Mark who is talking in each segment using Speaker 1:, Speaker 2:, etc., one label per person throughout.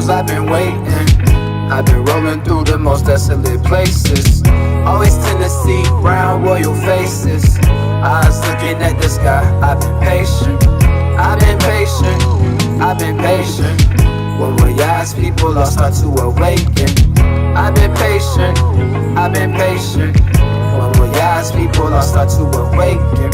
Speaker 1: news, I've been waiting. I've been rolling through the most desolate places. Always tend to see brown royal faces. Eyes looking at the sky, I've been patient. I've been patient, I've been patient. When we ask people, I'll start to awaken. I've been patient, I've been patient. When we ask people, I'll start to awaken.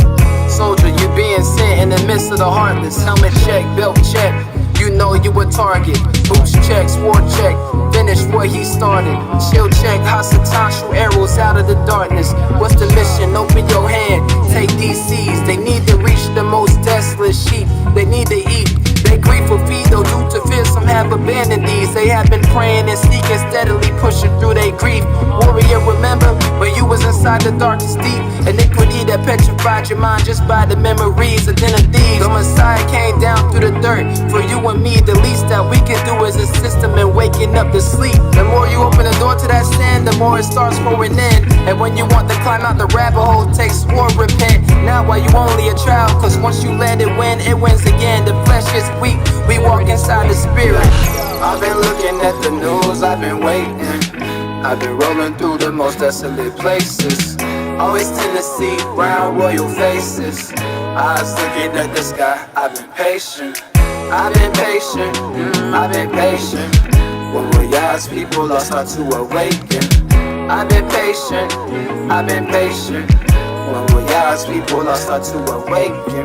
Speaker 1: Soldier, you being sent in the midst of the heartless. Helmet check, belt check, you know you a target. Boots check, sword check, finish what he started. Shield check, Hasatan, shoot arrows out of the darkness. What's the mission? Open your hand, take these seeds. They need to reach the most desolate sheep. They need to eat. They grief will feed, though due to fear some have abandoned these. They have been praying and seeking, steadily pushing through their grief. Warrior, remember when you was inside the darkest deep? Iniquity that petrified your mind just by the memories of den of thieves. The Messiah came down through the dirt for you and me. The least that we can do is assist him in waking up the sleep. The more you open the door to that sin, the more it starts pouring in. And when you want to climb out the rabbit hole, take swore repent. Now while you only a child, cause once you let it win, it wins again. The flesh is weak, we walk inside the spirit. I've been looking at the news, I've been waiting. I've been rolling through the most desolate places. Always tend to see brown royal faces. Eyes looking at the sky, I've been patient. I've been patient, I've been patient. When we ask people, I'll start to awaken. I've been patient, I've been patient. When we ask people, I'll start to awaken.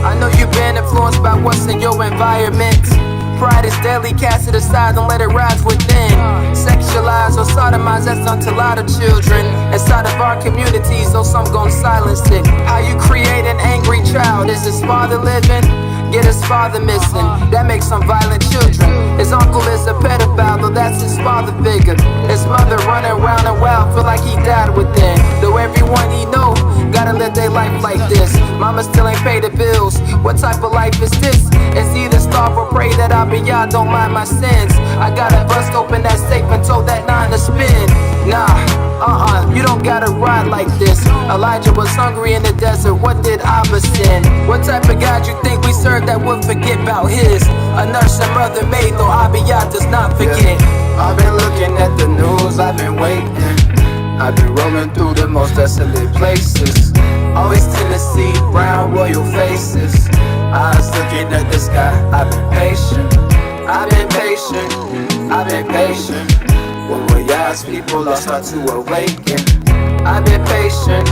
Speaker 1: I know you've been influenced by what's in your environment. Pride is deadly, cast it aside, don't let it rise within. Sexualize or sodomize, that's done to a lot of children inside of our communities, though some gon' silence it. How you create an angry child? Is his father living? Get his father missing, that makes some violent children. His uncle is a pedophile, though that's his father figure. His mother running round and wild, feel like he died within. Though everyone he know gotta live their life like this. Mama still ain't pay the bills, what type of life is this? It's either starve or pray that Abiyah don't mind my sins. I gotta bust open that safe and told that 9 to spin. Nah, you don't gotta ride like this. Elijah was hungry in the desert, what did Abba sin? What type of God you think we serve that would forget about his? A nurse and mother maid, though Abiyah does not forget. I've been looking at the news, I've been waiting. I've been rolling through the most desolate places. Always tend to see brown royal faces. Eyes looking at the sky, I've been patient. I've been patient, I've been patient. When we ask people, I'll start to awaken. I've been patient,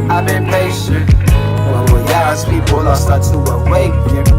Speaker 1: I've been patient. When we ask people, I'll start to awaken.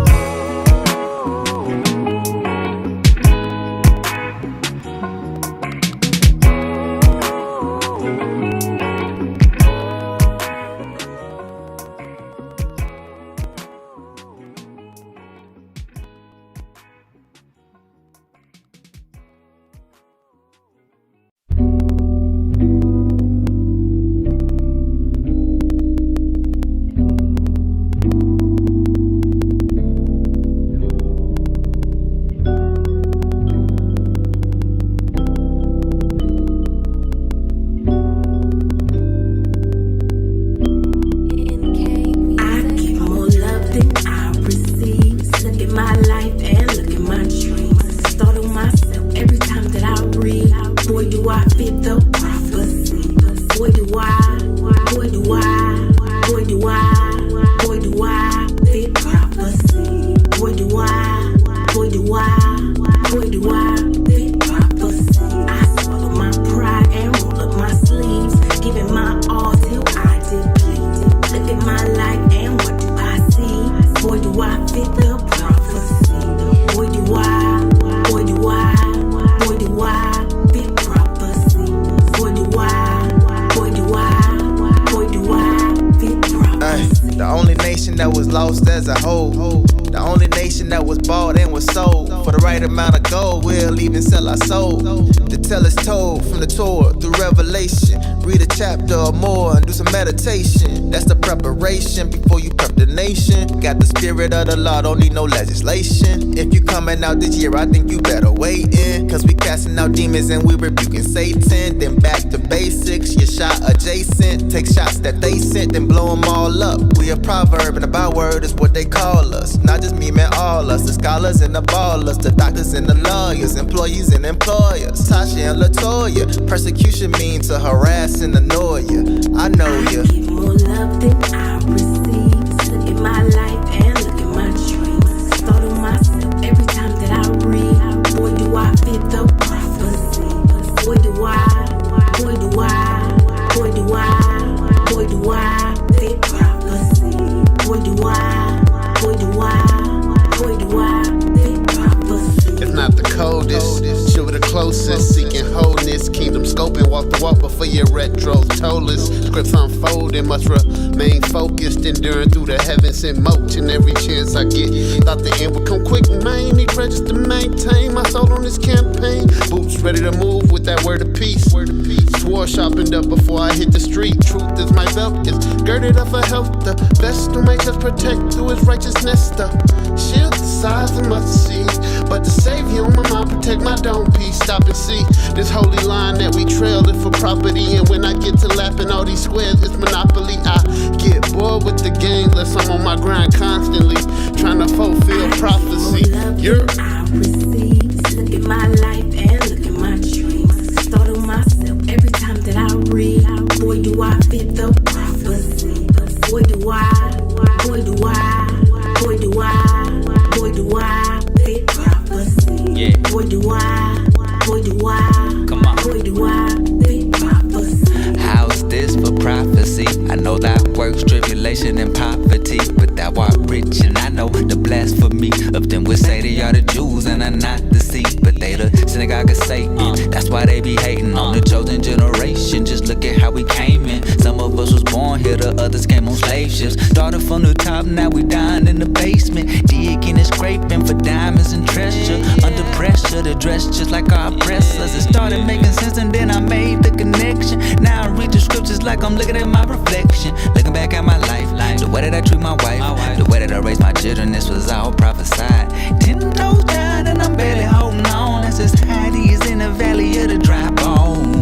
Speaker 2: That was lost as a whole. The only nation that was bought and was sold for the right amount of gold. We'll even sell our soul to tell us told from the Torah through Revelation. Read a chapter or more and do some meditation. That's the preparation before you prep the nation. Got the spirit of the law, don't need no legislation. If you coming out this year, I think you better wait in. Cause we casting out demons and we rebuking Satan. Then back to basics, you shot a J they sent, take shots that they sent, then blow them all up. We a proverb and a byword is what they call us. Not just me, man, all us. The scholars and the ballers, the doctors and the lawyers, employees and employers. Tasha and LaToya, persecution means to harass and annoy you. I know you.
Speaker 3: I get more love than I receive. Look at my life and look at my dreams. Thought of myself every time that I read. Boy, do I fit the prophecy. Boy, do I. Boy, do I. Boy, do I. Boy, do I fit prophecy. Boy, do I. Boy, do I. Boy, do I fit prophecy.
Speaker 4: If not the coldest, sure the closest. Seeking wholeness, kingdom scoping, walk the walk before your retros told us. Scripts unfolding, must remain focused, enduring through the heavens in motion. Every chance I get, thought the end would come quick, man. Need treasures to maintain my soul on this campaign. Boots ready to move with that word of peace. Swore sharpened up before I hit the street. Truth is my belt is girded up for health. The best to make us protect through his righteousness. The shield the size of must see, but to save you, my mind protect my dome piece. Stop and see this holy line that we trail it for property. And when I get to lapping all these squares, it's monopoly. I get bored with the game, unless I'm on my grind constantly, trying to fulfill prophecy.
Speaker 3: I receive. Look at my life and look at my dreams. Thought of myself every time that I read. Boy, do I fit the prophecy. Boy, do I. Boy, do I. Boy, do I. Boy, do I fit prophecy.
Speaker 5: Yeah.
Speaker 3: Boy, do I. Boy, do I.
Speaker 5: Come on.
Speaker 3: Boy, do I fit prophecy.
Speaker 5: How's this for prophecy? I know that works, tribulation and poverty, but thou art rich, and I know the blasphemy of them would say they are the Jews and are not the seed, but they the synagogue of Satan. That's why they be hating on the chosen generation. Just look at how we came in. Some of us was born here, the others came on slave ships. Started from the top, now we dying in the basement, digging and scraping for diamonds and treasure. Under pressure to dress just like our oppressors. It started making sense and then I made the connection. Now I read the scriptures like I'm looking at my reflection. Looking back at my life, the way that I treat my wife, the way that I raise my children, this was all prophesied. 10 toes down and I'm barely holding on. That's as high as in the valley of the dry bone.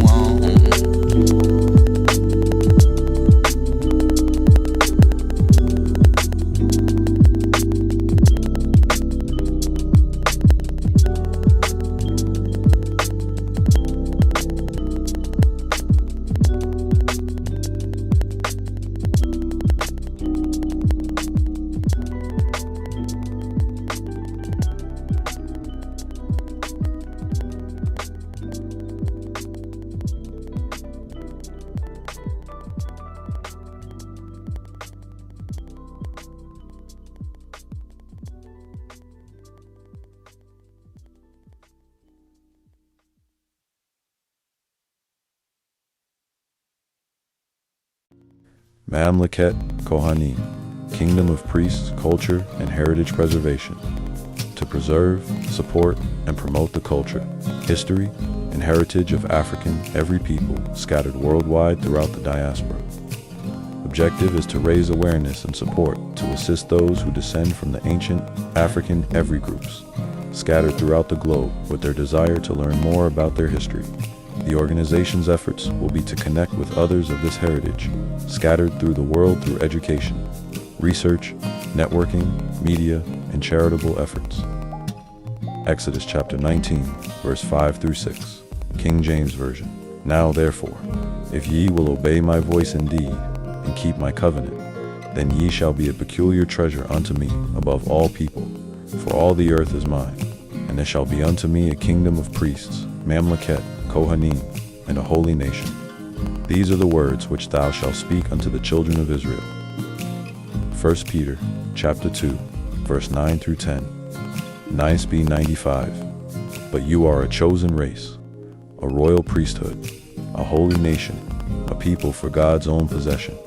Speaker 6: Mamleket Kohanim, Kingdom of Priests, Culture, and Heritage Preservation, to preserve, support, and promote the culture, history, and heritage of African every people scattered worldwide throughout the diaspora. Objective is to raise awareness and support to assist those who descend from the ancient African every groups, scattered throughout the globe with their desire to learn more about their history. The organization's efforts will be to connect with others of this heritage, scattered through the world through education, research, networking, media, and charitable efforts. Exodus chapter 19, verse 5 through 6, King James Version. Now therefore, if ye will obey my voice indeed, and keep my covenant, then ye shall be a peculiar treasure unto me above all people, for all the earth is mine, and there shall be unto me a kingdom of priests, Mamleket, Kohanim, and a holy nation. These are the words which thou shalt speak unto the children of Israel. 1 Peter chapter 2, verse 9 through 10, 9sb 95. But you are a chosen race, a royal priesthood, a holy nation, a people for God's own possession,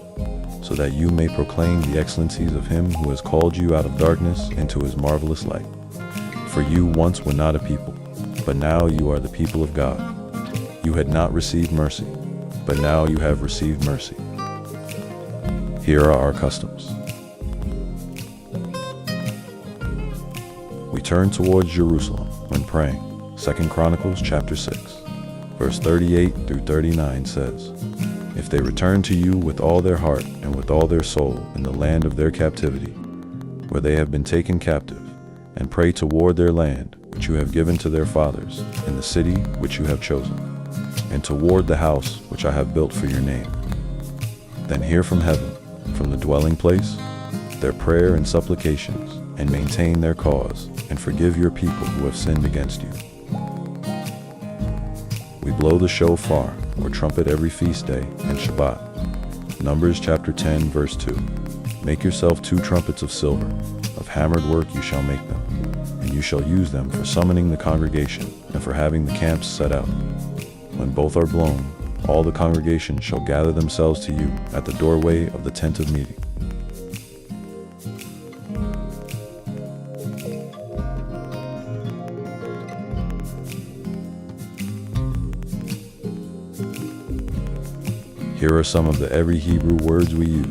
Speaker 6: so that you may proclaim the excellencies of him who has called you out of darkness into his marvelous light. For you once were not a people, but now you are the people of God. You had not received mercy, but now you have received mercy. Here are our customs. We turn towards Jerusalem when praying. 2 Chronicles chapter 6, verse 38 through 39 says, If they return to you with all their heart and with all their soul in the land of their captivity, where they have been taken captive, and pray toward their land, which you have given to their fathers, in the city which you have chosen, and toward the house which I have built for your name, then hear from heaven, from the dwelling place, their prayer and supplications, and maintain their cause, and forgive your people who have sinned against you. We blow the shofar, or trumpet, every feast day and Shabbat. Numbers chapter 10, verse 2. Make yourself 2 trumpets of silver, of hammered work you shall make them, and you shall use them for summoning the congregation, and for having the camps set out. When both are blown, all the congregation shall gather themselves to you at the doorway of the tent of meeting. Here are some of the every Hebrew words we use.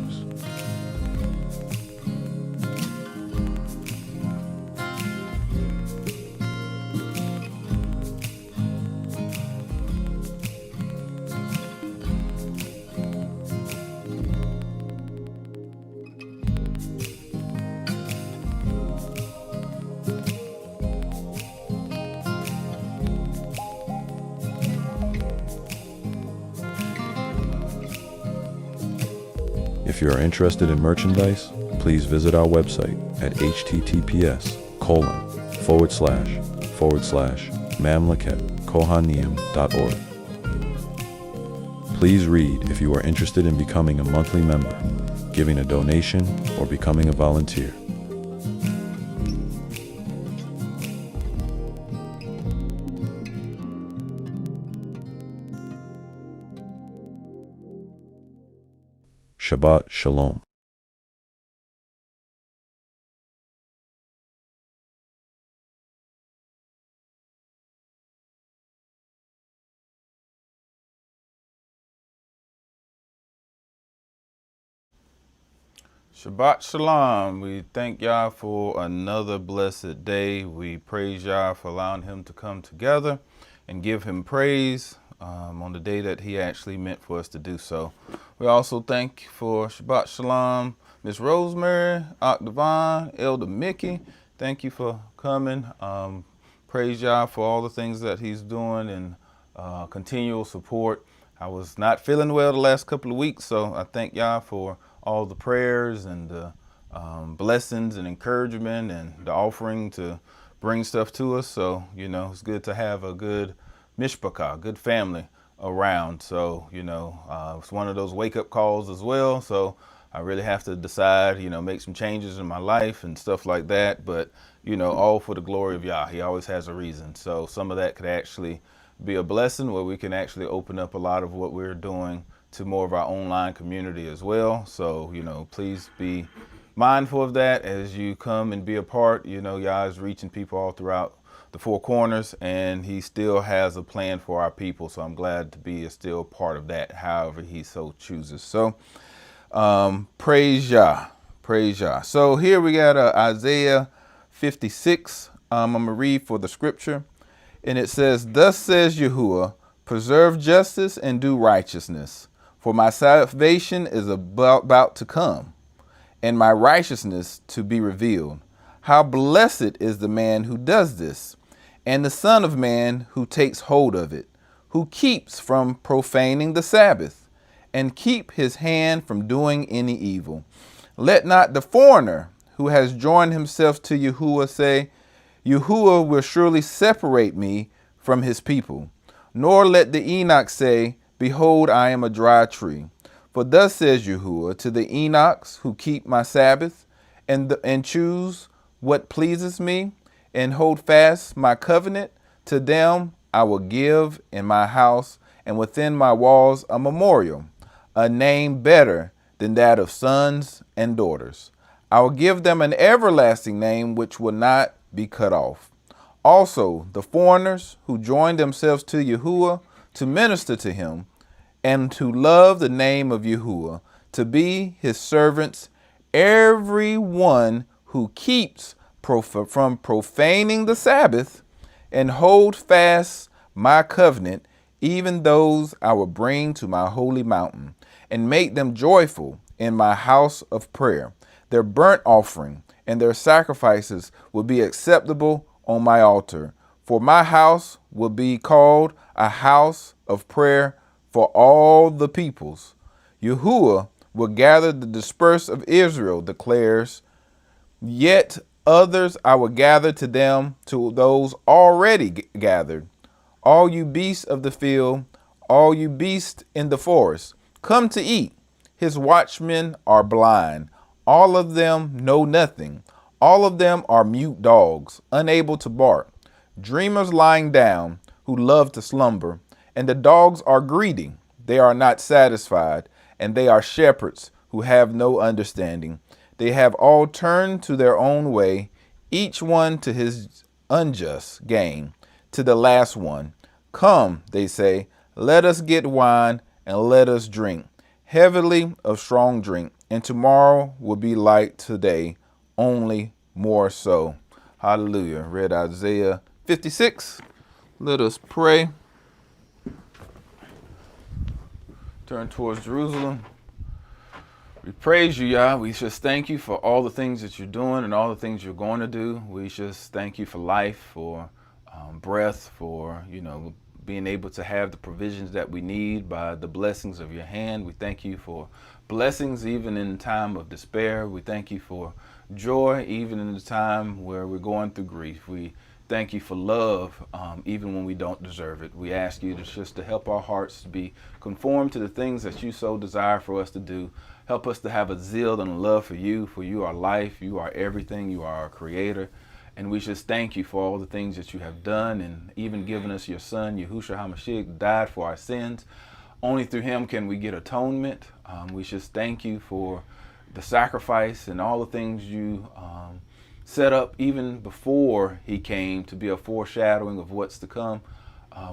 Speaker 6: If you are interested in merchandise, please visit our website at https://mamleketkohaneim.org. Please read if you are interested in becoming a monthly member, giving a donation, or becoming a volunteer. Shabbat Shalom.
Speaker 7: Shabbat Shalom. We thank Yah for another blessed day. We praise Yah for allowing him to come together and give him praise on the day that he actually meant for us to do so. We also thank for Shabbat Shalom, Miss Rosemary, Octavon, Elder Mickey. Thank you for coming. Praise Yah for all the things that he's doing and continual support. I was not feeling well the last couple of weeks, so I thank Yah for all the prayers and the blessings and encouragement and the offering to bring stuff to us. So, it's good to have a good mishpachah, good family around. So, it's one of those wake-up calls as well. So I really have to decide, make some changes in my life and stuff like that. But, all for the glory of Yah. He always has a reason. So some of that could actually be a blessing where we can actually open up a lot of what we're doing to more of our online community as well. So, please be mindful of that as you come and be a part. Yah is reaching people all throughout the 4 corners, and he still has a plan for our people. So I'm glad to be still part of that, however he so chooses. So praise Yah, praise Yah. So here we got Isaiah 56. I'm going to read for the scripture, and it says, "Thus says Yahuwah, preserve justice and do righteousness, for my salvation is about to come, and my righteousness to be revealed. How blessed is the man who does this, and the Son of Man who takes hold of it, who keeps from profaning the Sabbath, and keep his hand from doing any evil. Let not the foreigner who has joined himself to Yahuwah say, Yahuwah will surely separate me from his people. Nor let the Enoch say, behold, I am a dry tree. For thus says Yahuwah to the Enochs who keep my Sabbath, and choose what pleases me, and hold fast my covenant, to them I will give in my house and within my walls a memorial, a name better than that of sons and daughters. I will give them an everlasting name which will not be cut off. Also the foreigners who join themselves to Yahuwah to minister to him, and to love the name of Yahuwah, to be his servants, every one who keeps from profaning the Sabbath, and hold fast my covenant, even those I will bring to my holy mountain, and make them joyful in my house of prayer. Their burnt offering and their sacrifices will be acceptable on my altar. For my house will be called a house of prayer for all the peoples. Yahuwah will gather the dispersed of Israel, declares, yet others I will gather to them, to those already gathered. All you beasts of the field, all you beasts in the forest, come to eat. His watchmen are blind. All of them know nothing. All of them are mute dogs, unable to bark. Dreamers lying down, who love to slumber. And the dogs are greedy. They are not satisfied. And they are shepherds who have no understanding. They have all turned to their own way, each one to his unjust gain, to the last one. Come, they say, let us get wine and let us drink, heavily of strong drink, and tomorrow will be like today, only more so. Hallelujah. Read Isaiah 56. Let us pray. Turn towards Jerusalem. We praise you, Yah. We just thank you for all the things that you're doing and all the things you're going to do. We just thank you for life, for breath, for, being able to have the provisions that we need by the blessings of your hand. We thank you for blessings even in time of despair. We thank you for joy even in the time where we're going through grief. We thank you for love even when we don't deserve it. We ask you to help our hearts to be conformed to the things that you so desire for us to do. Help us to have a zeal and a love for you are life, you are everything, you are our creator. And we just thank you for all the things that you have done and even given us your son, Yahushua HaMashiach, died for our sins. Only through him can we get atonement. We just thank you for the sacrifice and all the things you set up even before he came to be a foreshadowing of what's to come.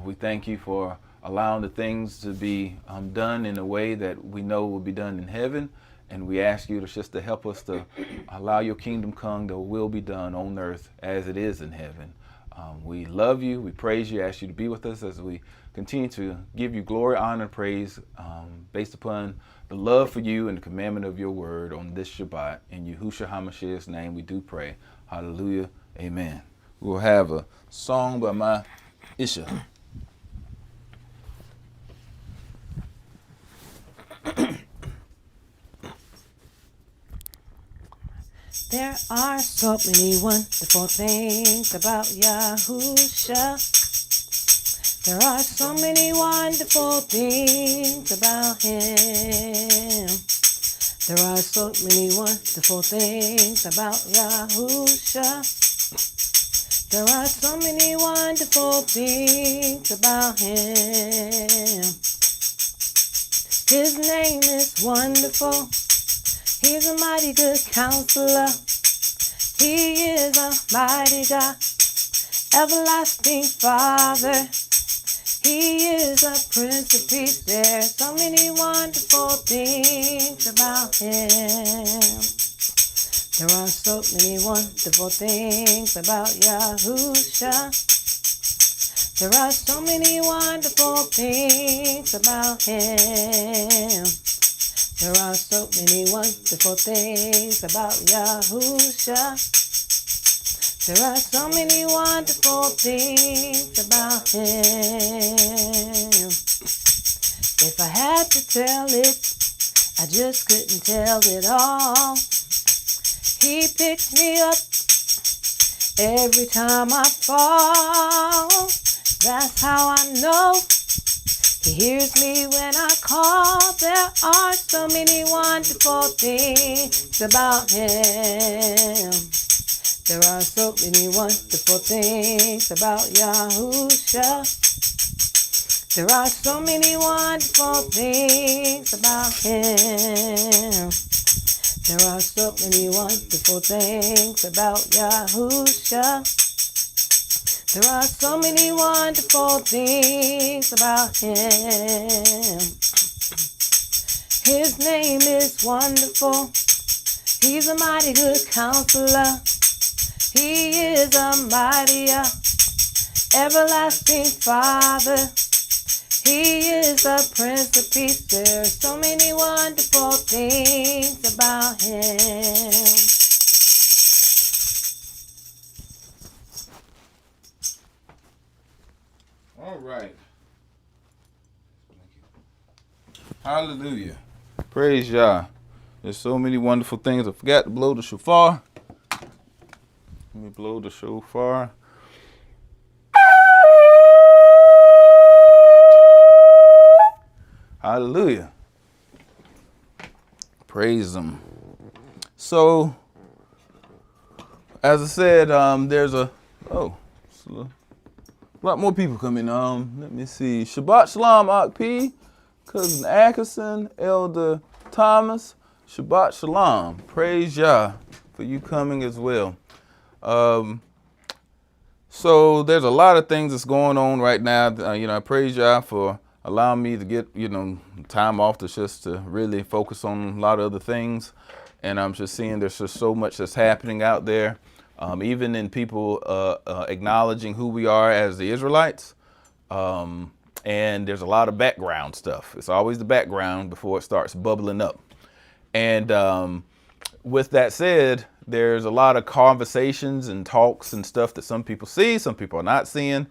Speaker 7: We thank you for allowing the things to be done in a way that we know will be done in heaven. And we ask you to help us to allow your kingdom come, that will be done on earth as it is in heaven. We love you. We praise you. Ask you to be with us as we continue to give you glory, honor, and praise based upon the love for you and the commandment of your word on this Shabbat. In Yahushua HaMashiach's name we do pray. Hallelujah. Amen. We'll have a song by my Isha.
Speaker 8: There are so many wonderful things about Yahusha. There are so many wonderful things about him. There are so many wonderful things about Yahusha. There are so many wonderful things about him. His name is wonderful. He's a mighty good counselor. He is a mighty God, everlasting Father. He is a Prince of Peace. There's so many wonderful things about him. There are so many wonderful things about Yahusha. There are so many wonderful things about him. There are so many wonderful things about Yahusha. There are so many wonderful things about him. If I had to tell it, I just couldn't tell it all. He picks me up every time I fall. That's how I know he hears me when I call. There are so many wonderful things about him. There are so many wonderful things about Yahusha. There are so many wonderful things about him. There are so many wonderful things about Yahusha. There are so many wonderful things about him. His name is wonderful. He's a mighty good counselor. He is a mighty everlasting Father. He is the Prince of Peace. There's so many wonderful things about him.
Speaker 7: All right. Hallelujah. Praise Yah. There's so many wonderful things. I forgot to blow the shofar. Let me blow the shofar. Hallelujah. Praise him. So, as I said, there's a lot more people coming. Let me see. Shabbat Shalom, Akp, Cousin Atkinson, Elder Thomas. Shabbat Shalom. Praise Yah for you coming as well. So there's a lot of things that's going on right now. I praise Yah for allowing me to get, time off to really focus on a lot of other things. And I'm just seeing there's just so much that's happening out there. Even in people acknowledging who we are as the Israelites. And there's a lot of background stuff. It's always the background before it starts bubbling up. And with that said, there's a lot of conversations and talks and stuff that some people see, some people are not seeing.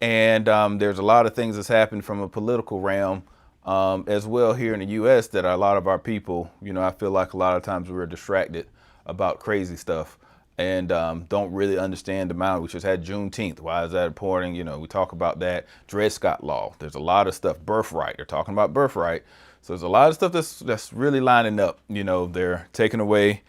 Speaker 7: And there's a lot of things that's happened from a political realm as well here in the U.S. that a lot of our people, I feel like a lot of times we're distracted about crazy stuff and don't really understand the amount. We just had Juneteenth. Why is that important? We talk about that. Dred Scott law. There's a lot of stuff. Birthright. They're talking about birthright. So there's a lot of stuff that's really lining up. They're taking away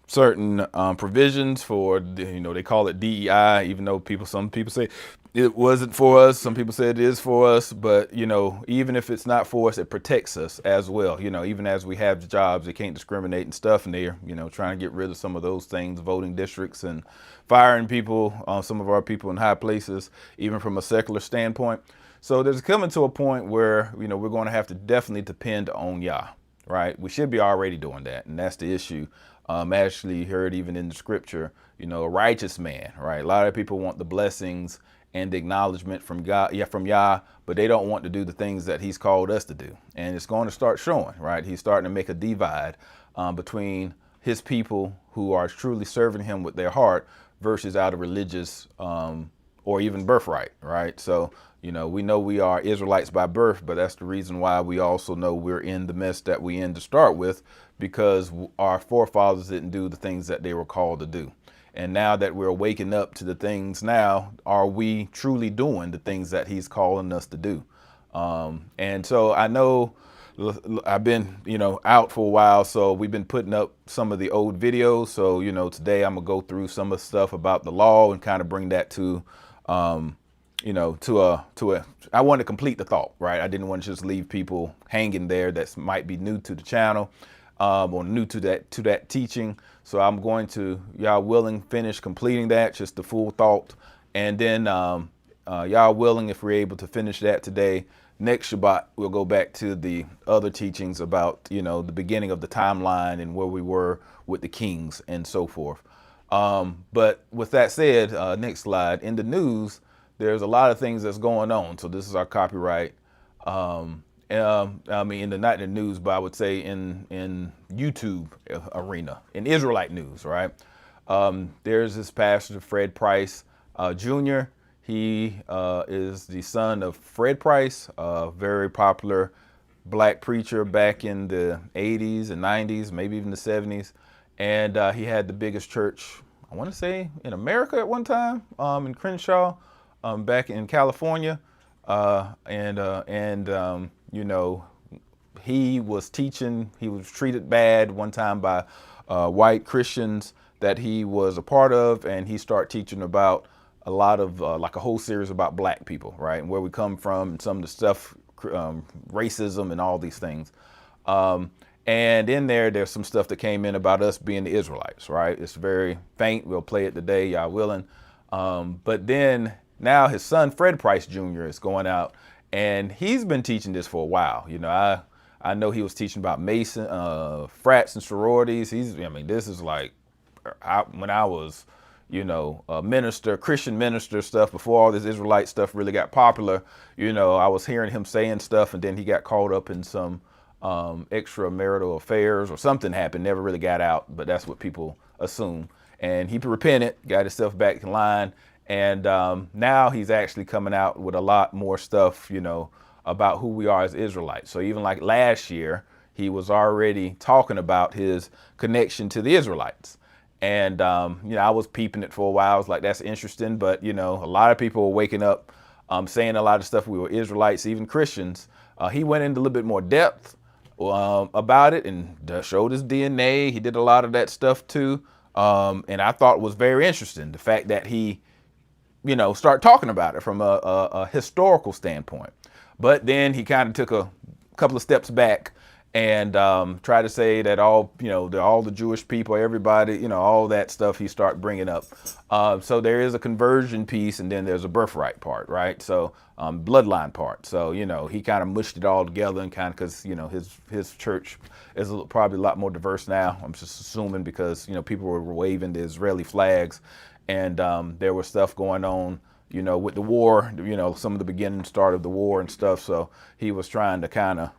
Speaker 7: certain provisions for, they call it DEI, even though some people say it wasn't for us. Some people say it is for us, but even if it's not for us, it protects us as well. Even as we have jobs, they can't discriminate and stuff, and they're, trying to get rid of some of those things, voting districts and firing people, some of our people in high places, even from a secular standpoint. So there's coming to a point where, we're going to have to definitely depend on Yah, right? We should be already doing that, and that's the issue. Actually heard even in the scripture, a righteous man, right? A lot of people want the blessings and the acknowledgement from God, from Yah, but they don't want to do the things that he's called us to do. And it's going to start showing, right? He's starting to make a divide between his people who are truly serving him with their heart versus out of religious or even birthright, right? So, we know we are Israelites by birth, but that's the reason why we also know we're in the mess that we in to start with, because our forefathers didn't do the things that they were called to do. And now that we're waking up to the things now, are we truly doing the things that he's calling us to do? And so I know I've been, out for a while, so we've been putting up some of the old videos. So, today I'm gonna go through some of the stuff about the law and kind of bring that to, I want to complete the thought, right? I didn't want to just leave people hanging there that might be new to the channel or new to that teaching. So I'm going to, Yah willing, finish completing that, just the full thought. And then Yah willing, if we're able to finish that today, next Shabbat, we'll go back to the other teachings about, the beginning of the timeline and where we were with the kings and so forth. But with that said, next slide, in the news, there's a lot of things that's going on. So this is our copyright. Not in the news, but I would say in YouTube arena, in Israelite news, right? There's this pastor, Fred Price Jr. He is the son of Fred Price, a very popular black preacher back in the 80s and 90s, maybe even the 70s. And he had the biggest church, I want to say, in America at one time, in Crenshaw, back in California. He was teaching, he was treated bad one time by white Christians that he was a part of, and he started teaching about a lot of, like a whole series about black people, right? And where we come from and some of the stuff, racism and all these things. And in there's some stuff that came in about us being the Israelites, right? It's very faint. We'll play it today, Yah willing. But then now his son, Fred Price Jr. is going out, and he's been teaching this for a while. I know he was teaching about frats and sororities. This is like, when I was, minister, Christian minister stuff before all this Israelite stuff really got popular. I was hearing him saying stuff, and then he got caught up in some extramarital affairs or something happened, never really got out, but that's what people assume. And he repented, got himself back in line, and now he's actually coming out with a lot more stuff, about who we are as Israelites. So even like last year, he was already talking about his connection to the Israelites. And, I was peeping it for a while. I was like, that's interesting. But, a lot of people were waking up saying a lot of stuff. We were Israelites, even Christians. He went into a little bit more depth about it and showed his DNA. He did a lot of that stuff too. And I thought it was very interesting, the fact that he, started talking about it from a historical standpoint. But then he kind of took a couple of steps back and try to say that all the Jewish people, everybody, all that stuff he started bringing up. So there is a conversion piece, and then there's a birthright part, right? So bloodline part. So, he kind of mushed it all together and kind of, because, his church is probably a lot more diverse now. I'm just assuming because, people were waving the Israeli flags, and there was stuff going on, with the war, some of the beginning start of the war and stuff. So he was trying to kind of,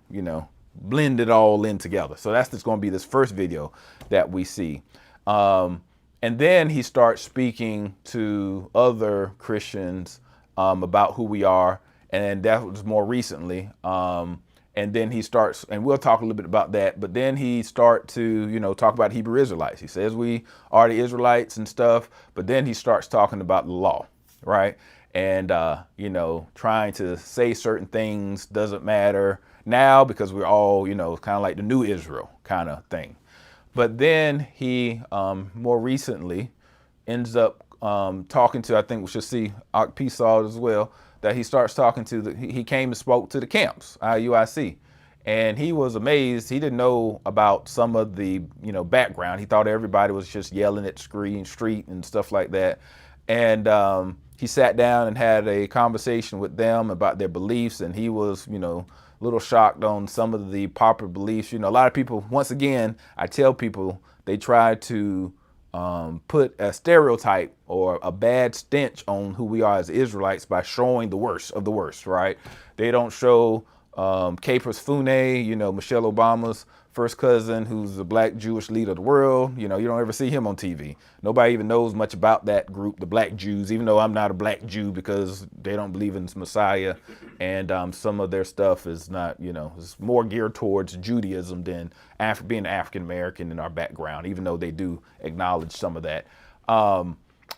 Speaker 7: blend it all in together. So that's just going to be this first video that we see. And then he starts speaking to other Christians about who we are. And that was more recently. And then he starts, and we'll talk a little bit about that, but then he starts to, talk about Hebrew Israelites. He says we are the Israelites and stuff, but then he starts talking about the law, right? And, trying to say certain things doesn't matter now because we're all, kind of like the new Israel kind of thing. But then he more recently ends up talking to, I think we should see P saw as well, that he starts talking to, he came and spoke to the camps, IUIC. And he was amazed. He didn't know about some of the, background. He thought everybody was just yelling at street and stuff like that. And he sat down and had a conversation with them about their beliefs. And he was, a little shocked on some of the popular beliefs. A lot of people, once again, I tell people, they try to put a stereotype or a bad stench on who we are as Israelites by showing the worst of the worst, right? They don't show Capers Fune, Michelle Obama's first cousin, who's the black Jewish leader of the world. You don't ever see him on TV. Nobody even knows much about that group, the black Jews, even though I'm not a black Jew because they don't believe in Messiah. And some of their stuff is not, it's more geared towards Judaism than being African-American in our background, even though they do acknowledge some of that.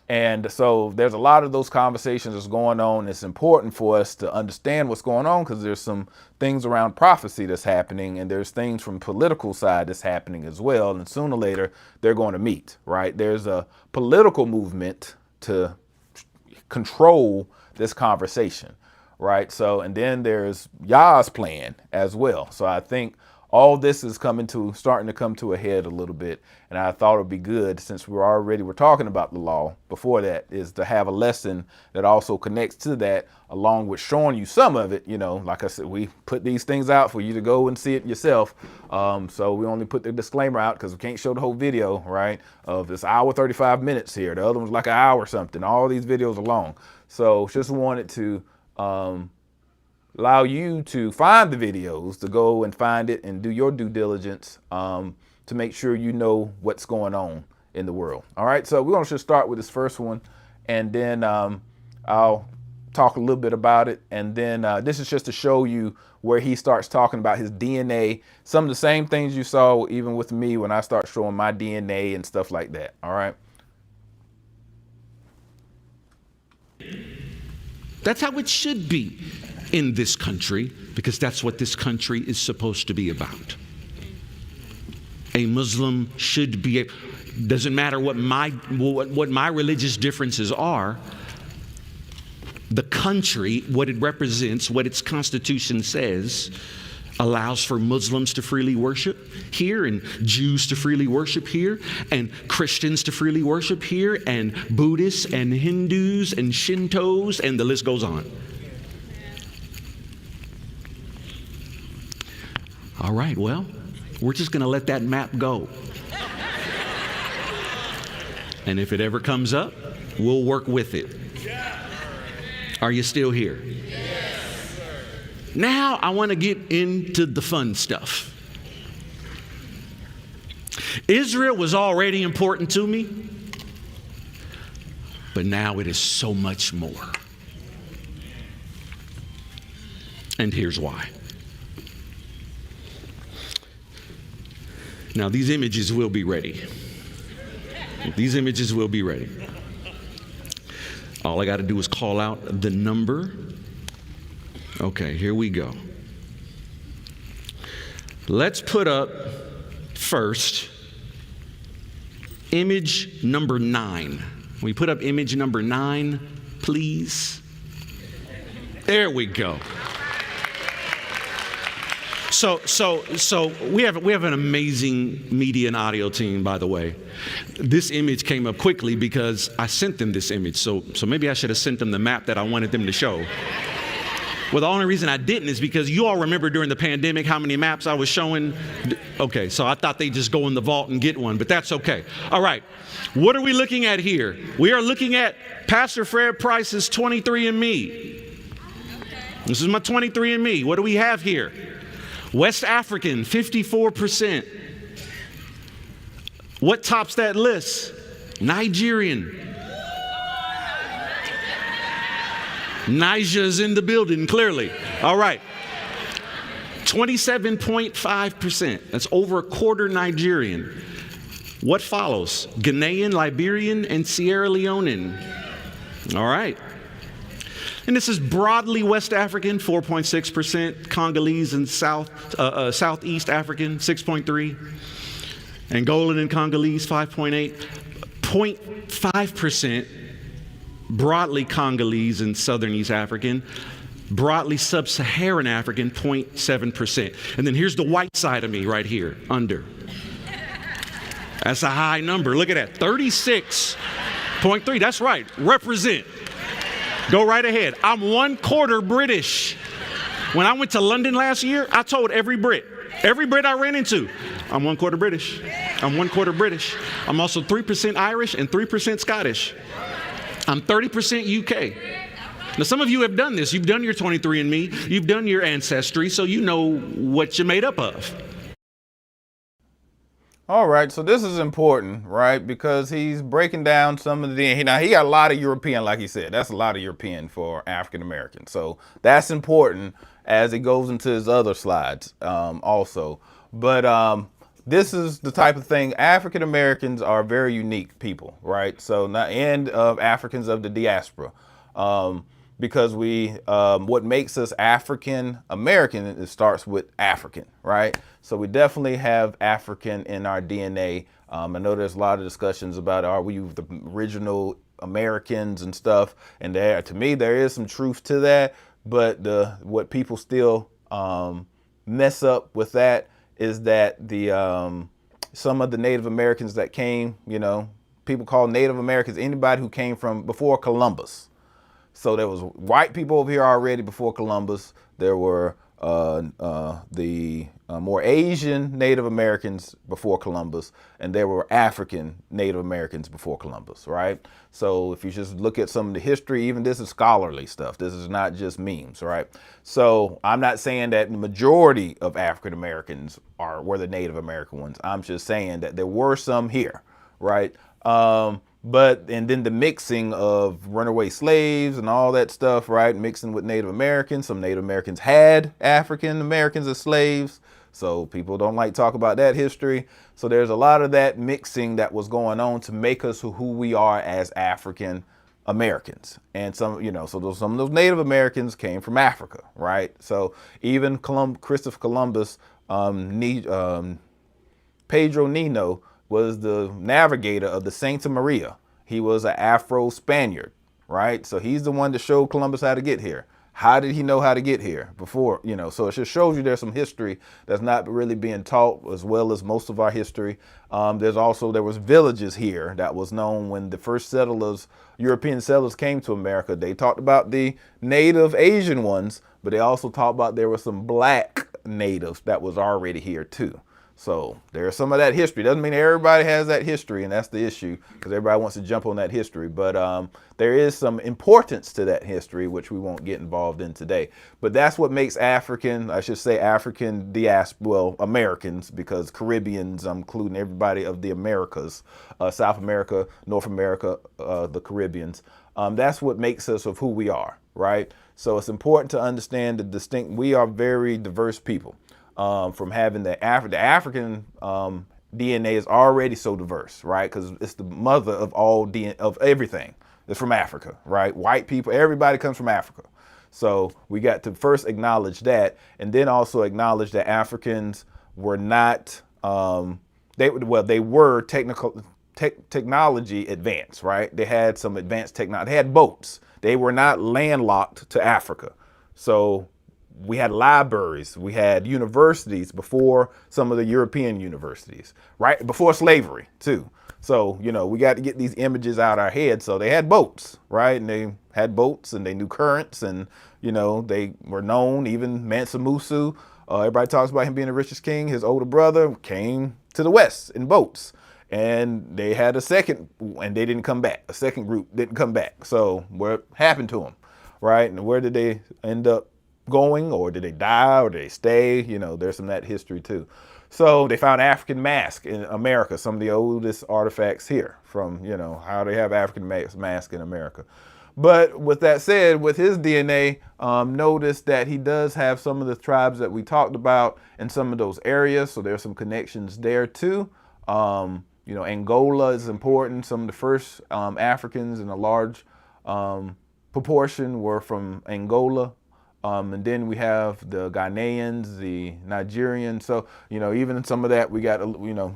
Speaker 7: And so there's a lot of those conversations that's going on. It's important for us to understand what's going on because there's some things around prophecy that's happening, and there's things from political side that's happening as well. And sooner or later, they're going to meet, right? There's a political movement to control this conversation, right? So, and then there's Yah's plan as well. So I think all this is starting to come to a head a little bit. And I thought it'd be good, since we're talking about the law before that, is to have a lesson that also connects to that, along with showing you some of it. Like I said, we put these things out for you to go and see it yourself. So we only put the disclaimer out because we can't show the whole video, right? Of this hour, 35 minutes here. The other one's like an hour or something. All these videos are long. So just wanted to, allow you to find the videos, to go and find it and do your due diligence to make sure you know what's going on in the world. All right, so we're going to just start with this first one, and then I'll talk a little bit about it. And then this is just to show you where he starts talking about his DNA, some of the same things you saw even with me when I start showing my DNA and stuff like that. All right.
Speaker 9: That's how it should be in this country, because that's what this country is supposed to be about. A Muslim should be, doesn't matter what my religious differences are, the country, what it represents, what its constitution says, allows for Muslims to freely worship here, and Jews to freely worship here, and Christians to freely worship here, and Buddhists and Hindus and Shintos, and the list goes on. All right, well, we're just going to let that map go. And if it ever comes up, we'll work with it. Are you still here? Now I want to get into the fun stuff. Israel was already important to me, but now it is so much more. And here's why. Now, these images will be ready. These images will be ready. All I got to do is call out the number. Okay, here we go. Let's put up first image number 9. We put up image number 9, please. There we go. So we have an amazing media and audio team, by the way. This image came up quickly because I sent them this image. So maybe I should have sent them the map that I wanted them to show. Well, the only reason I didn't is because you all remember during the pandemic how many maps I was showing. Okay, so I thought they'd just go in the vault and get one, but that's okay. All right, what are we looking at here? We are looking at Pastor Fred Price's 23andMe. This is my 23andMe. What do we have here? West African, 54%. What tops that list? Nigerian. Niger's in the building, clearly. All right. 27.5%. That's over a quarter Nigerian. What follows? Ghanaian, Liberian, and Sierra Leonean. All right. And this is broadly West African, 4.6%. Congolese and Southeast African, 6.3%. Angolan and Congolese, 5.8%. 0.5%. Broadly Congolese and Southern East African, broadly Sub-Saharan African, 0.7%. And then here's the white side of me right here, under. That's a high number. Look at that, 36.3. That's right, represent. Go right ahead. I'm 1/4 British. When I went to London last year, I told every Brit I ran into, I'm 1/4 British. I'm 1/4 British. I'm also 3% Irish and 3% Scottish. I'm 30% UK. Now, some of you have done this. You've done your 23andMe. You've done your ancestry, so you know what you're made up of.
Speaker 7: All right, so this is important, right? Because he's breaking down some of the, now he got a lot of European, like he said. That's a lot of European for African American. So that's important as it goes into his other slides also. But this is the type of thing, African Americans are very unique people, right? So not and of Africans of the diaspora, because what makes us African American, it starts with African, right? So we definitely have African in our DNA. I know there's a lot of discussions about, are we the original Americans and stuff? And there, to me, there is some truth to that. But what people still mess up with that is that some of the Native Americans that came, people call Native Americans anybody who came from before Columbus. So there was white people over here already before Columbus. There were the more Asian Native Americans before Columbus, and there were African Native Americans before Columbus, right? So if you just look at some of the history, even this is scholarly stuff. This is not just memes, right? So I'm not saying that the majority of African Americans were the Native American ones. I'm just saying that there were some here, right? And then the mixing of runaway slaves and all that stuff, right? Mixing with Native Americans. Some Native Americans had African Americans as slaves. So people don't like to talk about that history. So there's a lot of that mixing that was going on to make us who we are as African Americans. And some of those Native Americans came from Africa, right? So even Christopher Columbus, Pedro Nino, was the navigator of the Santa Maria. He was an Afro-Spaniard, right? So he's the one that showed Columbus how to get here. How did he know how to get here before, So it just shows you there's some history that's not really being taught as well as most of our history. There was villages here that was known when the first European settlers came to America. They talked about the native Asian ones, but they also talked about there were some black natives that was already here too. So there's some of that history. Doesn't mean everybody has that history, and that's the issue, because everybody wants to jump on that history. But there is some importance to that history, which we won't get involved in today. But that's what makes African diaspora, well, Americans, because Caribbeans, I'm including everybody of the Americas, South America, North America, the Caribbeans. That's what makes us of who we are, right? So it's important to understand we are very diverse people. From having the African DNA is already so diverse, right? Because it's the mother of all DNA, of everything. It's from Africa, right? White people, everybody comes from Africa. So we got to first acknowledge that, and then also acknowledge that Africans were not, they were technology advanced, right? They had some advanced technology. They had boats. They were not landlocked to Africa. So we had libraries, we had universities before some of the European universities, right? Before slavery too. So, we got to get these images out our head. So they had boats, right? And they had boats and they knew currents, and, they were known. Even Mansa Musa, everybody talks about him being the richest king. His older brother came to the West in boats, and they had a second, and they didn't come back. A second group didn't come back. So what happened to them, right? And where did they end up going, or did they die, or did they stay? There's some of that history too. So they found African mask in America, some of the oldest artifacts here from, how they have African mask in America. But with that said, with his DNA, notice that he does have some of the tribes that we talked about in some of those areas. So there's some connections there too. Angola is important. Some of the first Africans in a large proportion were from Angola. And then we have the Ghanaians, the Nigerians. So, even in some of that, we got,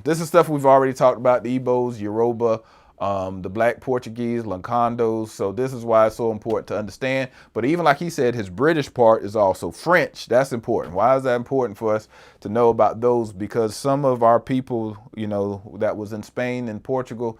Speaker 7: this is stuff we've already talked about, the Igbos, Yoruba, the Black Portuguese, Lancandos. So this is why it's so important to understand. But even like he said, his British part is also French. That's important. Why is that important for us to know about those? Because some of our people, that was in Spain and Portugal,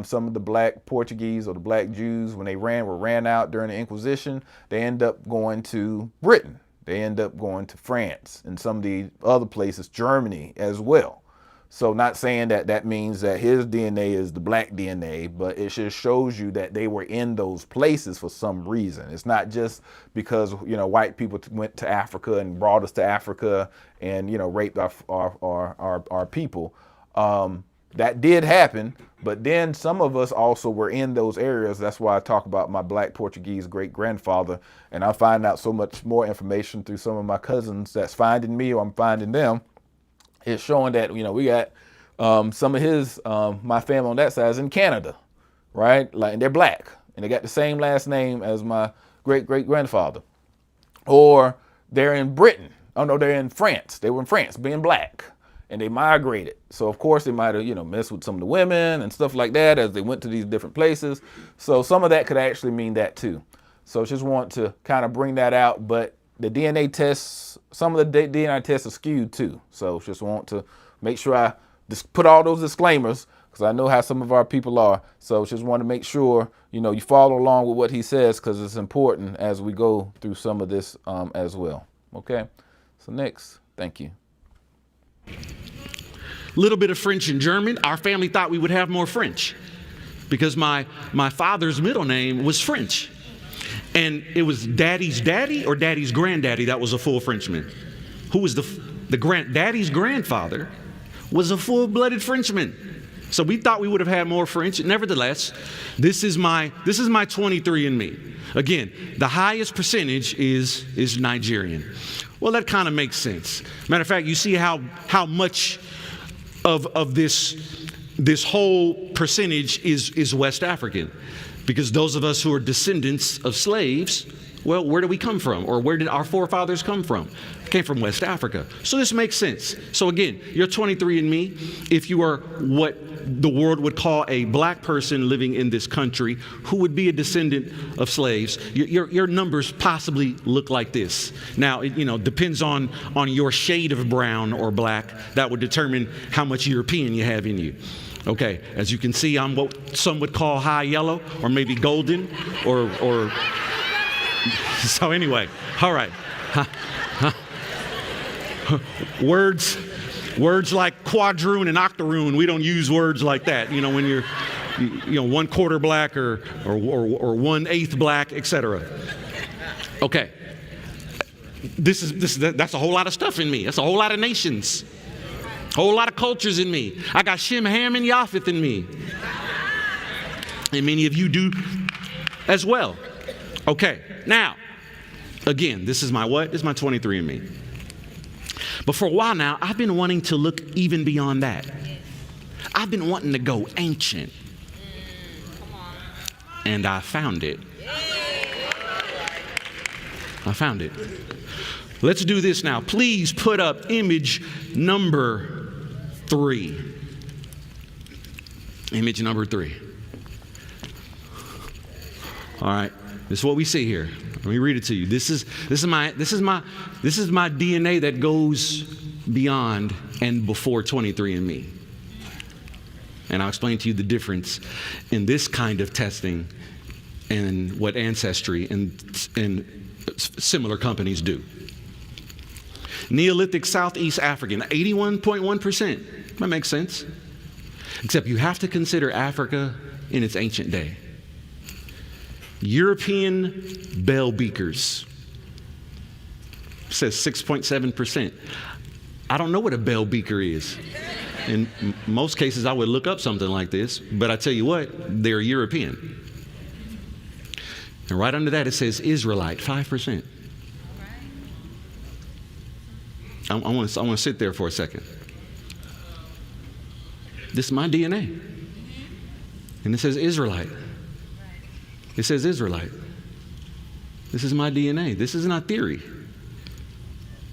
Speaker 7: some of the Black Portuguese or the Black Jews, when they were ran out during the Inquisition, they end up going to Britain. They end up going to France and some of the other places, Germany as well. So not saying that that means that his DNA is the Black DNA, but it just shows you that they were in those places for some reason. It's not just because, white people went to Africa and brought us to Africa and, raped our people. That did happen, but then some of us also were in those areas. That's why I talk about my Black Portuguese great-grandfather, and I find out so much more information through some of my cousins that's finding me or I'm finding them. It's showing that, we got some of his, my family on that side is in Canada, right? And they're Black, and they got the same last name as my great-great-grandfather. Or they're in Britain. Oh, no, they're in France. They were in France, being Black. And they migrated. So of course they might have, messed with some of the women and stuff like that as they went to these different places. So some of that could actually mean that too. So just want to kind of bring that out. But the DNA tests, some of the DNA tests are skewed too. So just want to make sure I just put all those disclaimers, because I know how some of our people are. So just want to make sure, you follow along with what he says, because it's important as we go through some of this as well. Okay. So next, thank you.
Speaker 9: Little bit of French and German. Our family thought we would have more French because my father's middle name was French. And it was daddy's daddy or daddy's granddaddy that was a full Frenchman. Who was daddy's grandfather was a full-blooded Frenchman. So we thought we would have had more French. Nevertheless, this is my 23andMe. Again, the highest percentage is Nigerian. Well, that kind of makes sense. Matter of fact, you see how much of this whole percentage is West African, because those of us who are descendants of slaves, well, where do we come from? Or where did our forefathers come from? Came from West Africa. So this makes sense. So again, you're 23andMe. If you are what the world would call a Black person living in this country who would be a descendant of slaves, your numbers possibly look like this. Now, it depends on your shade of brown or black. That would determine how much European you have in you. Okay, as you can see, I'm what some would call high yellow, or maybe golden, or so anyway, all right. Words Words like quadroon and octoroon, we don't use words like that. You know, when you're, 1/4 black or 1/8 black, etc. Okay. That's a whole lot of stuff in me. That's a whole lot of nations. A whole lot of cultures in me. I got Shem, Ham, and Japheth in me. And many of you do as well. Okay, now, again, this is my what? This is my 23andMe. But for a while now, I've been wanting to look even beyond that. I've been wanting to go ancient. And I found it. I found it. Let's do this now. Please put up image number 3. Image number 3. All right. This is what we see here. Let me read it to you. This is my DNA that goes beyond and before 23andMe. And I'll explain to you the difference in this kind of testing and what Ancestry and similar companies do. Neolithic Southeast African, 81.1%. That makes sense. Except you have to consider Africa in its ancient day. European bell beakers, says 6.7%. I don't know what a bell beaker is. In most cases, I would look up something like this, but I tell you what, they're European. And right under that, it says Israelite, 5%. I want to sit there for a second. This is my DNA. And it says Israelite. It says Israelite. This is my DNA. This is not theory.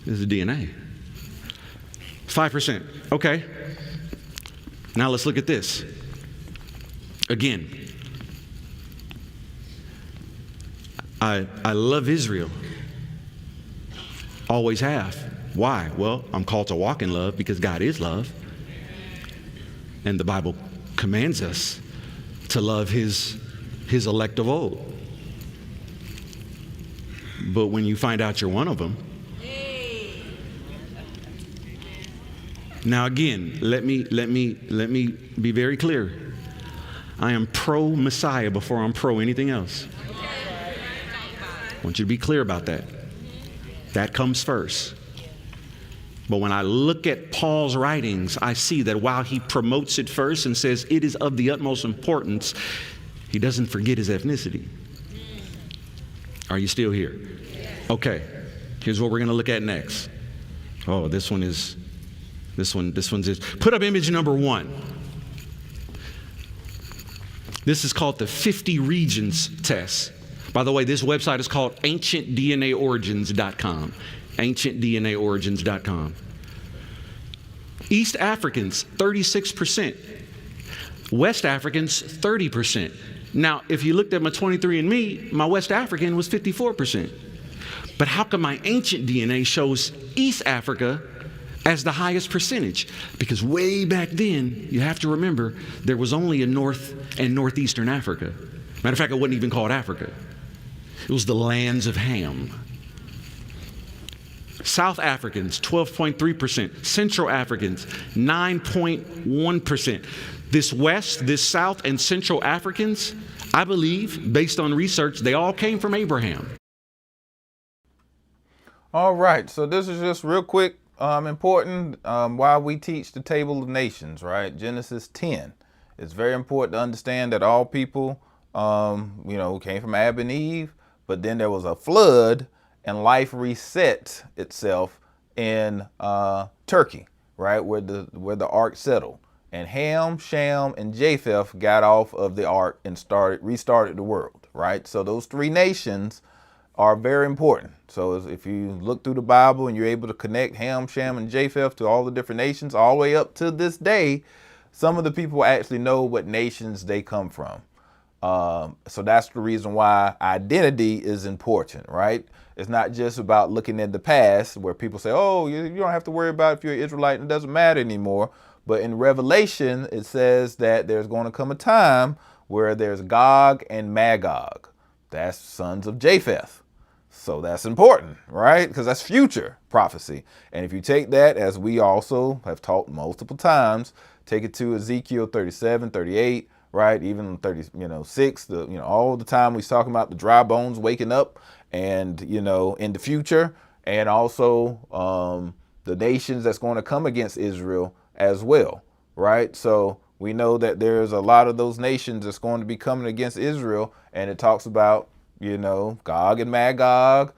Speaker 9: This is DNA. 5%. Okay. Now let's look at this. Again, I love Israel. Always have. Why? Well, I'm called to walk in love because God is love. And the Bible commands us to love his elect of old. But when you find out you're one of them, now again, let me be very clear. I am pro Messiah before I'm pro anything else. I want you to be clear about that. That comes first. But when I look at Paul's writings, I see that while he promotes it first and says it is of the utmost importance, he doesn't forget his ethnicity. Are you still here? Okay. Here's what we're going to look at next. Oh, this one's put up image number 1. This is called the 50 regions test. By the way, this website is called ancientdnaorigins.com. ancientdnaorigins.com. East Africans, 36%. West Africans, 30%. Now, if you looked at my 23andMe, my West African was 54%. But how come my ancient DNA shows East Africa as the highest percentage? Because way back then, you have to remember, there was only a North and Northeastern Africa. Matter of fact, it wasn't even called Africa. It was the lands of Ham. South Africans, 12.3%. Central Africans, 9.1%. This West, this South, and Central Africans, I believe, based on research, they all came from Abraham.
Speaker 7: All right, so this is just real quick, important why we teach the Table of Nations, right? Genesis 10. It's very important to understand that all people, came from Adam and Eve, but then there was a flood and life reset itself in Turkey, right, where the ark settled. And Ham, Shem, and Japheth got off of the ark and restarted the world, right? So those 3 nations are very important. So if you look through the Bible and you're able to connect Ham, Shem, and Japheth to all the different nations all the way up to this day, some of the people actually know what nations they come from. So that's the reason why identity is important, right? It's not just about looking at the past where people say, oh, you don't have to worry about if you're an Israelite and it doesn't matter anymore. But in Revelation, it says that there's going to come a time where there's Gog and Magog. That's sons of Japheth. So that's important, right? Because that's future prophecy. And if you take that, as we also have taught multiple times, take it to Ezekiel 37, 38, right? Even 36, all the time we're talking about the dry bones waking up and, in the future, and also the nations that's going to come against Israel as well, right? So we know that there's a lot of those nations that's going to be coming against Israel, and it talks about, Gog and Magog,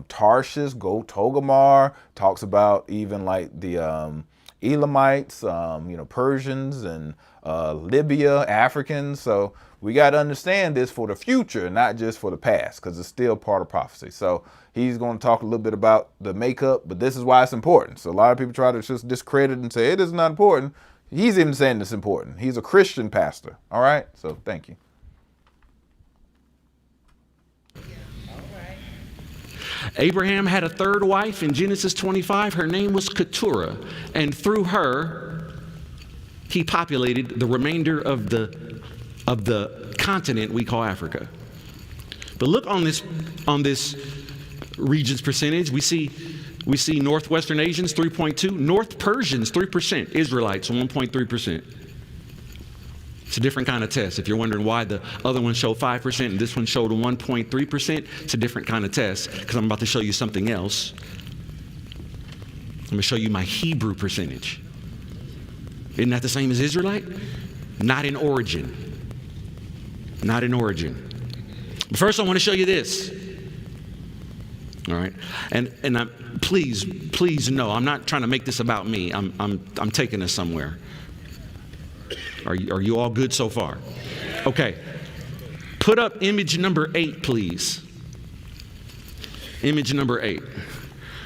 Speaker 7: Tarshish, Togomar, talks about even like the Elamites, Persians and Libya, Africans. So we got to understand this for the future, not just for the past, because it's still part of prophecy. So he's going to talk a little bit about the makeup, but this is why it's important. So a lot of people try to just discredit and say it is not important. He's even saying it's important. He's a Christian pastor. All right. So thank you.
Speaker 9: Abraham had a third wife in Genesis 25. Her name was Keturah, and through her, he populated the remainder of the continent we call Africa. But look on this region's percentage. We see Northwestern Asians 3.2, North Persians 3%, Israelites 1.3%. It's a different kind of test. If you're wondering why the other one showed 5% and this one showed 1.3%, it's a different kind of test, because I'm about to show you something else. I'm going to show you my Hebrew percentage. Isn't that the same as Israelite? Not in origin. Not in origin. But first I want to show you this. All right? And please know, I'm not trying to make this about me. I'm taking us somewhere. Are you all good so far? Okay. Put up image number 8, please. Image number 8.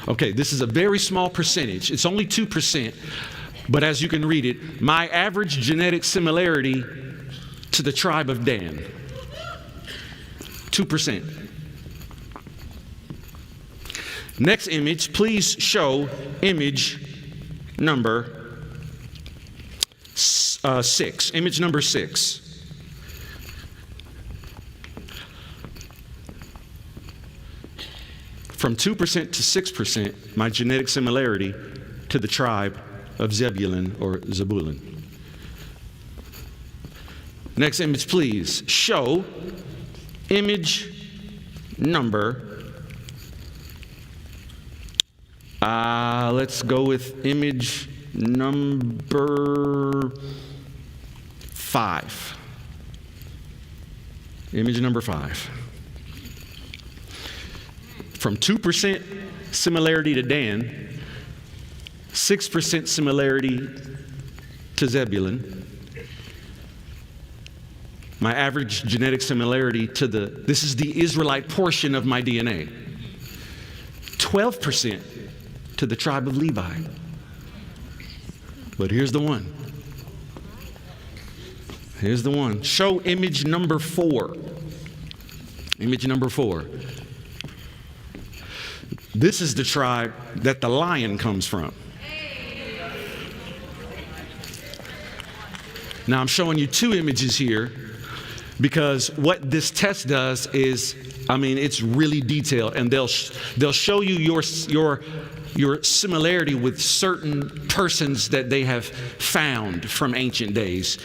Speaker 9: Okay, this is a very small percentage. It's only 2%. But as you can read it, my average genetic similarity to the tribe of Dan. 2%. Next image, please show image number 6. Image number 6. From 2% to 6%, my genetic similarity to the tribe of Zebulun or Zebulun. Next image, please. Show image number, let's go with image number 5. Image number 5. From 2% similarity to Dan, 6% similarity to Zebulun. My average genetic similarity to this is the Israelite portion of my DNA. 12% to the tribe of Levi. But here's the one. Here's the one. Show image number 4. Image number 4. This is the tribe that the lion comes from. Now I'm showing you 2 images here because what this test does is, it's really detailed, and they'll show you your similarity with certain persons that they have found from ancient days.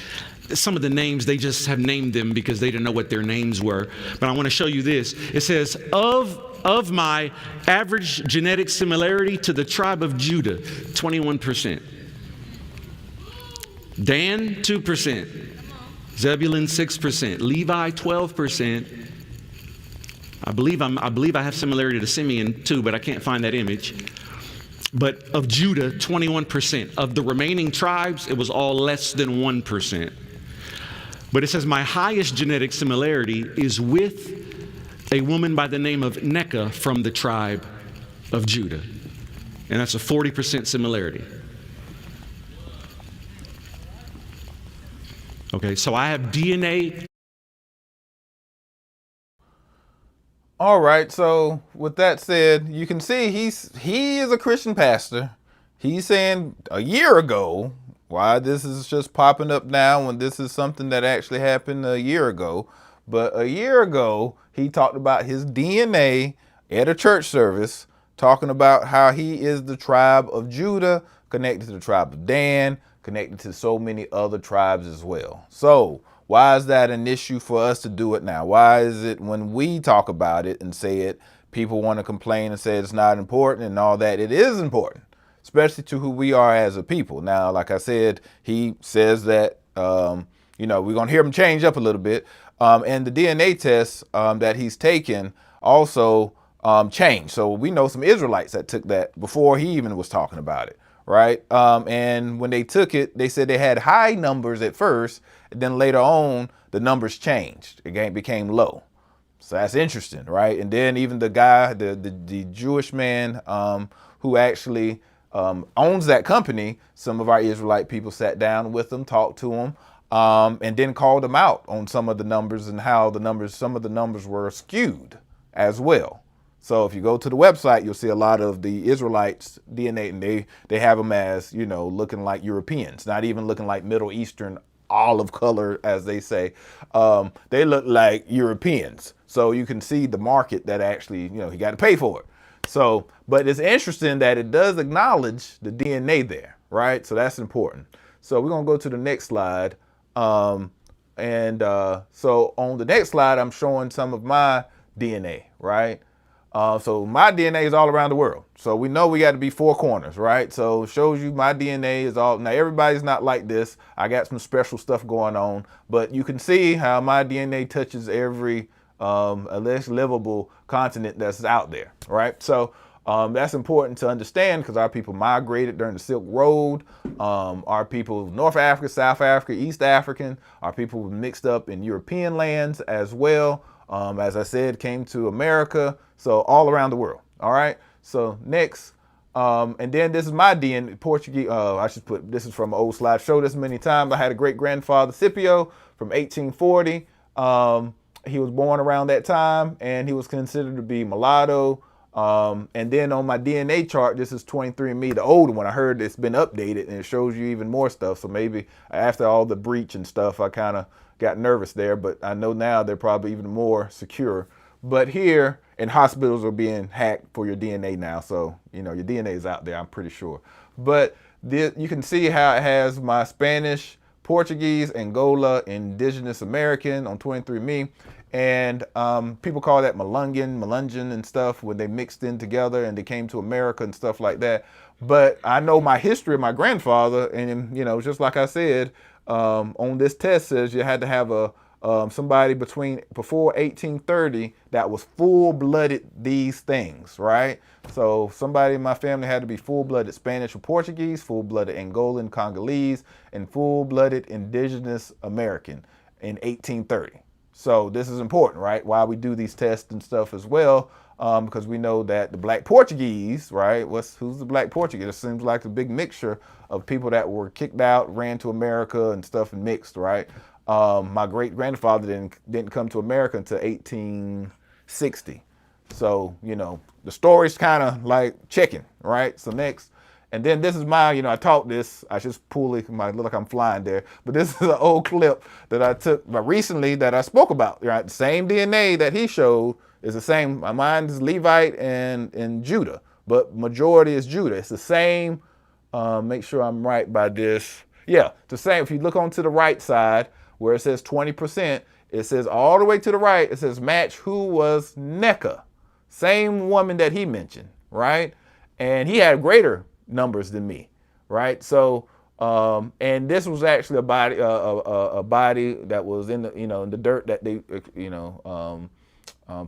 Speaker 9: Some of the names, they just have named them because they didn't know what their names were. But I want to show you this. It says, of my average genetic similarity to the tribe of Judah, 21%. Dan, 2%. Zebulun, 6%. Levi, 12%. I believe I have similarity to Simeon too, but I can't find that image. But of Judah, 21%. Of the remaining tribes, it was all less than 1%. But it says my highest genetic similarity is with a woman by the name of Nekah from the tribe of Judah. And that's a 40% similarity. Okay, so I have DNA.
Speaker 7: All right, so with that said, you can see he is a Christian pastor. He's saying a year ago, why this is just popping up now when this is something that actually happened a year ago. But a year ago, he talked about his DNA at a church service talking about how he is the tribe of Judah, connected to the tribe of Dan, connected to so many other tribes as well. So why is that an issue for us to do it now? Why is it when we talk about it and say it, people want to complain and say it's not important and all that? It is important, especially to who we are as a people. Now, like I said, he says that, we're going to hear him change up a little bit. And the DNA test that he's taken also changed. So we know some Israelites that took that before he even was talking about it, right? And when they took it, they said they had high numbers at first, and then later on, the numbers changed. It became low. So that's interesting, right? And then even the guy, the Jewish man who actually owns that company, some of our Israelite people sat down with him, talked to him, and then called him out on some of the numbers and how some of the numbers were skewed as well. So if you go to the website, you'll see a lot of the Israelites DNA, and they have them as, looking like Europeans, not even looking like Middle Eastern olive color, as they say. They look like Europeans. So you can see the market that actually, he got to pay for it. So, but it's interesting that it does acknowledge the DNA there, right? So that's important. So we're going to go to the next slide. So on the next slide, I'm showing some of my DNA, right? So my DNA is all around the world. So we know we got to be four corners, right? So it shows you my DNA is all, now everybody's not like this. I got some special stuff going on, but you can see how my DNA touches every less livable continent that's out there, right? So that's important to understand because our people migrated during the Silk Road. Our people, North Africa, South Africa, East African, our people were mixed up in European lands as well. As I said, came to America, so all around the world. All right. So next, and then this is my DNA, Portuguese. I should put this is from an old slide. Showed this many times. I had a great grandfather Scipio from 1840. He was born around that time, and he was considered to be mulatto. And then on my DNA chart, this is 23andMe, the older one. I heard it's been updated, and it shows you even more stuff. So maybe after all the breach and stuff, I kind of got nervous there, but I know now they're probably even more secure. But here, and hospitals are being hacked for your DNA now. So, your DNA is out there, I'm pretty sure. But you can see how it has my Spanish, Portuguese, Angola, Indigenous American on 23andMe. And people call that Melungeon and stuff when they mixed in together and they came to America and stuff like that. But I know my history of my grandfather, and just like I said, on this test says you had to have somebody before 1830 that was full-blooded these things, right? So somebody in my family had to be full-blooded Spanish or Portuguese, full-blooded Angolan, Congolese, and full-blooded Indigenous American in 1830. So this is important, right? Why we do these tests and stuff as well, because we know that the Black Portuguese, right? Who's the Black Portuguese? It seems like a big mixture of people that were kicked out, ran to America and stuff and mixed, right? My great grandfather didn't come to America until 1860. So, the story's kind of like checking, right? So next. And then this is my, I taught this, I just pull it, might look like I'm flying there, but this is an old clip that I took recently that I spoke about, right? The same DNA that he showed is the same. Mine is Levite and Judah, but majority is Judah. It's the same, make sure I'm right by this. Yeah, the same. If you look onto the right side where it says 20%, it says all the way to the right, it says match who was Neca. Same woman that he mentioned, right? And he had greater numbers than me, right? So, and this was actually a body that was in the, in the dirt that they,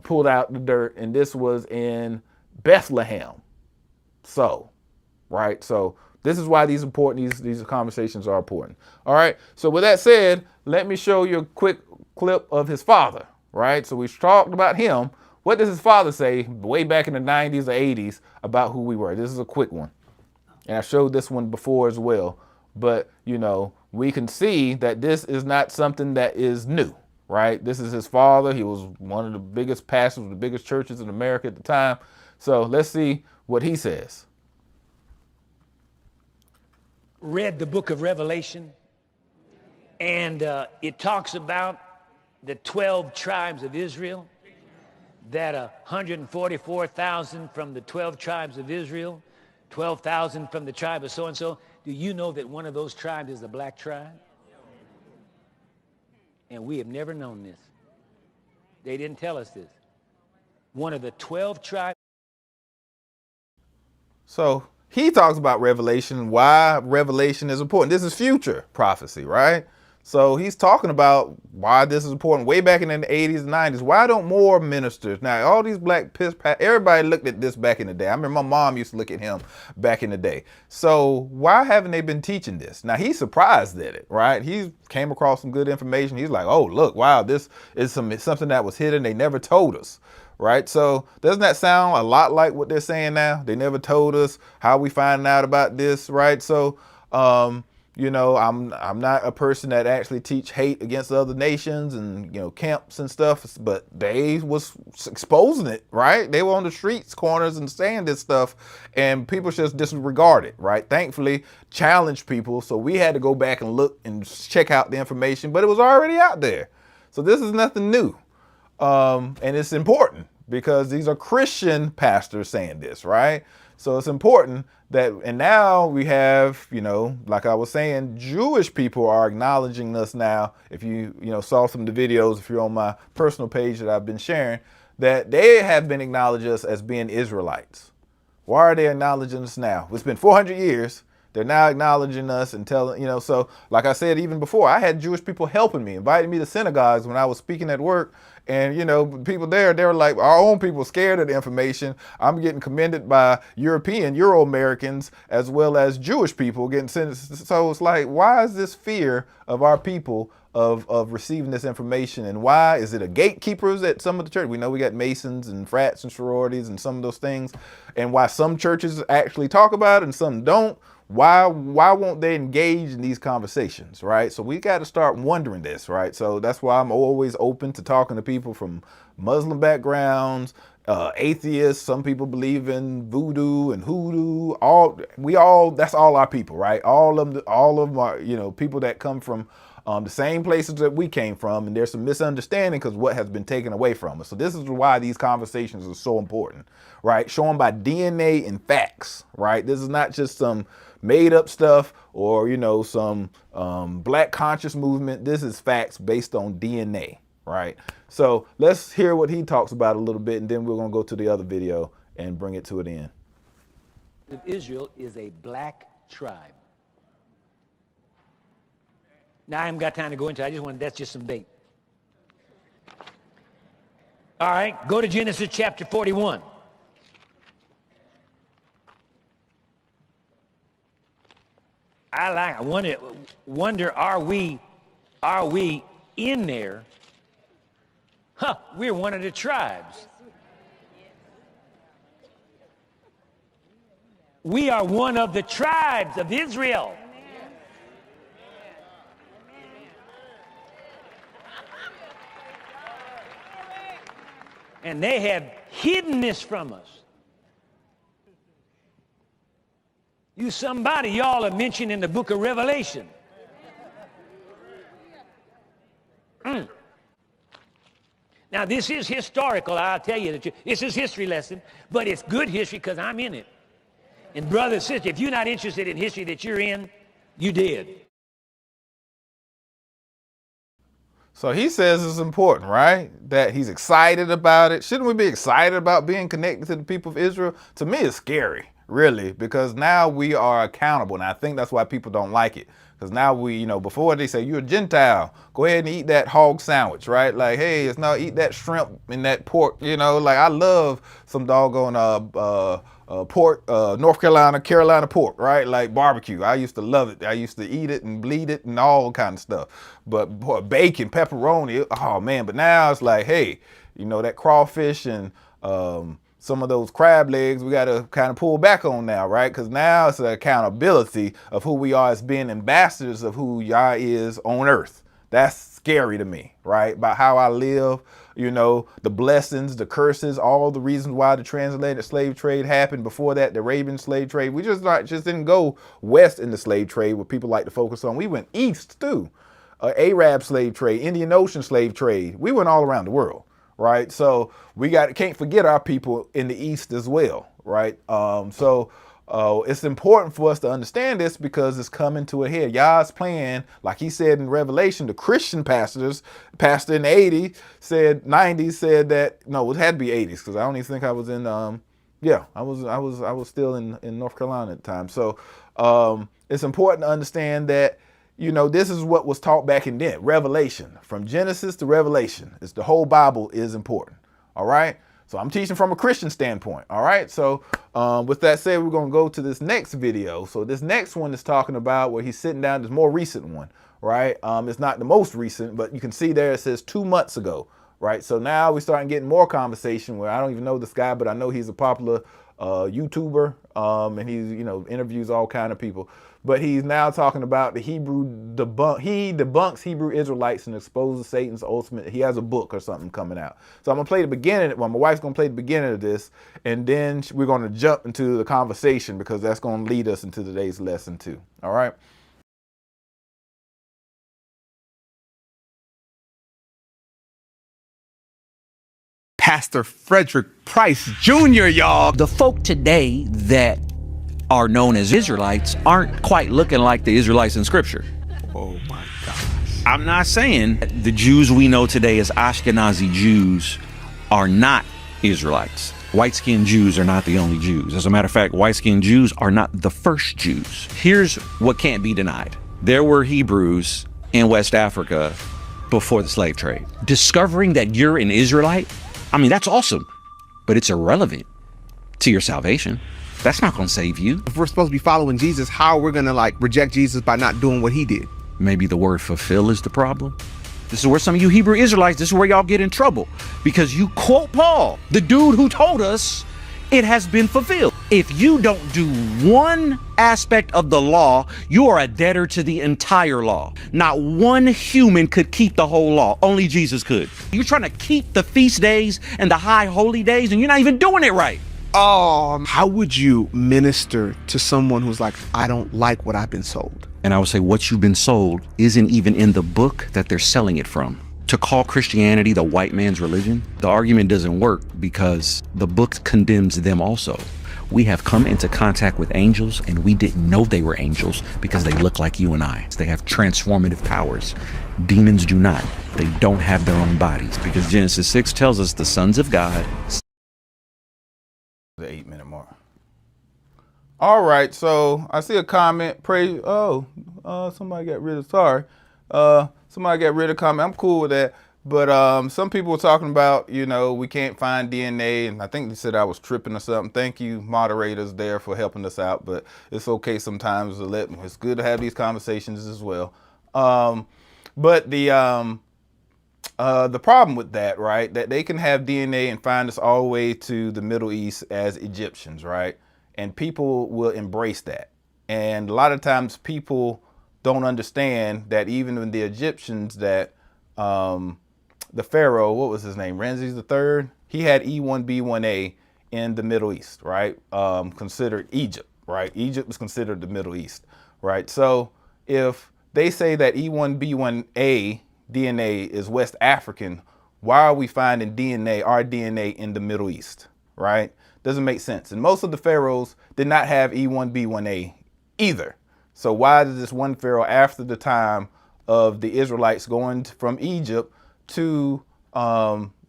Speaker 7: pulled out the dirt, and this was in Bethlehem. So, right? So this is why these conversations are important. All right. So with that said, let me show you a quick clip of his father, right? So we talked about him. What does his father say way back in the 90s or 80s about who we were? This is a quick one. And I showed this one before as well. But, we can see that this is not something that is new, right? This is his father. He was one of the biggest pastors of the biggest churches in America at the time. So let's see what he says.
Speaker 10: Read the book of Revelation, and it talks about the 12 tribes of Israel that 144,000 from the 12 tribes of Israel, 12,000 from the tribe of so-and-so, do you know that one of those tribes is the black tribe? And we have never known this. They didn't tell us this. One of the 12 tribes.
Speaker 7: So he talks about Revelation, why Revelation is important. This is future prophecy, right? So he's talking about why this is important way back in the 80s and 90s. Why don't more ministers, now all these black piss, everybody looked at this back in the day. I remember my mom used to look at him back in the day. So why haven't they been teaching this? Now he's surprised at it, right? He came across some good information. He's like, oh, look, wow, this is something that was hidden. They never told us. Right, so doesn't that sound a lot like what they're saying now? They never told us how we find out about this, right? So, you know, I'm not a person that actually teach hate against other nations and, you know, camps and stuff, but they was exposing it, right? They were on the streets, corners, and saying this stuff, and people just disregard it, right? Thankfully, challenged people, so we had to go back and look and check out the information, but it was already out there. So this is nothing new. And it's important because these are Christian pastors saying this, right? So it's important that, and now we have, you know, like I was saying, Jewish people are acknowledging us now. If you saw some of the videos, if you're on my personal page that I've been sharing, that they have been acknowledging us as being Israelites. Why are they acknowledging us now? It's been 400 years. They're now acknowledging us and telling, so like I said, even before, I had Jewish people helping me, inviting me to synagogues when I was speaking at work. And, people there, they were like, our own people scared of the information. I'm getting commended by Euro-Americans, as well as Jewish people getting sent. So it's like, why is this fear of our people of receiving this information? And why is it a gatekeepers at some of the churches? We know we got Masons and frats and sororities and some of those things. And why some churches actually talk about it and some don't. Why won't they engage in these conversations, right? So we got to start wondering this, right? So that's why I'm always open to talking to people from Muslim backgrounds, atheists. Some people believe in voodoo and hoodoo. That's all our people, right? All of them are, people that come from the same places that we came from, and there's some misunderstanding because what has been taken away from us. So this is why these conversations are so important, right? Shown by DNA and facts, right? This is not just some made up stuff or, some black conscious movement. This is facts based on DNA, right? So let's hear what he talks about a little bit, and then we're going to go to the other video and bring it to an end.
Speaker 10: Israel is a black tribe. Now, I haven't got time to go into it. That's just some bait. All right, go to Genesis chapter 41. I wonder, are we in there? We're one of the tribes. We are one of the tribes of Israel. And they have hidden this from us. Y'all are mentioned in the book of Revelation. Now, this is historical, I'll tell you. This is history lesson, but it's good history because I'm in it. And brother and sister, if you're not interested in history that you're in, you did.
Speaker 7: So he says it's important, right? That he's excited about it. Shouldn't we be excited about being connected to the people of Israel? To me, it's scary, really, because now we are accountable. And I think that's why people don't like it. Because now before they say, you're a Gentile, go ahead and eat that hog sandwich, right? Like, hey, it's now eat that shrimp and that pork, like I love some doggone pork, North Carolina pork, right? Like barbecue. I used to love it. I used to eat it and bleed it and all kind of stuff. But bacon, pepperoni, oh man. But now it's like, hey, that crawfish and some of those crab legs we got to kind of pull back on now, right? Because now it's an accountability of who we are as being ambassadors of who Yah is on earth. That's scary to me, right? About how I live, the blessings, the curses, all the reasons why the transatlantic slave trade happened. Before that, the Arabian slave trade. We just didn't go west in the slave trade, what people like to focus on. We went east too. Arab slave trade, Indian Ocean slave trade. We went all around the world, right? So we can't forget our people in the East as well, right? It's important for us to understand this because it's coming to a head. Yah's plan, like he said in Revelation, the Christian pastor in the 80s said, 90s said that, no, it had to be 80s because I don't even think I was in, I was still in North Carolina at the time. So it's important to understand that, you know, this is what was taught back in then. Revelation, from Genesis to Revelation, it's the whole Bible is important. All right. So I'm teaching from a Christian standpoint. All right. So with that said, we're going to go to this next video. So this next one is talking about where he's sitting down. This more recent one, right? It's not the most recent, but you can see there it says 2 months ago. Right. So now we're starting getting more conversation where I don't even know this guy, but I know he's a popular YouTuber and he's, you know, interviews all kind of people. But he's now talking about the he debunks Hebrew Israelites and exposes Satan's ultimate. He has a book or something coming out. So I'm gonna play the beginning. Well, my wife's gonna play the beginning of this, and then we're gonna jump into the conversation because that's gonna lead us into today's lesson too. All right.
Speaker 11: Pastor Frederick Price Jr., y'all.
Speaker 12: The folk today that are known as Israelites aren't quite looking like the Israelites in Scripture.
Speaker 11: Oh my gosh.
Speaker 12: I'm not saying the Jews we know today as Ashkenazi Jews are not Israelites. White-skinned Jews are not the only Jews. As a matter of fact, white-skinned Jews are not the first Jews. Here's what can't be denied. There were Hebrews in West Africa before the slave trade. Discovering that you're an Israelite, I mean, that's awesome, but it's irrelevant to your salvation. That's not going to save you.
Speaker 11: If we're supposed to be following Jesus, how are we going to like reject Jesus by not doing what he did?
Speaker 12: Maybe the word fulfill is the problem. This is where some of you Hebrew Israelites, this is where y'all get in trouble because you quote Paul, the dude who told us it has been fulfilled. If you don't do one aspect of the law, you are a debtor to the entire law. Not one human could keep the whole law. Only Jesus could. You're trying to keep the feast days and the high holy days and you're not even doing it right.
Speaker 11: How would you minister to someone who's like, I don't like what I've been sold?
Speaker 12: And I would say what you've been sold isn't even in the book that they're selling it from. To call Christianity the white man's religion, the argument doesn't work because the book condemns them also. We have come into contact with angels and we didn't know they were angels because they look like you and I. They have transformative powers. Demons do not. They don't have their own bodies because Genesis 6 tells us the sons of God.
Speaker 7: The 8-minute mark. All right, so I see a comment. Somebody got rid of. Somebody got rid of comment. I'm cool with that. But some people were talking about, you know, we can't find DNA, and I think they said I was tripping or something. Thank you, moderators, there for helping us out. But it's okay sometimes to it's good to have these conversations as well. But the problem with that, right, that they can have DNA and find us all the way to the Middle East as Egyptians, right? And people will embrace that. And a lot of times people don't understand that even in the Egyptians that the Pharaoh, what was his name? Ramses III, he had E1B1A in the Middle East, right? Considered Egypt, right? Egypt was considered the Middle East, right? So if they say that E1B1A DNA is West African, why are we finding our DNA in the Middle East, right? Doesn't make sense. And most of the pharaohs did not have E1B1A either. So why did this one pharaoh after the time of the Israelites going from Egypt to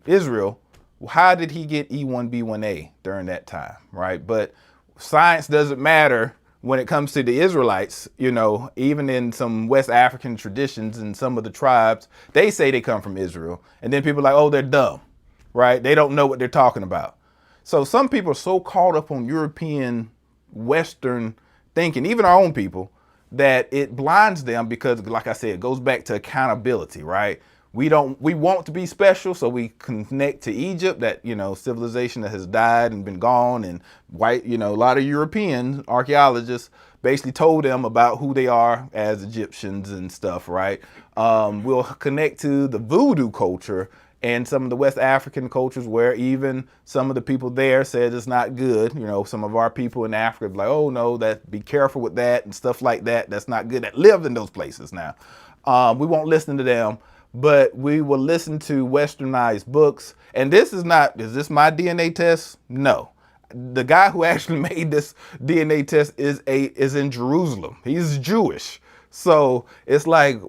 Speaker 7: Israel, how did he get E1B1A during that time, right? But science doesn't matter when it comes to the Israelites, you know, even in some West African traditions and some of the tribes, they say they come from Israel. And then people are like, oh, they're dumb, right? They don't know what they're talking about. So some people are so caught up on European, Western thinking, even our own people, that it blinds them because, like I said, it goes back to accountability, right? We want to be special, so we connect to Egypt, that, you know, civilization that has died and been gone, and white, you know, a lot of European archaeologists basically told them about who they are as Egyptians and stuff, right? We'll connect to the voodoo culture and some of the West African cultures where even some of the people there said it's not good. You know, some of our people in Africa like, oh no, be careful with that and stuff like that. That's not good. That live in those places now. We won't listen to them. but we will listen to westernized books. And is this my DNA test? No. The guy who actually made this DNA test is in Jerusalem. He's Jewish. So it's like,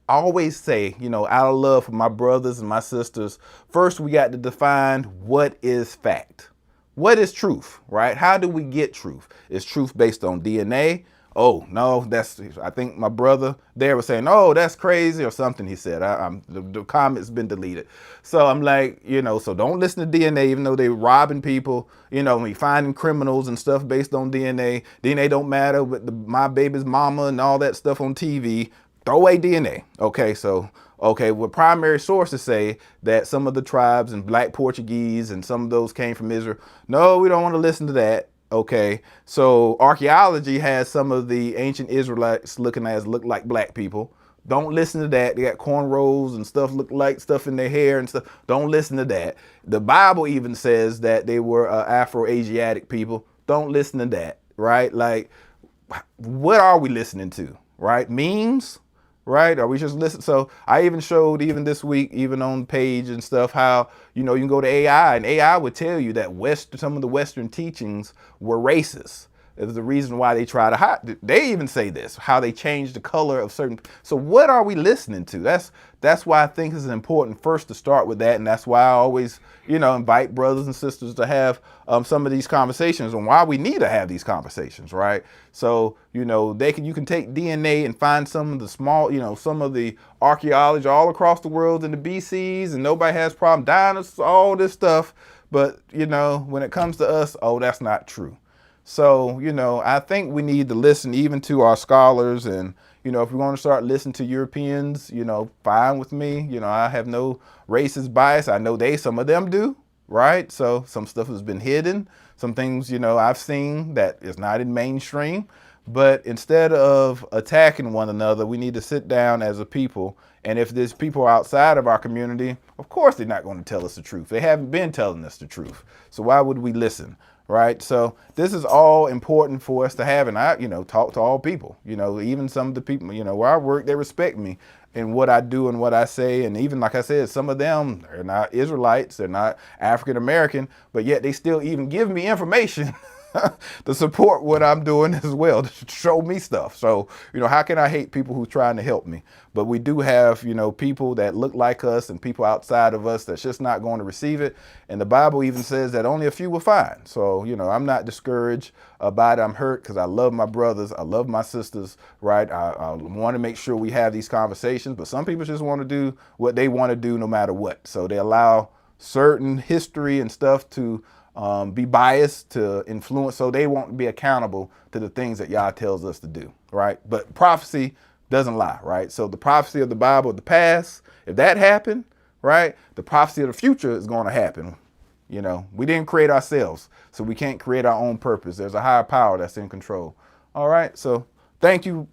Speaker 7: I always say, out of love for my brothers and my sisters, first we got to define what is fact. What is truth, right? How do we get truth? Is truth based on DNA? Oh, no, I think my brother there was saying, oh, that's crazy or something he said. The comment's been deleted. So I'm like, so don't listen to DNA, even though they're robbing people, we finding criminals and stuff based on DNA. DNA don't matter with my baby's mama and all that stuff on TV. Throw away DNA. Okay, what primary sources say that some of the tribes and Black Portuguese and some of those came from Israel. No, we don't want to listen to that. Okay, so archaeology has some of the ancient Israelites look like black people. Don't listen to that. They got cornrows and stuff, look like stuff in their hair and stuff. Don't listen to that. The Bible even says that they were Afro-Asiatic people. Don't listen to that, right? Like, what are we listening to, right? Memes? Right? Are we just listening? So I even showed even this week, even on the page and stuff, how, you can go to AI and AI would tell you that some of the Western teachings were racist. It's the reason why they try to hide. They even say this, how they change the color of certain. So what are we listening to? That's why I think it's important first to start with that. And that's why I always, invite brothers and sisters to have some of these conversations and why we need to have these conversations, right? So, you can take DNA and find some of the small, some of the archaeology all across the world in the BCs and nobody has problem, dinosaurs, all this stuff. But, when it comes to us, oh, that's not true. So, I think we need to listen even to our scholars and, if we want to start listening to Europeans, fine with me. I have no racist bias. I know some of them do, right? So some stuff has been hidden. Some things, I've seen that is not in mainstream. But instead of attacking one another, we need to sit down as a people. And if there's people outside of our community, of course they're not going to tell us the truth. They haven't been telling us the truth. So why would we listen? Right. So this is all important for us to have. And I, talk to all people, even some of the people, where I work, they respect me in what I do and what I say. And even like I said, some of them are not Israelites, they're not African American, but yet they still even give me information to support what I'm doing as well, to show me stuff. So, how can I hate people who's trying to help me? But we do have, people that look like us and people outside of us that's just not going to receive it. And the Bible even says that only a few will find. So, I'm not discouraged about it. I'm hurt because I love my brothers. I love my sisters, right? I want to make sure we have these conversations, but some people just want to do what they want to do no matter what. So they allow certain history and stuff to be biased, to influence, so they won't be accountable to the things that Yah tells us to do, right? But prophecy doesn't lie, right? So the prophecy of the Bible of the past, if that happened, right, the prophecy of the future is going to happen. We didn't create ourselves, so we can't create our own purpose. There's a higher power that's in control. All right, so thank you,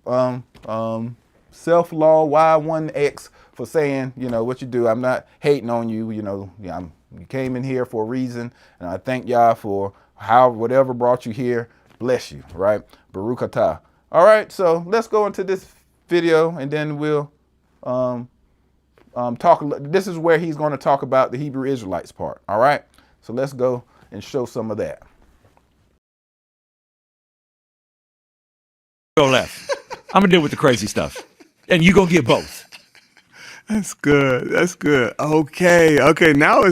Speaker 7: Self-Law Y1X, for saying, what you do. I'm not hating on you, you came in here for a reason, and I thank y'all for whatever brought you here. Bless you, right? Baruch atah. All right, so let's go into this video, and then we'll talk. This is where he's going to talk about the Hebrew Israelites part. All right, so let's go and show some of that.
Speaker 12: Go left. I'm gonna deal with the crazy stuff, and you gonna get both.
Speaker 11: That's good. That's good. Okay. Now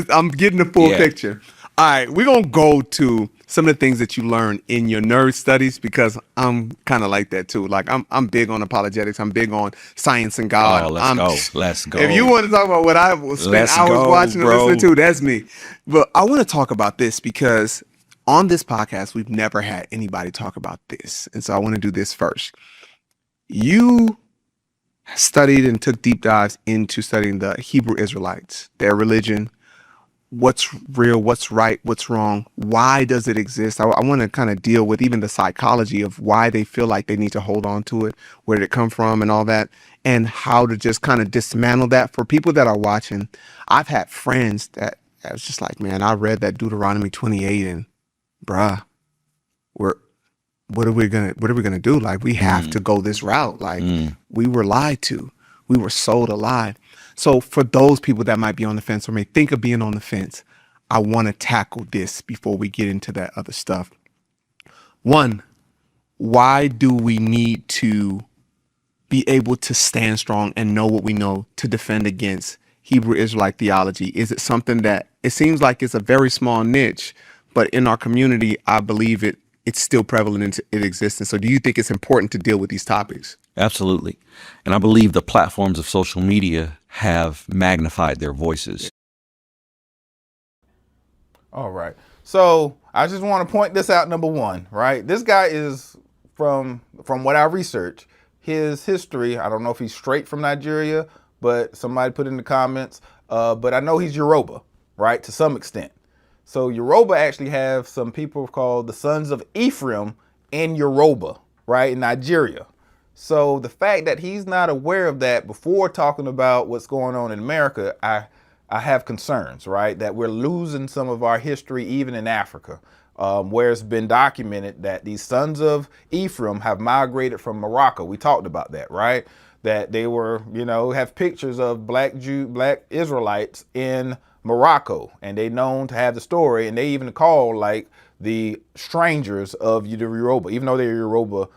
Speaker 11: I'm getting the full picture. All right, we're gonna go to some of the things that you learn in your nerd studies, because I'm kind of like that too. Like I'm big on apologetics. I'm big on science and God.
Speaker 12: Oh, let's go.
Speaker 11: If you want to talk about what I spent hours watching and listening to, that's me. But I want to talk about this because on this podcast we've never had anybody talk about this, and so I want to do this first. You studied and took deep dives into studying the Hebrew Israelites, their religion, what's real, what's right, what's wrong, why does it exist? I want to kind of deal with even the psychology of why they feel like they need to hold on to it, where did it come from and all that, and how to just kind of dismantle that for people that are watching. I've had friends that I was just like, man, I read that Deuteronomy 28 and bruh, what are we gonna do? Like, we have to go this route. Like, we were lied to. We were sold a lie. So for those people that might be on the fence or may think of being on the fence, I want to tackle this before we get into that other stuff. One, why do we need to be able to stand strong and know what we know to defend against Hebrew Israelite theology? Is it something that it seems like it's a very small niche, but in our community, I believe it's still prevalent in existence. So do you think it's important to deal with these topics?
Speaker 12: Absolutely. And I believe the platforms of social media have magnified their voices.
Speaker 7: All right. So I just want to point this out, number one, right? This guy is from what I researched, his history, I don't know if he's straight from Nigeria, but somebody put in the comments, but I know he's Yoruba, right, to some extent. So Yoruba actually have some people called the sons of Ephraim in Yoruba, right, in Nigeria. So the fact that he's not aware of that before talking about what's going on in America, I have concerns, right, that we're losing some of our history even in Africa, where it's been documented that these sons of Ephraim have migrated from Morocco. We talked about that, right, that they were, have pictures of black Israelites in Morocco, and they known to have the story, and they even call like the strangers of the Yoruba, even though they're Yoruba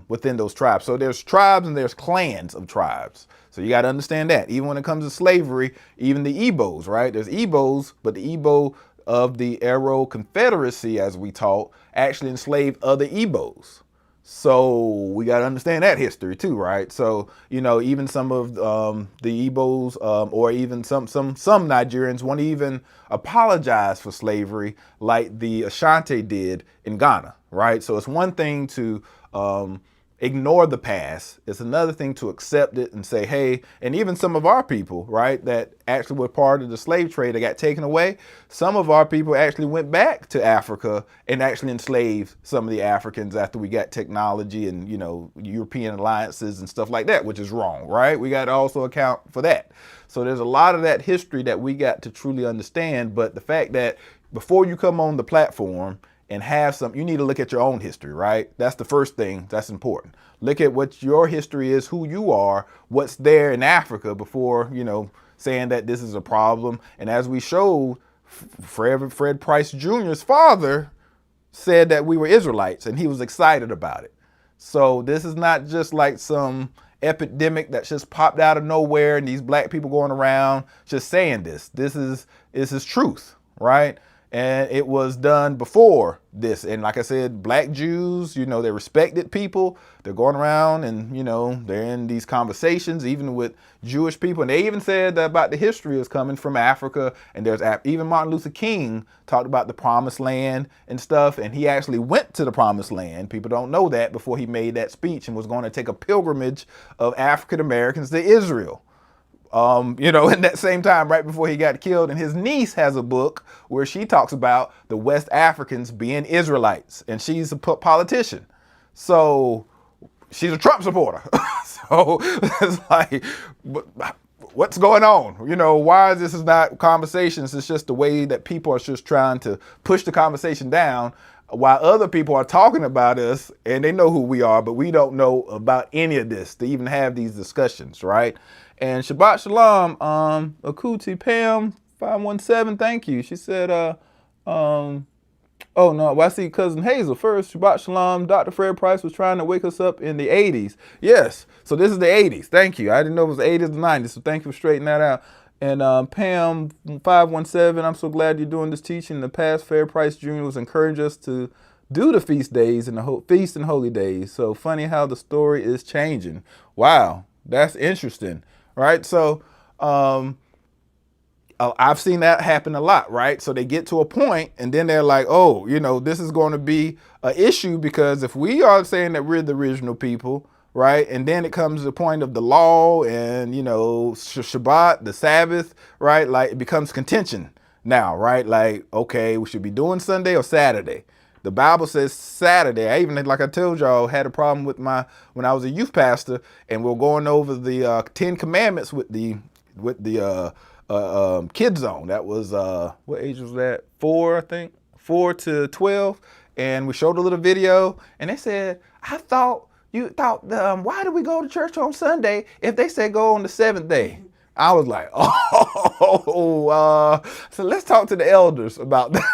Speaker 7: within those tribes. So there's tribes and there's clans of tribes. So you got to understand that. Even when it comes to slavery, even the Igbos, right? There's Igbos, but the Igbo of the Arrow Confederacy, as we taught, actually enslaved other Igbos. So we got to understand that history too, right? So, even some of the Igbos or even some Nigerians won't even apologize for slavery like the Ashanti did in Ghana, right? So it's one thing to ignore the past. It's another thing to accept it and say, hey, and even some of our people, right, that actually were part of the slave trade that got taken away. Some of our people actually went back to Africa and actually enslaved some of the Africans after we got technology and, European alliances and stuff like that, which is wrong, right? We got to also account for that. So there's a lot of that history that we got to truly understand. But the fact that before you come on the platform and you need to look at your own history, right? That's the first thing that's important. Look at what your history is, who you are, what's there in Africa before, saying that this is a problem. And as we showed, Fred Price Jr.'s father said that we were Israelites and he was excited about it. So this is not just like some epidemic that just popped out of nowhere and these black people going around just saying this. This is truth, right? And it was done before this. And like I said, black Jews, they're respected people. They're going around and, they're in these conversations, even with Jewish people. And they even said that about the history is coming from Africa. And there's even Martin Luther King talked about the promised land and stuff. And he actually went to the promised land. People don't know that before he made that speech and was going to take a pilgrimage of African Americans to Israel. In that same time, right before he got killed. And his niece has a book where she talks about the West Africans being Israelites, and she's a politician. So she's a Trump supporter. So it's like, what's going on? Why is this not conversations? It's just the way that people are just trying to push the conversation down while other people are talking about us and they know who we are, but we don't know about any of this to even have these discussions, right? And Shabbat Shalom, Akuti Pam 517, thank you. She said, oh no, well, I see Cousin Hazel first. Shabbat Shalom, Dr. Fred Price was trying to wake us up in the 80s. Yes, so this is the 80s. Thank you. I didn't know it was the 80s or the 90s, so thank you for straightening that out. And Pam 517, I'm so glad you're doing this teaching. In the past, Fred Price Jr. was encouraging us to do the feast days and the feast and holy days. So funny how the story is changing. Wow, that's interesting. Right. So I've seen that happen a lot. Right. So they get to a point and then they're like, oh, this is going to be an issue because if we are saying that we're the original people. Right. And then it comes to the point of the law and, Shabbat, the Sabbath. Right. Like it becomes contention now. Right. Like, OK, we should be doing Sunday or Saturday. The Bible says Saturday. I even, like I told y'all, had a problem with when I was a youth pastor and we're going over the 10 Commandments with the kid zone. That was, what age was that? 4, I think, 4 to 12. And we showed a little video and they said, why do we go to church on Sunday if they say go on the 7th day? I was like, so let's talk to the elders about that.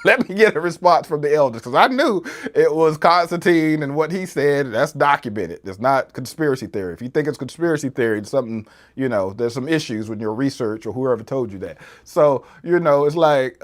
Speaker 7: Let me get a response from the elders, because I knew it was Constantine and what he said. That's documented. It's not conspiracy theory. If you think it's conspiracy theory, it's something, there's some issues with your research or whoever told you that. So, it's like,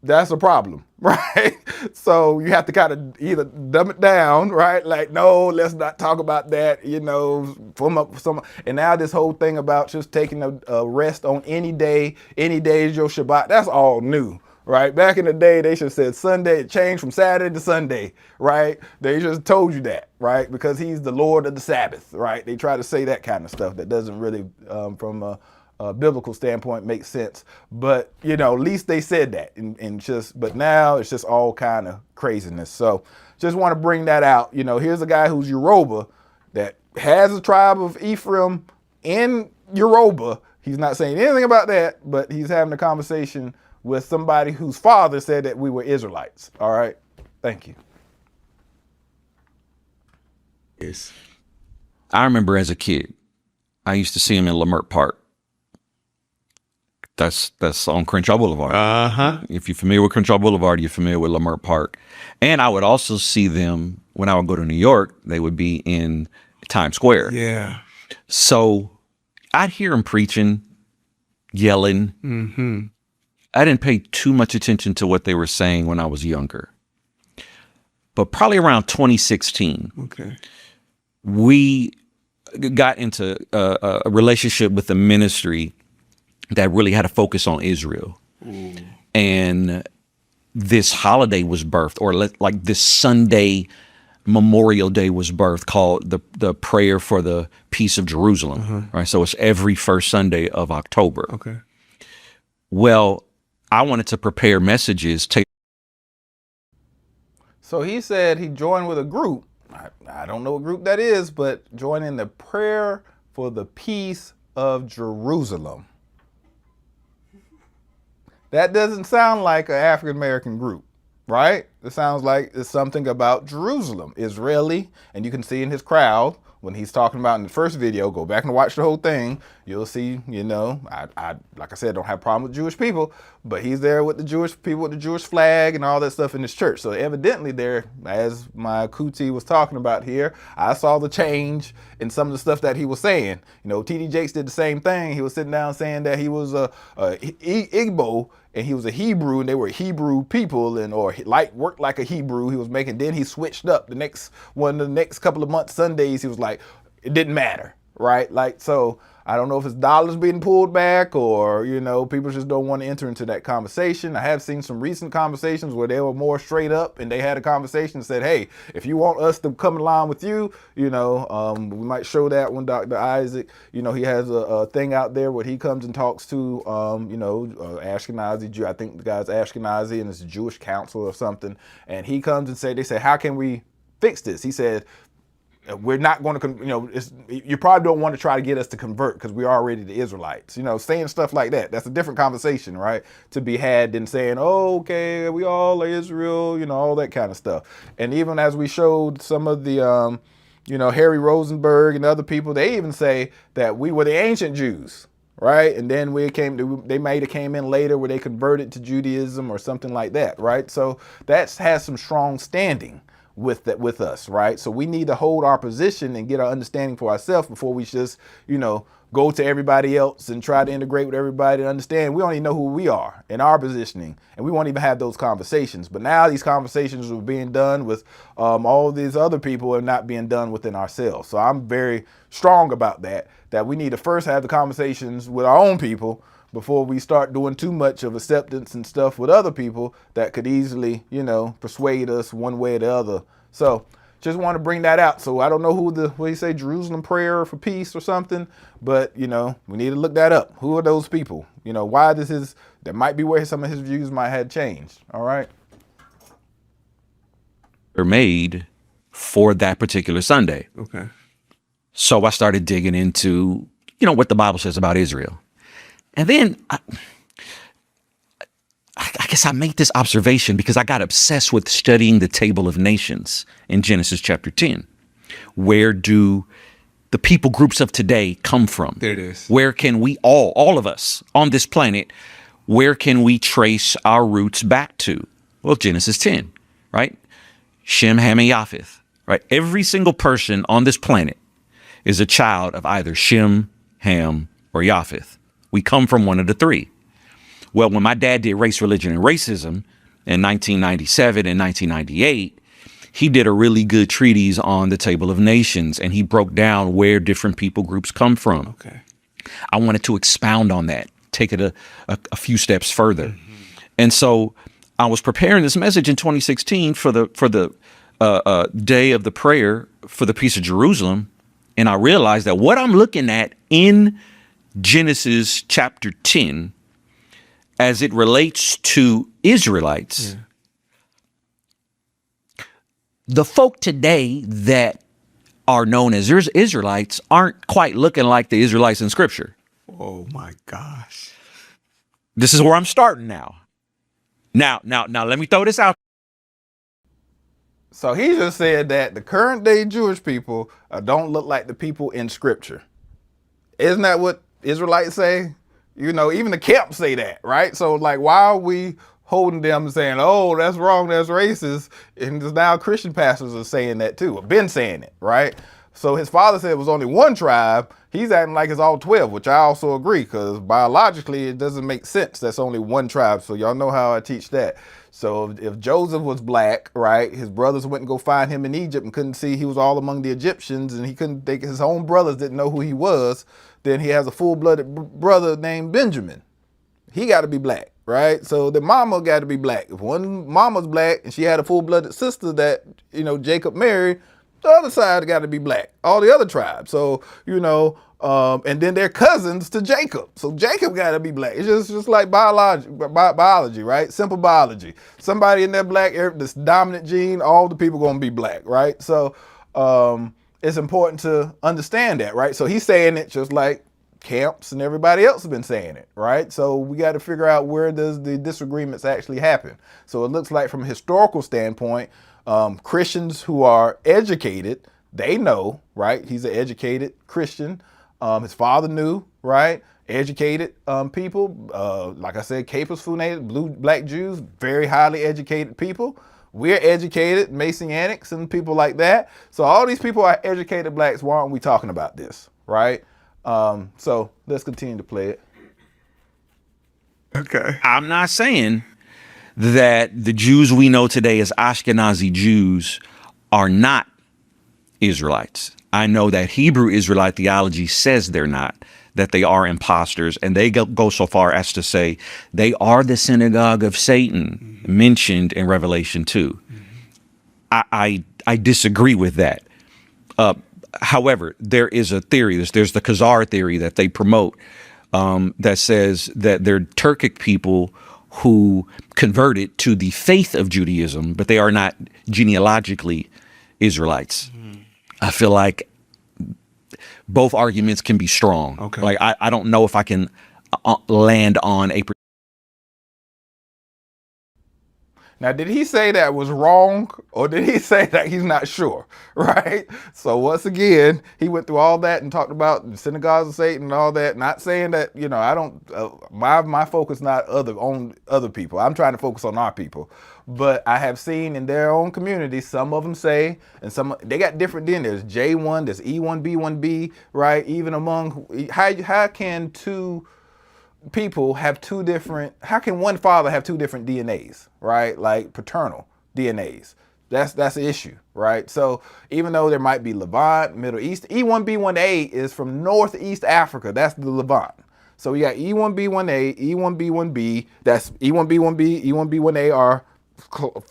Speaker 7: that's a problem, right? So you have to kind of either dumb it down, right? Like, no, let's not talk about that, and now this whole thing about just taking a rest on any day is your Shabbat, that's all new. Right? Back in the day, they should have said Sunday. It changed from Saturday to Sunday, right? They just told you that, right? Because he's the Lord of the Sabbath, right? They try to say that kind of stuff that doesn't really, from a biblical standpoint, make sense. But, at least they said that. But now it's just all kind of craziness. So just want to bring that out. Here's a guy who's Yoruba that has a tribe of Ephraim in Yoruba. He's not saying anything about that, but he's having a conversation with somebody whose father said that we were Israelites. All right. Thank you.
Speaker 12: Yes. I remember as a kid, I used to see him in Lamert Park. That's on Crenshaw Boulevard.
Speaker 11: Uh-huh.
Speaker 12: If you're familiar with Crenshaw Boulevard, you're familiar with Lamert Park. And I would also see them when I would go to New York, they would be in Times Square.
Speaker 11: Yeah.
Speaker 12: So I'd hear him preaching, yelling.
Speaker 11: Mm-hmm.
Speaker 12: I didn't pay too much attention to what they were saying when I was younger. But probably around 2016,
Speaker 11: okay,
Speaker 12: we got into a relationship with a ministry that really had a focus on Israel.
Speaker 11: Ooh.
Speaker 12: And this holiday was birthed, or like this Sunday Memorial Day was birthed, called the Prayer for the Peace of Jerusalem.
Speaker 11: Uh-huh.
Speaker 12: Right, so it's every first Sunday of October.
Speaker 11: Okay.
Speaker 12: Well, I wanted to prepare messages.
Speaker 7: So he said he joined with a group. I don't know what group that is, but joining the Prayer for the Peace of Jerusalem. That doesn't sound like an African American group, right? It sounds like it's something about Jerusalem, Israeli, and you can see in his crowd when he's talking about in the first video, go back and watch the whole thing, you'll see, I like I said, don't have a problem with Jewish people, but he's there with the Jewish people with the Jewish flag and all that stuff in his church. So evidently there, as my Kuti was talking about here, I saw the change in some of the stuff that he was saying. T.D. Jakes did the same thing. He was sitting down saying that he was a Igbo and he was a Hebrew, and they were Hebrew people, worked like a Hebrew. He was then he switched up the next couple of months, Sundays, he was like, it didn't matter, right? So I don't know if it's dollars being pulled back or, people just don't want to enter into that conversation. I have seen some recent conversations where they were more straight up and they had a conversation and said, hey, if you want us to come along with you, we might show that when Dr. Isaac, he has a thing out there where he comes and talks to, Ashkenazi Jew. I think the guy's Ashkenazi and it's a Jewish council or something. And he comes and they say, how can we fix this? He said, we're not going to, you probably don't want to try to get us to convert because we're already the Israelites, saying stuff like that. That's a different conversation, right? To be had than saying, oh, okay, we all are Israel, all that kind of stuff. And even as we showed some of the, Harry Rosenberg and other people, they even say that we were the ancient Jews, right? And then they might have came in later where they converted to Judaism or something like that, right? So that has some strong standing with us, right? So we need to hold our position and get our understanding for ourselves before we just, go to everybody else and try to integrate with everybody and understand we don't even know who we are in our positioning, and we won't even have those conversations. But now these conversations are being done with all these other people and not being done within ourselves. So I'm very strong about that we need to first have the conversations with our own people before we start doing too much of acceptance and stuff with other people that could easily, persuade us one way or the other. So just want to bring that out. So I don't know what do you say, Jerusalem Prayer for Peace or something, but, we need to look that up. Who are those people? Why that might be where some of his views might have changed. All right.
Speaker 12: They're made for that particular Sunday.
Speaker 11: Okay.
Speaker 12: So I started digging into, what the Bible says about Israel. And then I guess I made this observation because I got obsessed with studying the Table of Nations in Genesis chapter 10. Where do the people groups of today come from?
Speaker 11: There it is.
Speaker 12: Where can we all of us on this planet, where can we trace our roots back to? Well, Genesis 10, right? Shem, Ham, and Japheth, right? Every single person on this planet is a child of either Shem, Ham, or Japheth. We come from one of the three. Well, when my dad did Race, Religion, and Racism in 1997 and 1998, he did a really good treatise on the Table of Nations, and he broke down where different people groups come from.
Speaker 11: Okay.
Speaker 12: I wanted to expound on that, take it a few steps further. And so I was preparing this message in 2016 for the day of the prayer for the peace of Jerusalem. And I realized that what I'm looking at in Genesis chapter 10, as it relates to Israelites, the folk today that are known as Israelites aren't quite looking like the Israelites in Scripture.
Speaker 11: Oh my gosh.
Speaker 12: This is where I'm starting now. Now, let me throw this out.
Speaker 7: So he just said that the current day Jewish people don't look like the people in Scripture. Isn't that what Israelites say? You know, even the camps say that, right? So like, why are we holding them and saying, oh, that's wrong, that's racist? And now Christian pastors are saying that too, or been saying it, right? So his father said it was only one tribe. He's acting like it's all 12, which I also agree, because biologically it doesn't make sense. That's only one tribe. So y'all know how I teach that. So if Joseph was black, right, his brothers went and go find him in Egypt and couldn't see he was all among the Egyptians, and he couldn't think his own brothers didn't know who he was, then he has a full-blooded brother named Benjamin. He got to be black, right? So the mama got to be black. If one mama's black and she had a full-blooded sister that, you know, Jacob married, the other side got to be black, all the other tribes. So, you know, and then they're cousins to Jacob. So Jacob got to be black. It's just like biology, right? Simple biology. Somebody in that black, this dominant gene, all the people going to be black, right? So it's important to understand that, right? So he's saying it just like camps and everybody else has been saying it, right? So we got to figure out where does the disagreements actually happen. So it looks like from a historical standpoint, Christians who are educated, they know, right? He's an educated Christian. His father knew, right? Educated people. Like I said, Capers, Funated, black Jews, very highly educated people. We're educated, Messianics and people like that. So all these people are educated blacks. Why aren't we talking about this, right? So let's continue to play it.
Speaker 11: Okay.
Speaker 12: I'm not saying that the Jews we know today as Ashkenazi Jews are not Israelites. I know that Hebrew Israelite theology says they're not, that they are imposters, and they go so far as to say they are the synagogue of Satan mentioned in Revelation 2. I disagree with that. However, there is a theory, there's the Khazar theory that they promote that says that they're Turkic people who converted to the faith of Judaism, but they are not genealogically Israelites. I feel like both arguments can be strong.
Speaker 11: Okay.
Speaker 12: Like I don't know if I can land on a.
Speaker 7: Now, did he say that was wrong, or did he say that he's not sure, right? So once again, he went through all that and talked about the synagogues of Satan and all that. Not saying that, you know, I don't, my focus not on other people. I'm trying to focus on our people. But I have seen in their own community, some of them say, and some, they got different then. There's J1, there's E1, B1B, right? Even among, how can two people have two different, how can one father have two different DNAs, right? Like paternal DNAs. That's the issue, right? So even though there might be Levant, Middle East, E1B1A is from Northeast Africa. That's the Levant. So we got E1B1A, E1B1B, that's E1B1B, E1B1A are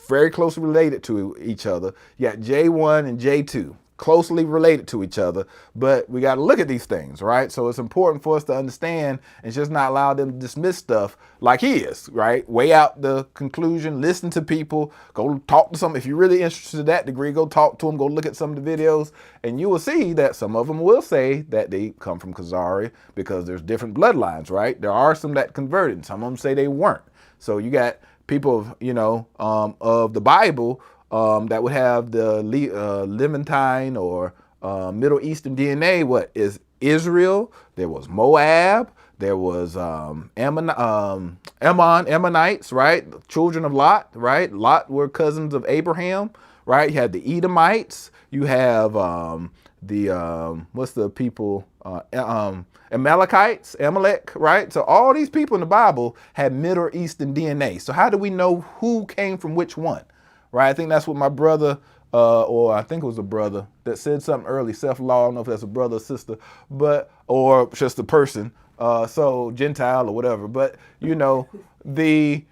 Speaker 7: very closely related to each other. You got J1 and J2. Closely related to each other, but we got to look at these things, right? So it's important for us to understand and just not allow them to dismiss stuff like he is, right? Weigh out the conclusion, listen to people, go talk to some. If you're really interested to that degree, go talk to them, go look at some of the videos, and you will see that some of them will say that they come from Khazari because there's different bloodlines, right? There are some that converted, some of them say they weren't. So you got people, you know, of the Bible that would have the Levantine or Middle Eastern DNA, what is Israel? There was Moab. There was Ammonites, right? Children of Lot, right? Lot were cousins of Abraham, right? You had the Edomites. You have what's the people? Amalekites, Amalek, right? So all these people in the Bible had Middle Eastern DNA. So how do we know who came from which one, right? I think that's what my brother, or I think it was a brother that said something early, self-law, I don't know if that's a brother or sister, but, or just a person, so Gentile or whatever. But, you know, that's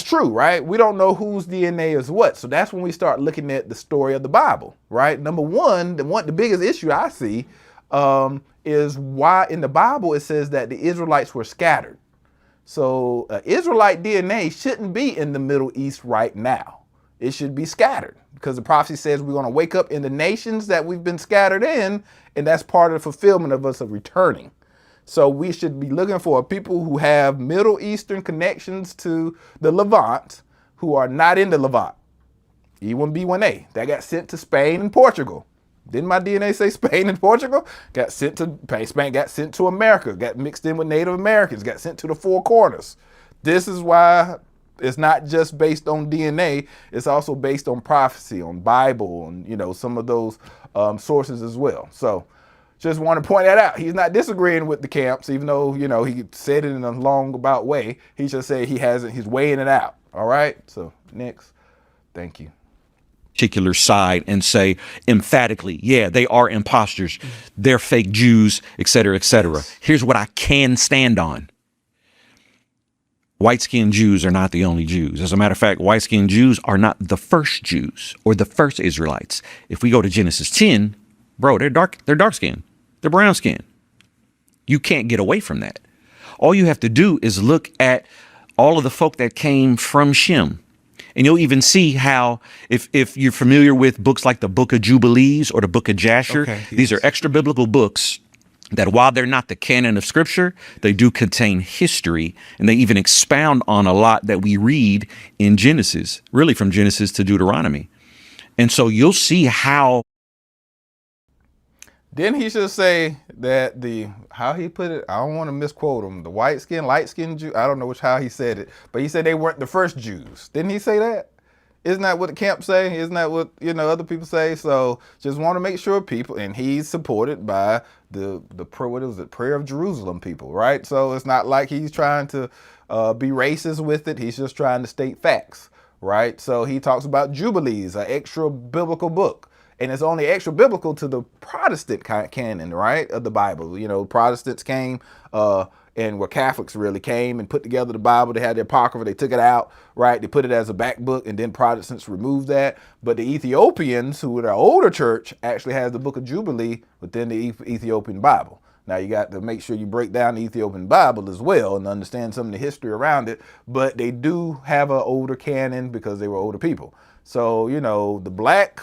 Speaker 7: true, right? We don't know whose DNA is what. So that's when we start looking at the story of the Bible, right? Number one, the biggest issue I see is why in the Bible it says that the Israelites were scattered. So Israelite DNA shouldn't be in the Middle East right now. It should be scattered because the prophecy says we're going to wake up in the nations that we've been scattered in, and that's part of the fulfillment of us of returning. So we should be looking for people who have Middle Eastern connections to the Levant who are not in the Levant. E1B1A, that got sent to Spain and Portugal. Didn't my DNA say Spain and Portugal? Got sent to Spain, got sent to America, got mixed in with Native Americans, got sent to the Four Corners. This is why it's not just based on DNA, it's also based on prophecy, on Bible, and you know, some of those sources as well. So just want to point that out. He's not disagreeing with the camps, even though, you know, he said it in a long about way. He just said he's weighing it out. All right. So next, thank you.
Speaker 12: Particular side and say emphatically, yeah, they are imposters, they're fake Jews, etc., etc. Here's what I can stand on. White-skinned Jews are not the only Jews. As a matter of fact, white-skinned Jews are not the first Jews or the first Israelites. If we go to Genesis 10, bro, they're dark-skinned, they're brown-skinned. You can't get away from that. All you have to do is look at all of the folk that came from Shem. And you'll even see how, if you're familiar with books like the Book of Jubilees or the Book of Jasher, these are extra biblical books that while they're not the canon of Scripture, they do contain history, and they even expound on a lot that we read in Genesis, really from Genesis to Deuteronomy. And so you'll see how.
Speaker 7: Didn't he just say that how he put it, I don't want to misquote him, the white skin, light skinned Jew, I don't know how he said it, but he said they weren't the first Jews. Didn't he say that? Isn't that what the camp say? Isn't that what, you know, other people say? So just want to make sure people, and he's supported by the Prayer of Jerusalem people, right? So it's not like he's trying to be racist with it. He's just trying to state facts, right? So he talks about Jubilees, an extra biblical book. And it's only extra biblical to the Protestant canon, right, of the Bible. You know, Protestants came and where Catholics really came and put together the Bible. They had the Apocrypha. They took it out, right? They put it as a back book, and then Protestants removed that. But the Ethiopians, who were the older church, actually has the Book of Jubilee within the Ethiopian Bible. Now, you got to make sure you break down the Ethiopian Bible as well and understand some of the history around it. But they do have an older canon because they were older people. So, you know, the black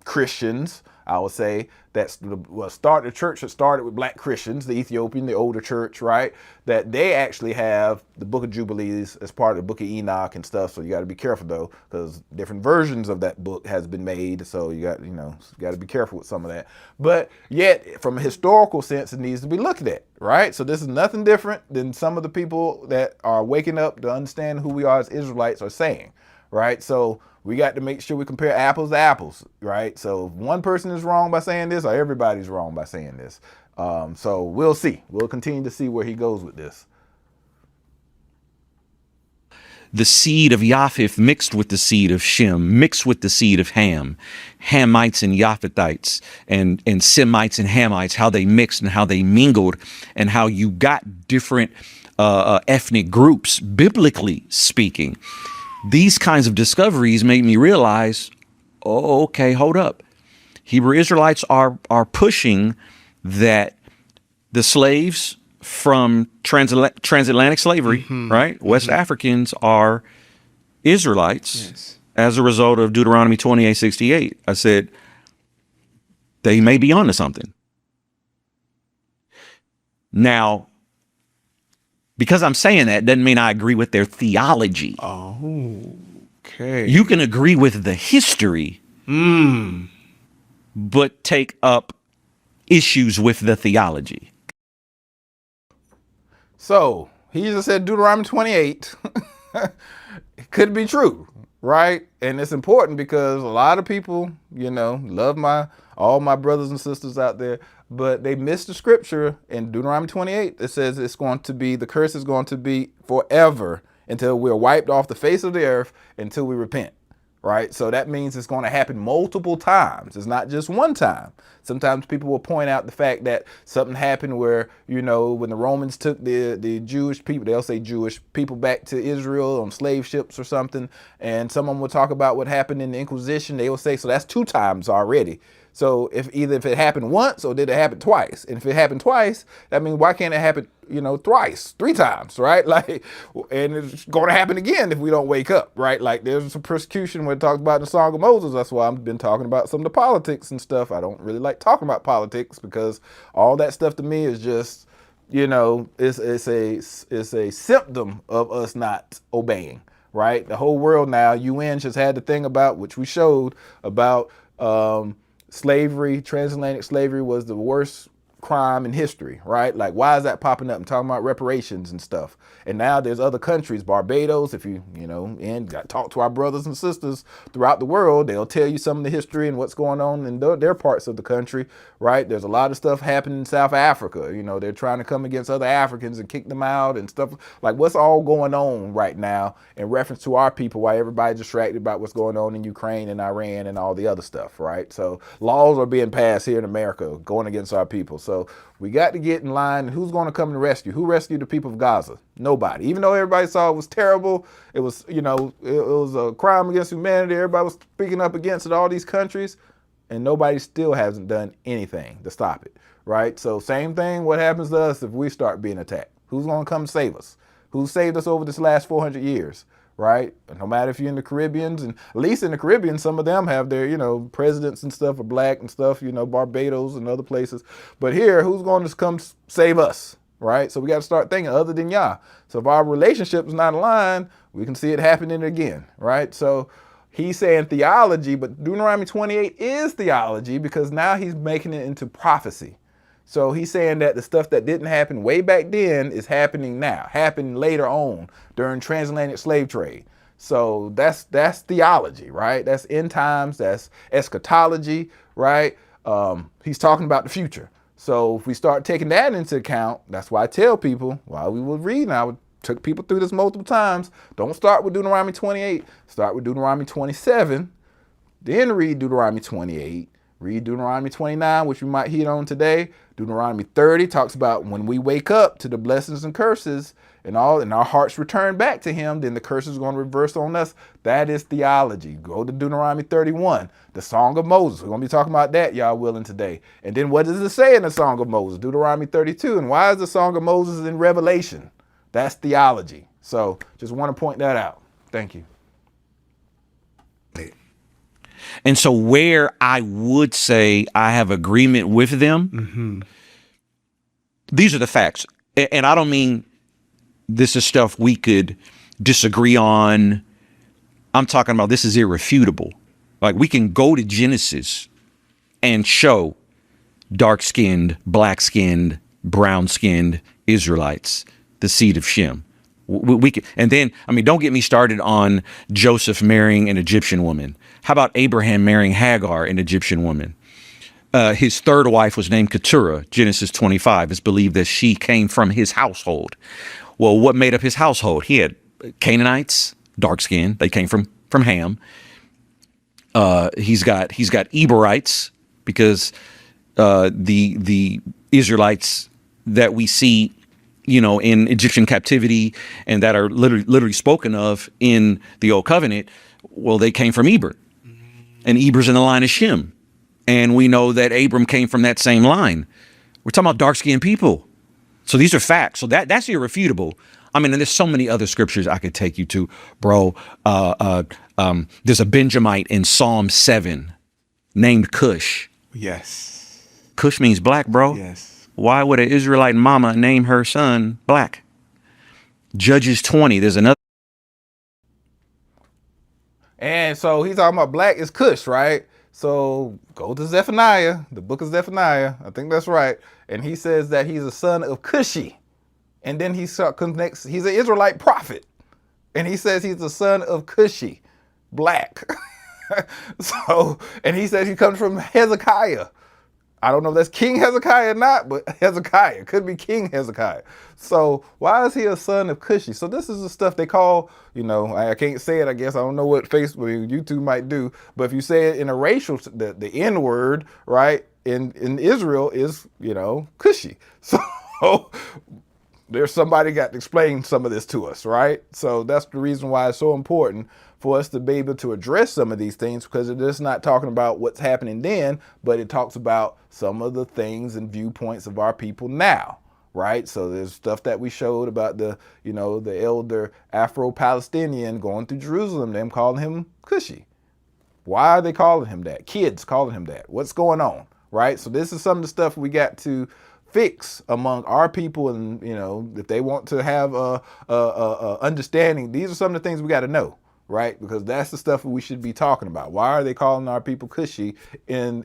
Speaker 7: Christians, I would say, the church that started with black Christians, the Ethiopian, the older church, right? That they actually have the Book of Jubilees as part of the Book of Enoch and stuff. So you got to be careful though, because different versions of that book has been made. So you got to be careful with some of that. But yet, from a historical sense, it needs to be looked at, right? So this is nothing different than some of the people that are waking up to understand who we are as Israelites are saying, right? So we got to make sure we compare apples to apples, right? So if one person is wrong by saying this, or everybody's wrong by saying this. So we'll see. We'll continue to see where he goes with this.
Speaker 12: The seed of Japheth mixed with the seed of Shem, mixed with the seed of Ham, Hamites and Japhethites, and Semites and Hamites, how they mixed and how they mingled, and how you got different ethnic groups, biblically speaking. These kinds of discoveries made me realize, oh, okay, hold up. Hebrew Israelites are pushing that the slaves from transatlantic slavery, right? West Africans are Israelites as a result of Deuteronomy 28:68. I said, they may be onto something. Now, because I'm saying that doesn't mean I agree with their theology.
Speaker 11: Oh, okay.
Speaker 12: You can agree with the history, but take up issues with the theology.
Speaker 7: So he just said Deuteronomy 28. It could be true, right? And it's important because a lot of people, love all my brothers and sisters out there, but they missed the scripture in Deuteronomy 28. It says the curse is going to be forever until we're wiped off the face of the earth until we repent. Right? So that means it's going to happen multiple times. It's not just one time. Sometimes people will point out the fact that something happened where, when the Romans took the Jewish people, they'll say Jewish people back to Israel on slave ships or something. And someone will talk about what happened in the Inquisition. They will say, so that's 2 times already. So if it happened once or did it happen twice? And if it happened twice, that means why can't it happen, thrice, 3 times, right? And it's going to happen again if we don't wake up, right? Like there's some persecution when it talks about in the Song of Moses. That's why I've been talking about some of the politics and stuff. I don't really like talking about politics because all that stuff to me is just, it's a symptom of us not obeying, right? The whole world now, UN just had the thing about, which we showed about, slavery, transatlantic slavery was the worst crime in history, right? Like, why is that popping up? I'm talking about reparations and stuff. And now there's other countries, Barbados, if talk to our brothers and sisters throughout the world, they'll tell you some of the history and what's going on in their parts of the country, right? There's a lot of stuff happening in South Africa. They're trying to come against other Africans and kick them out and stuff. Like, what's all going on right now in reference to our people while everybody's distracted about what's going on in Ukraine and Iran and all the other stuff, right? So laws are being passed here in America going against our people. So we got to get in line. Who's going to come and rescue? Who rescued the people of Gaza? Nobody. Even though everybody saw it was terrible, it was, it was a crime against humanity. Everybody was speaking up against it, all these countries, and nobody still hasn't done anything to stop it, right? So same thing, what happens to us if we start being attacked? Who's going to come save us? Who saved us over this last 400 years? Right? No matter if you're in the Caribbean, and at least in the Caribbean, some of them have their, presidents and stuff are black and stuff, Barbados and other places. But here, who's going to come save us? Right? So we got to start thinking other than Yah. So if our relationship is not aligned, we can see it happening again. Right? So he's saying theology, but Deuteronomy 28 is theology because now he's making it into prophecy. So he's saying that the stuff that didn't happen way back then is happening now, happening later on during transatlantic slave trade. So that's theology, right? That's end times, that's eschatology, right? He's talking about the future. So if we start taking that into account, that's why I tell people while we were reading, took people through this multiple times. Don't start with Deuteronomy 28, start with Deuteronomy 27, then read Deuteronomy 28. Read Deuteronomy 29, which we might hit on today. Deuteronomy 30 talks about when we wake up to the blessings and curses and our hearts return back to him, then the curse is going to reverse on us. That is theology. Go to Deuteronomy 31, the Song of Moses. We're going to be talking about that, y'all willing, today. And then what does it say in the Song of Moses? Deuteronomy 32. And why is the Song of Moses in Revelation? That's theology. So just want to point that out. Thank you.
Speaker 12: And so where I would say I have agreement with them, these are the facts. And I don't mean this is stuff we could disagree on. I'm talking about this is irrefutable. Like, we can go to Genesis and show dark-skinned, black-skinned, brown-skinned Israelites, the seed of Shem. We can, and then, don't get me started on Joseph marrying an Egyptian woman. How about Abraham marrying Hagar, an Egyptian woman? His third wife was named Keturah. Genesis 25. It's believed that she came from his household. Well, what made up his household? He had Canaanites, dark skinned. They came from Ham. He's got Eberites, because the Israelites that we see, in Egyptian captivity and that are literally spoken of in the Old Covenant, well, they came from Eber. And Eber's in the line of Shem. And we know that Abram came from that same line. We're talking about dark-skinned people. So these are facts. So that's irrefutable. And there's so many other scriptures I could take you to, bro. There's a Benjamite in Psalm 7 named Cush.
Speaker 11: Yes.
Speaker 12: Cush means black, bro.
Speaker 11: Yes.
Speaker 12: Why would an Israelite mama name her son black? Judges 20, there's another.
Speaker 7: And so he's talking about black is Cush, right? So go to Zephaniah, the book of Zephaniah. I think that's right. And he says that he's a son of Cushi. And then he connects, he's an Israelite prophet. And he says he's the son of Cushi, black. So, and he says he comes from Hezekiah. I don't know if that's King Hezekiah or not, but Hezekiah. Could be King Hezekiah. So why is he a son of Cushi? So this is the stuff they call, you know, I can't say it, I guess. I don't know what Facebook, YouTube might do. But if you say it in a racial, the N word, right, in Israel is, you know, Cushi. So there's somebody got to explain some of this to us, right? So that's the reason why it's so important for us to be able to address some of these things, because it is not talking about what's happening then, but it talks about some of the things and viewpoints of our people now, right? So there's stuff that we showed about the, you know, the elder Afro-Palestinian going through Jerusalem, them calling him Cushi. Why are they calling him that? Kids calling him that. What's going on, right? So this is some of the stuff we got to fix among our people, and you know, if they want to have a understanding, these are some of the things we got to know, right? Because that's the stuff we should be talking about. Why are they calling our people Cushi in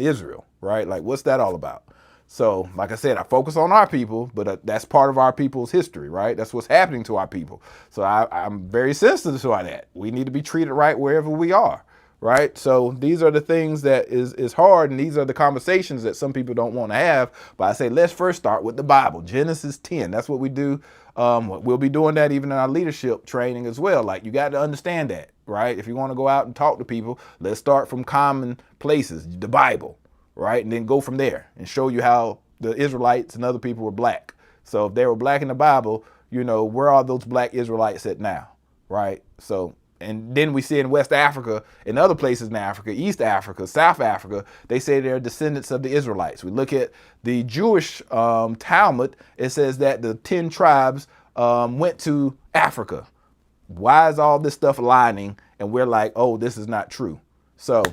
Speaker 7: Israel, right? Like, what's that all about? So, like I said, I focus on our people, but that's part of our people's history, right? That's what's happening to our people. So I'm very sensitive to that. We need to be treated right wherever we are. Right? So these are the things that is hard, and these are the conversations that some people don't want to have. But I say, let's first start with the Bible. Genesis 10. That's what we do. We'll be doing that even in our leadership training as well. Like, you got to understand that, right? If you want to go out and talk to people, let's start from common places, the Bible, right? And then go from there and show you how the Israelites and other people were black. So if they were black in the Bible, you know, where are those black Israelites at now, right? So, and then we see in West Africa and other places in Africa, East Africa, South Africa, they say they're descendants of the Israelites. We look at the Jewish Talmud, it says that the 10 tribes went to Africa. Why is all this stuff aligning? And we're like, oh, this is not true. So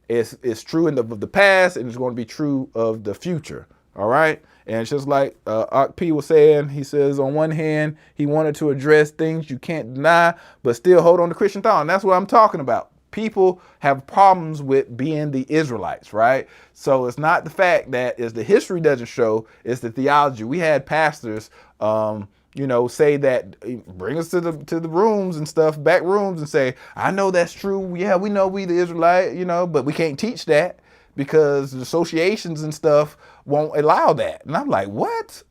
Speaker 7: it's true in the past, and it's going to be true of the future. All right. And it's just like P was saying, he says, on one hand, he wanted to address things you can't deny, but still hold on to Christian thought. And that's what I'm talking about. People have problems with being the Israelites, right? So it's not the fact that, as the history doesn't show, it's the theology. We had pastors, you know, say that, bring us to the rooms and stuff, back rooms, and say, I know that's true. Yeah, we know we the Israelite, you know, but we can't teach that, because the associations and stuff won't allow that. And I'm like, what?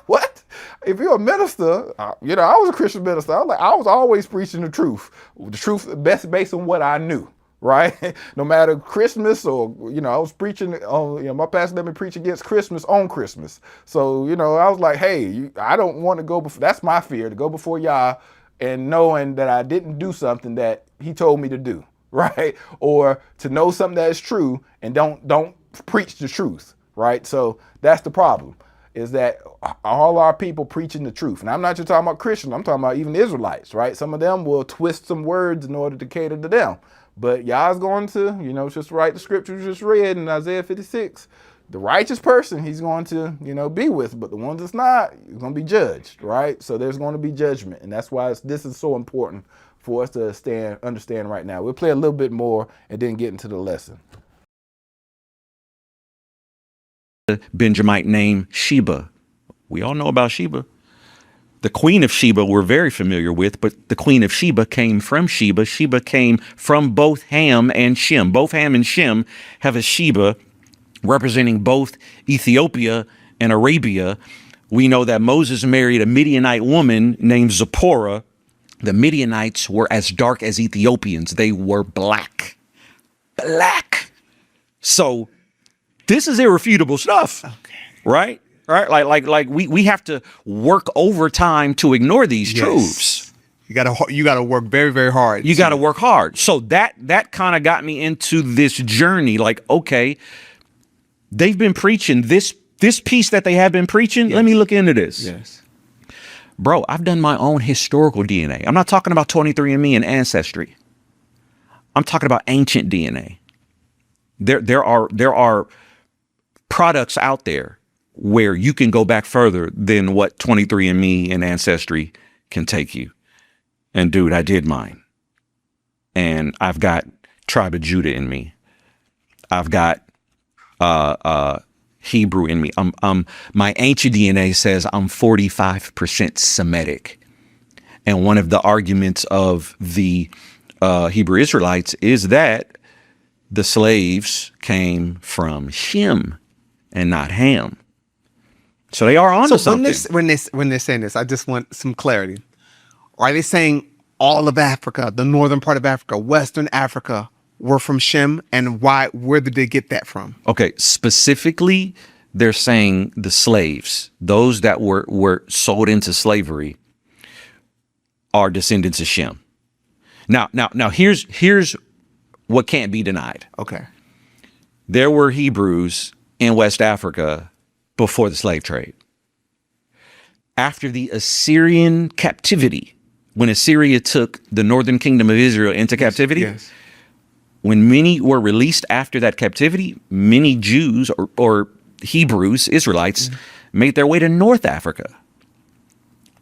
Speaker 7: What? If you're a minister, you know, I was a Christian minister. I was always preaching the truth best based on what I knew, right? No matter Christmas or, you know, I was preaching on, you know, my pastor let me preach against Christmas on Christmas. So, you know, I was like, hey, I don't want to go before, that's my fear, to go before y'all and knowing that I didn't do something that he told me to do. Right? Or to know something that is true and don't preach the truth, right? So that's the problem, is that all our people preaching the truth. And I'm not just talking about Christians, I'm talking about even Israelites, right? Some of them will twist some words in order to cater to them. But y'all's going to, you know, just write the scripture you just read in Isaiah 56. The righteous person he's going to, you know, be with, but the ones that's not, he's going to be judged, right? So there's going to be judgment. And that's why this is so important for us to understand right now. We'll play a little bit more and then get into the lesson.
Speaker 12: Benjamite name Sheba. We all know about Sheba. The queen of Sheba we're very familiar with, but the queen of Sheba came from Sheba. Sheba came from both Ham and Shem. Both Ham and Shem have a Sheba representing both Ethiopia and Arabia. We know that Moses married a Midianite woman named Zipporah. The Midianites were as dark as Ethiopians. They were black. Black. So this is irrefutable stuff. Okay. Right? Right? Like we have to work overtime to ignore these truths.
Speaker 11: You gotta work very, very hard.
Speaker 12: You gotta work hard. So that kind of got me into this journey. Like, okay, they've been preaching this piece that they have been preaching. Yes. Let me look into this. Yes. Bro, I've done my own historical DNA. I'm not talking about 23andMe and Ancestry. I'm talking about ancient DNA. There are products out there where you can go back further than what 23andMe and Ancestry can take you. And dude, I did mine. And I've got Tribe of Judah in me. I've got Hebrew in me. My ancient DNA says I'm 45% Semitic. And one of the arguments of the Hebrew Israelites is that the slaves came from Shem and not Ham. So they are onto something.
Speaker 11: When they're saying this, I just want some clarity. Are they saying all of Africa, the northern part of Africa, Western Africa, were from Shem? And where did they get that from?
Speaker 12: Okay, specifically, they're saying the slaves, those that were sold into slavery, are descendants of Shem. Now, here's what can't be denied.
Speaker 11: Okay.
Speaker 12: There were Hebrews in West Africa before the slave trade. After the Assyrian captivity, when Assyria took the northern kingdom of Israel into captivity,
Speaker 11: Yes.
Speaker 12: when many were released after that captivity, many Jews or Hebrews, Israelites, made their way to North Africa.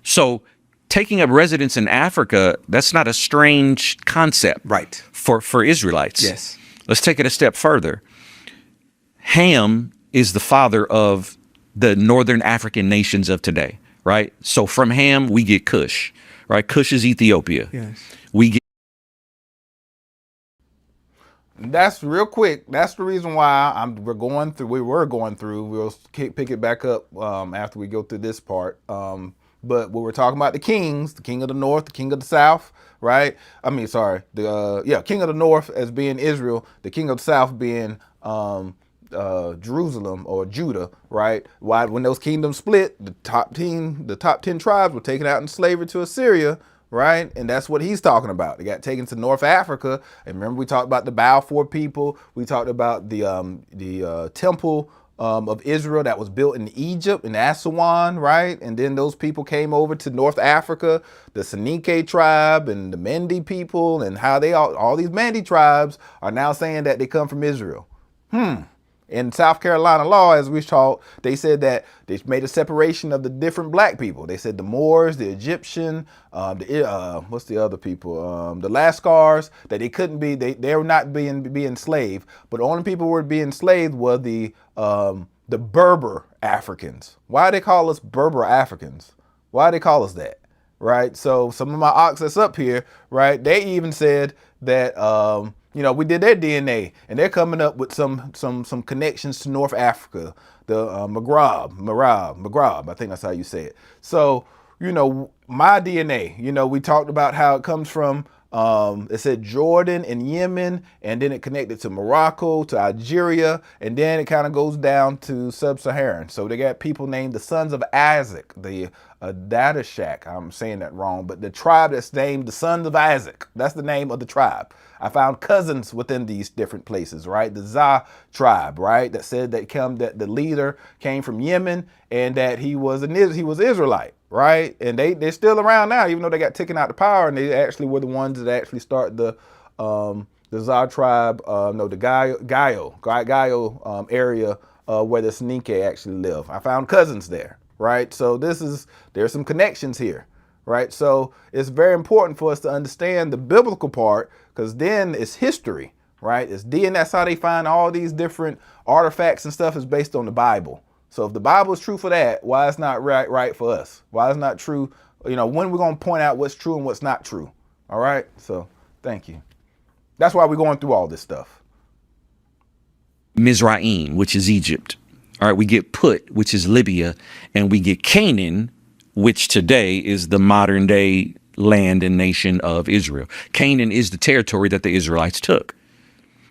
Speaker 12: So taking up residence in Africa, that's not a strange concept,
Speaker 11: right,
Speaker 12: for Israelites.
Speaker 11: Yes.
Speaker 12: Let's take it a step further. Ham is the father of the northern African nations of today, right? So from Ham, we get Cush, right? Cush is Ethiopia.
Speaker 11: Yes.
Speaker 12: We get.
Speaker 7: That's real quick. That's the reason why we were going through. We'll pick it back up after we go through this part. But when we're talking about the kings, the king of the north, the king of the south, right? I mean, sorry, king of the north as being Israel, the king of the south being Jerusalem or Judah, right? Why, when those kingdoms split, the top 10 tribes were taken out in slavery to Assyria, right? And that's what he's talking about. They got taken to North Africa. And remember, we talked about the Balfour people. We talked about the temple of Israel that was built in Egypt, in Aswan, right? And then those people came over to North Africa, the Seneca tribe and the Mende people, and how all these Mende tribes are now saying that they come from Israel. In South Carolina law, as we taught, they said that they made a separation of the different black people. They said the Moors, the Egyptian, what's the other people? The Lascars, that they couldn't be, they were not being enslaved, but the only people who were being enslaved were the Berber Africans. Why do they call us Berber Africans? Why do they call us that? Right? So some of my ox that's up here, right, they even said that we did their DNA, and they're coming up with some connections to North Africa, the Maghreb, I think that's how you say it. So, my DNA, we talked about how it comes from, it said Jordan and Yemen, and then it connected to Morocco, to Algeria, and then it kind of goes down to sub-Saharan. So they got people named the sons of Isaac, the Dadashak, I'm saying that wrong, but the tribe that's named the sons of Isaac, that's the name of the tribe. I found cousins within these different places, right? The Zah tribe, right? That said that the leader came from Yemen and that he was Israelite, right? And they're still around now, even though they got taken out the power, and they actually were the ones that actually start the Zah tribe, the Gayo area where the Seneca actually live. I found cousins there, right? So there's some connections here. Right, so it's very important for us to understand the biblical part, because then it's history, right? It's DNA. That's how they find all these different artifacts and stuff is based on the Bible. So if the Bible is true for that, why it's not right for us? Why it's not true? When we're going to point out what's true and what's not true. All right. So thank you. That's why we're going through all this stuff.
Speaker 12: Mizraim, which is Egypt. All right, we get Put, which is Libya, and we get Canaan, which today is the modern day land and nation of Israel. Canaan is the territory that the Israelites took.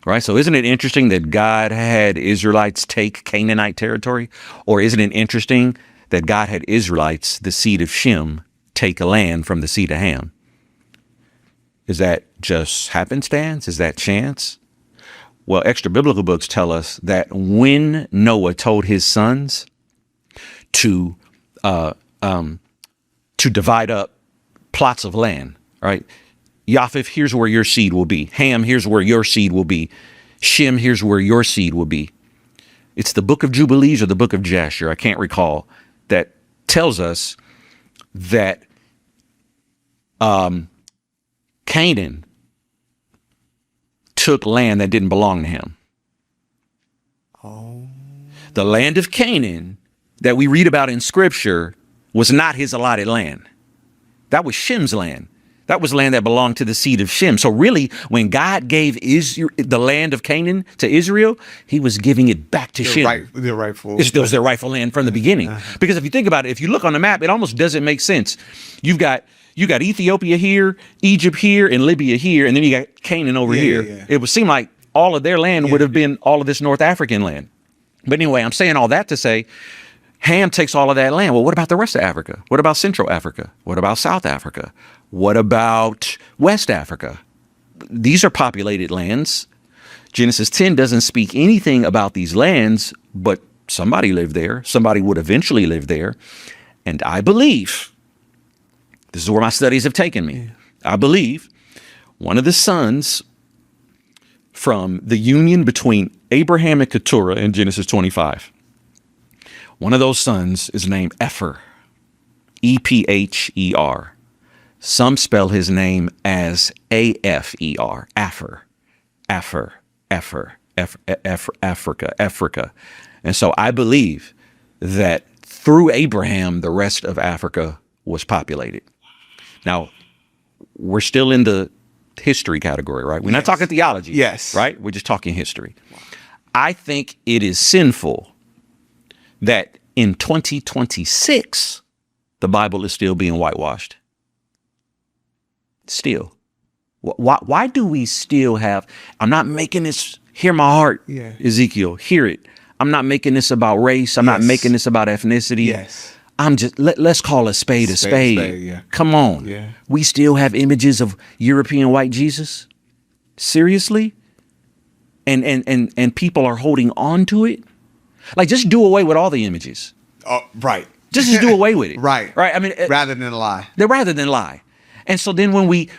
Speaker 12: Right? So isn't it interesting that God had Israelites take Canaanite territory? Or isn't it interesting that God had Israelites, the seed of Shem, take a land from the seed of Ham? Is that just happenstance? Is that chance? Well, extra biblical books tell us that when Noah told his sons to divide up plots of land, right? Japheth, here's where your seed will be. Ham, here's where your seed will be. Shem, here's where your seed will be. It's the book of Jubilees or the book of Jasher, I can't recall, that tells us that Canaan took land that didn't belong to him.
Speaker 11: Oh.
Speaker 12: The land of Canaan that we read about in Scripture was not his allotted land. That was Shem's land. That was land that belonged to the seed of Shem. So really, when God gave Israel, the land of Canaan to Israel, he was giving it back to Shem.
Speaker 11: Their rightful.
Speaker 12: It was their rightful land from the beginning. Because if you think about it, if you look on the map, it almost doesn't make sense. You got Ethiopia here, Egypt here, and Libya here, and then you got Canaan over here.
Speaker 11: Yeah.
Speaker 12: It would seem like all of their land would have been all of this North African land. But anyway, I'm saying all that to say, Ham takes all of that land. Well, what about the rest of Africa? What about Central Africa? What about South Africa? What about West Africa? These are populated lands. Genesis 10 doesn't speak anything about these lands, but somebody lived there. Somebody would eventually live there. And I believe, this is where my studies have taken me. I believe one of the sons from the union between Abraham and Keturah in Genesis 25, one of those sons is named Epher, E-P-H-E-R. Some spell his name as A-F-E-R, Africa. And so I believe that through Abraham, the rest of Africa was populated. Now, we're still in the history category, right? We're not talking theology.
Speaker 11: Yes.
Speaker 12: Right? We're just talking history. I think it is sinful that in 2026, the Bible is still being whitewashed. Still. Why do we still have, I'm not making this, hear my heart, Ezekiel, hear it. I'm not making this about race. I'm not making this about ethnicity.
Speaker 11: Yes.
Speaker 12: I'm just, let's call a spade a spade.
Speaker 11: Yeah.
Speaker 12: Come on.
Speaker 11: Yeah.
Speaker 12: We still have images of European white Jesus? Seriously? And people are holding on to it? Like, just do away with all the images.
Speaker 11: Oh, right.
Speaker 12: Just do away with it.
Speaker 11: Right.
Speaker 12: Right. I mean,
Speaker 11: rather than lie.
Speaker 12: Rather than lie. And so then when we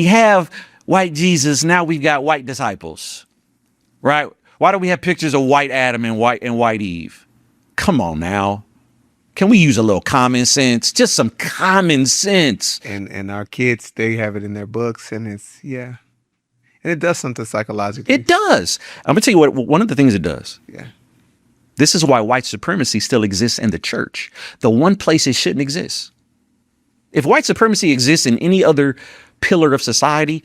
Speaker 12: have white Jesus, now we've got white disciples. Right? Why do we have pictures of white Adam and white Eve? Come on now. Can we use a little common sense? Just some common sense.
Speaker 11: And our kids, they have it in their books, and it's and it does something psychologically.
Speaker 12: It does. I'm gonna tell you what. One of the things it does.
Speaker 11: Yeah.
Speaker 12: This is why white supremacy still exists in the church. The one place it shouldn't exist. If white supremacy exists in any other pillar of society,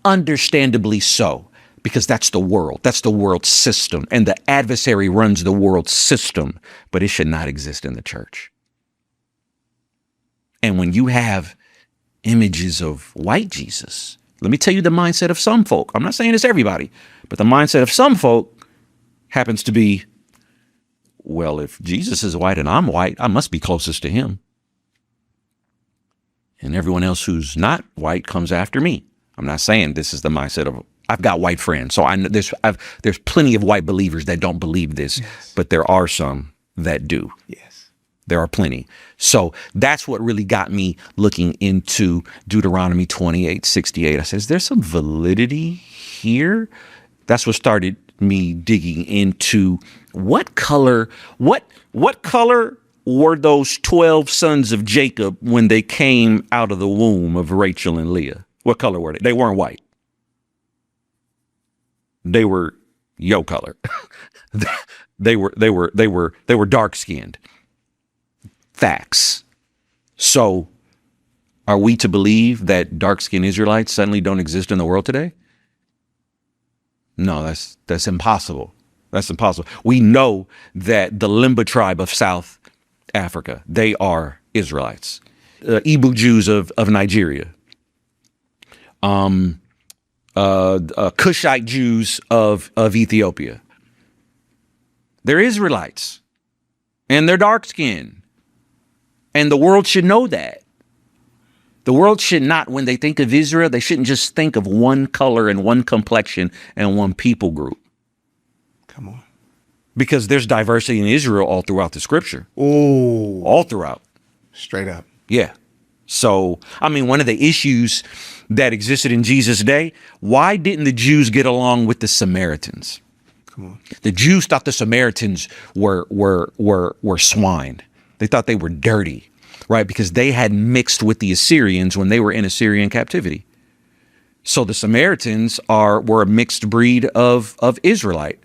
Speaker 12: understandably so, because that's the world. That's the world system. And the adversary runs the world system, but it should not exist in the church. And when you have images of white Jesus, let me tell you the mindset of some folk. I'm not saying it's everybody, but the mindset of some folk happens to be, well, if Jesus is white and I'm white, I must be closest to him. And everyone else who's not white comes after me. I'm not saying this is the mindset of, I've got white friends, so I know there's plenty of white believers that don't believe this, but there are some that do.
Speaker 11: Yes.
Speaker 12: There are plenty. So that's what really got me looking into Deuteronomy 28:68. I said, is there some validity here? That's what started me digging into what color were those 12 sons of Jacob when they came out of the womb of Rachel and Leah? What color were they? They weren't white. They were yo color. they were dark skinned. Facts. So are we to believe that dark skinned Israelites suddenly don't exist in the world today? No, that's impossible. That's impossible. We know that the Limba tribe of South Africa, they are Israelites. Igbo Jews of Nigeria. Cushite Jews of Ethiopia. They're Israelites. And they're dark skinned. And the world should know that. The world should not, when they think of Israel, they shouldn't just think of one color and one complexion and one people group.
Speaker 11: Come on.
Speaker 12: Because there's diversity in Israel all throughout the scripture.
Speaker 11: Oh.
Speaker 12: All throughout.
Speaker 11: Straight up.
Speaker 12: Yeah. So, I mean, one of the issues that existed in Jesus' day, why didn't the Jews get along with the Samaritans?
Speaker 11: Come on.
Speaker 12: The Jews thought the Samaritans were swine. They thought they were dirty, right? Because they had mixed with the Assyrians when they were in Assyrian captivity. So the Samaritans were a mixed breed of Israelite.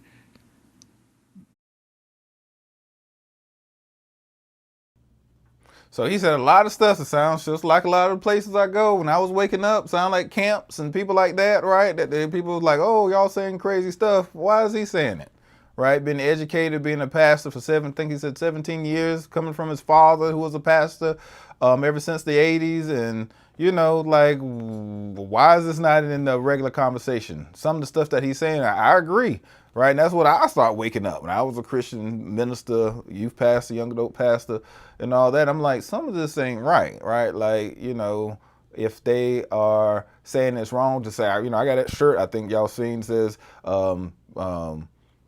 Speaker 7: So he said a lot of stuff that sounds just like a lot of the places I go when I was waking up, sound like camps and people like that, right? That people was like, oh, y'all saying crazy stuff. Why is he saying it? Right? Being educated, being a pastor for 17 years, coming from his father who was a pastor ever since the 80s. And, you know, like, why is this not in the regular conversation? Some of the stuff that he's saying, I agree. Right, and that's what I started waking up when I was a Christian minister, youth pastor, young adult pastor, and all that. I'm like, some of this ain't right? Like, you know, if they are saying it's wrong to say, you know, I got that shirt I think y'all seen says,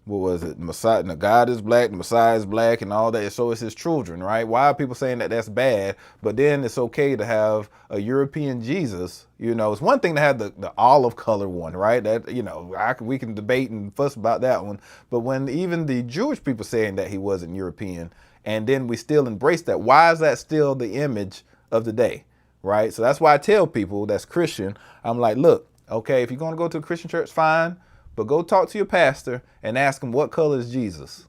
Speaker 7: what was it? Messiah, the God is black, the Messiah is black, and all that. So it's his children, right? Why are people saying that that's bad? But then it's okay to have a European Jesus. You know, it's one thing to have the olive color one, right? That, you know, we can debate and fuss about that one. But when even the Jewish people saying that he wasn't European, and then we still embrace that, why is that still the image of the day, right? So that's why I tell people that's Christian, I'm like, look, okay, if you're going to go to a Christian church, fine. But go talk to your pastor and ask him what color is Jesus.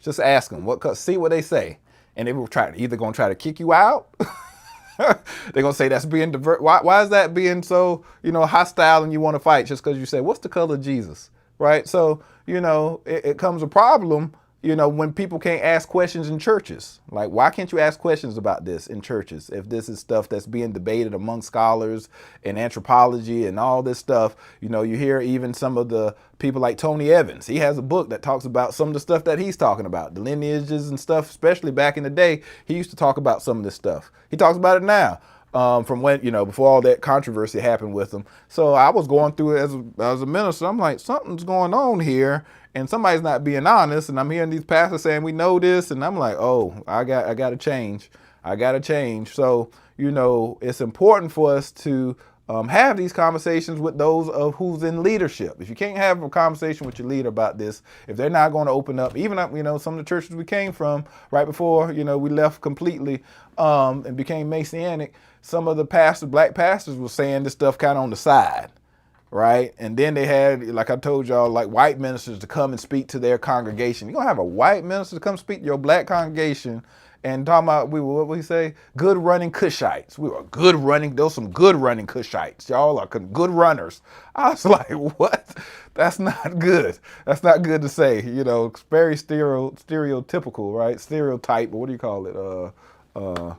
Speaker 7: Just ask them what color, see what they say. And they will either going to try to kick you out. They're going to say that's being divert. Why is that being so, you know, hostile and you want to fight just because you say, what's the color of Jesus? Right? So, you know, it comes a problem, you know, when people can't ask questions in churches. Like, why can't you ask questions about this in churches if this is stuff that's being debated among scholars and anthropology and all this stuff? You know, you hear even some of the people like Tony Evans. He has a book that talks about some of the stuff that he's talking about, the lineages and stuff, especially back in the day. He used to talk about some of this stuff. He talks about it now. From when, you know, before all that controversy happened with him. So I was going through it as a minister. I'm like, something's going on here. And somebody's not being honest, and I'm hearing these pastors saying we know this, and I'm like, oh, I got to change. I got to change. So, you know, it's important for us to have these conversations with those of who's in leadership. If you can't have a conversation with your leader about this, if they're not going to open up, even you know, some of the churches we came from right before, you know, we left completely and became Messianic, some of the pastors, black pastors, were saying this stuff kind of on the side. Right. And then they had, like I told y'all, like white ministers to come and speak to their congregation. You're going to have a white minister to come speak to your black congregation and talking about, what would he say? Good running Cushites. We were good running. Those some good running Cushites. Y'all are good runners. I was like, what? That's not good. That's not good to say. You know, it's very stereotypical, right? Stereotype. What do you call it?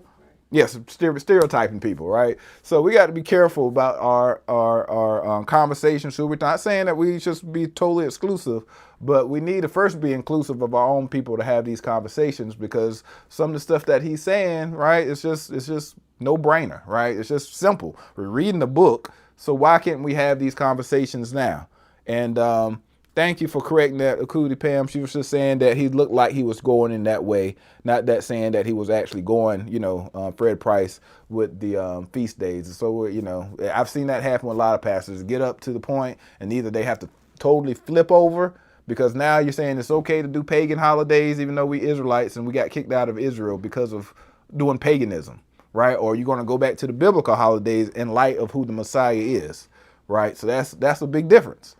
Speaker 7: Yes, stereotyping people, right? So we got to be careful about our conversations. So we're not saying that we just be totally exclusive, but we need to first be inclusive of our own people to have these conversations, because some of the stuff that he's saying, right, it's just no brainer, right? It's just simple. We're reading the book, so why can't we have these conversations now? And thank you for correcting that, Akuti Pam. She was just saying that he looked like he was going in that way, not that saying that he was actually going, you know, Fred Price with the feast days. So, you know, I've seen that happen with a lot of pastors. Get up to the point and either they have to totally flip over, because now you're saying it's okay to do pagan holidays, even though we Israelites and we got kicked out of Israel because of doing paganism, right? Or you're going to go back to the biblical holidays in light of who the Messiah is, right? So that's a big difference.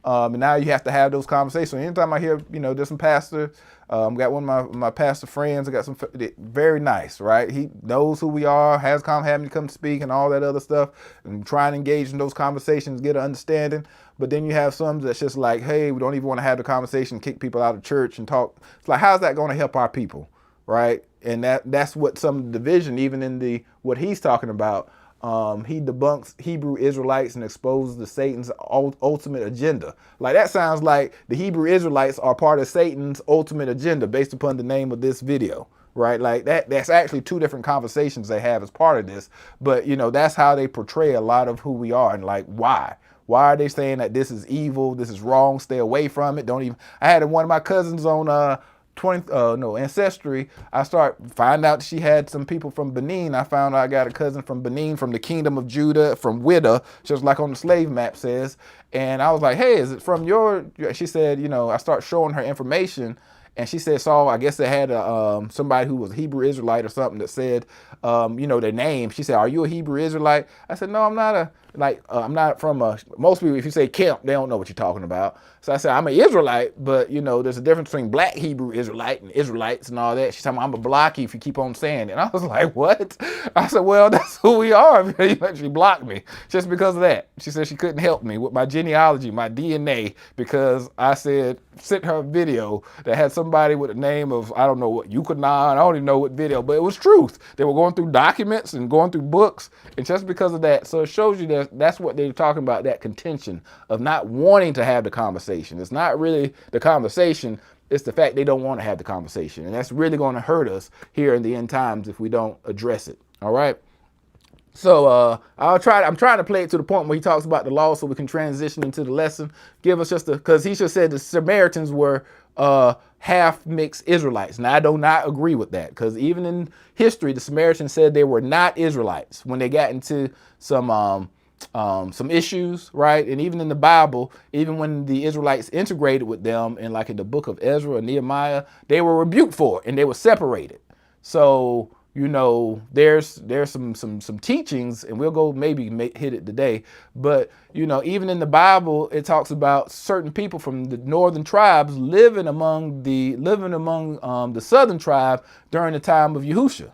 Speaker 7: And now you have to have those conversations. Anytime I hear, you know, there's some pastor, got one of my pastor friends, I got some, very nice, right? He knows who we are, had me come speak and all that other stuff, and try and engage in those conversations, get an understanding. But then you have some that's just like, hey, we don't even want to have the conversation, kick people out of church and talk. It's like, how's that going to help our people, right? And that's what some division, even in what he's talking about. He debunks Hebrew Israelites and exposes the Satan's ultimate agenda. Like, that sounds like the Hebrew Israelites are part of Satan's ultimate agenda based upon the name of this video, right? Like that's actually two different conversations they have as part of this. But, you know, that's how they portray a lot of who we are. And like, why? Why are they saying that this is evil, this is wrong, stay away from it? I had one of my cousins on Ancestry. I find out she had some people from Benin. I found out I got a cousin from Benin, from the Kingdom of Judah, from Widda, just like on the slave map says. And I was like, hey, is it from she said, you know, I start showing her information,
Speaker 13: And she said, Saul, I guess they had somebody who was a Hebrew Israelite or something that said, their name. She said, are you a Hebrew Israelite? I said, no, I'm not I'm not from most people, if you say Kemp, they don't know what you're talking about. So I said, I'm an Israelite, but there's a difference between black Hebrew Israelite and Israelites and all that. She said, I'm a blocky if you keep on saying it. And I was like, what? I said, well, that's who we are. She blocked me just because of that. She said she couldn't help me with my genealogy, my DNA, because I sent her a video that had somebody with a name of, I don't know what, Yukonon, I don't even know what video, but it was truth. They were going through documents and going through books, and just because of that, so it shows you that that's what they're talking about, that contention of not wanting to have the conversation. It's not really the conversation, it's the fact they don't want to have the conversation, and that's really going to hurt us here in the end times if we don't address it. All right. So I'm trying to play it to the point where he talks about the law so we can transition into the lesson. Give us because he just said the Samaritans were half mixed Israelites. Now I do not agree with that, because even in history, the Samaritans said they were not Israelites when they got into some issues, right? And even in the Bible, even when the Israelites integrated with them in the book of Ezra or Nehemiah, they were rebuked for it and they were separated. So there's some teachings, and we'll go maybe hit it today. But even in the Bible, it talks about certain people from the northern tribes living among the southern tribe during the time of Yahushua.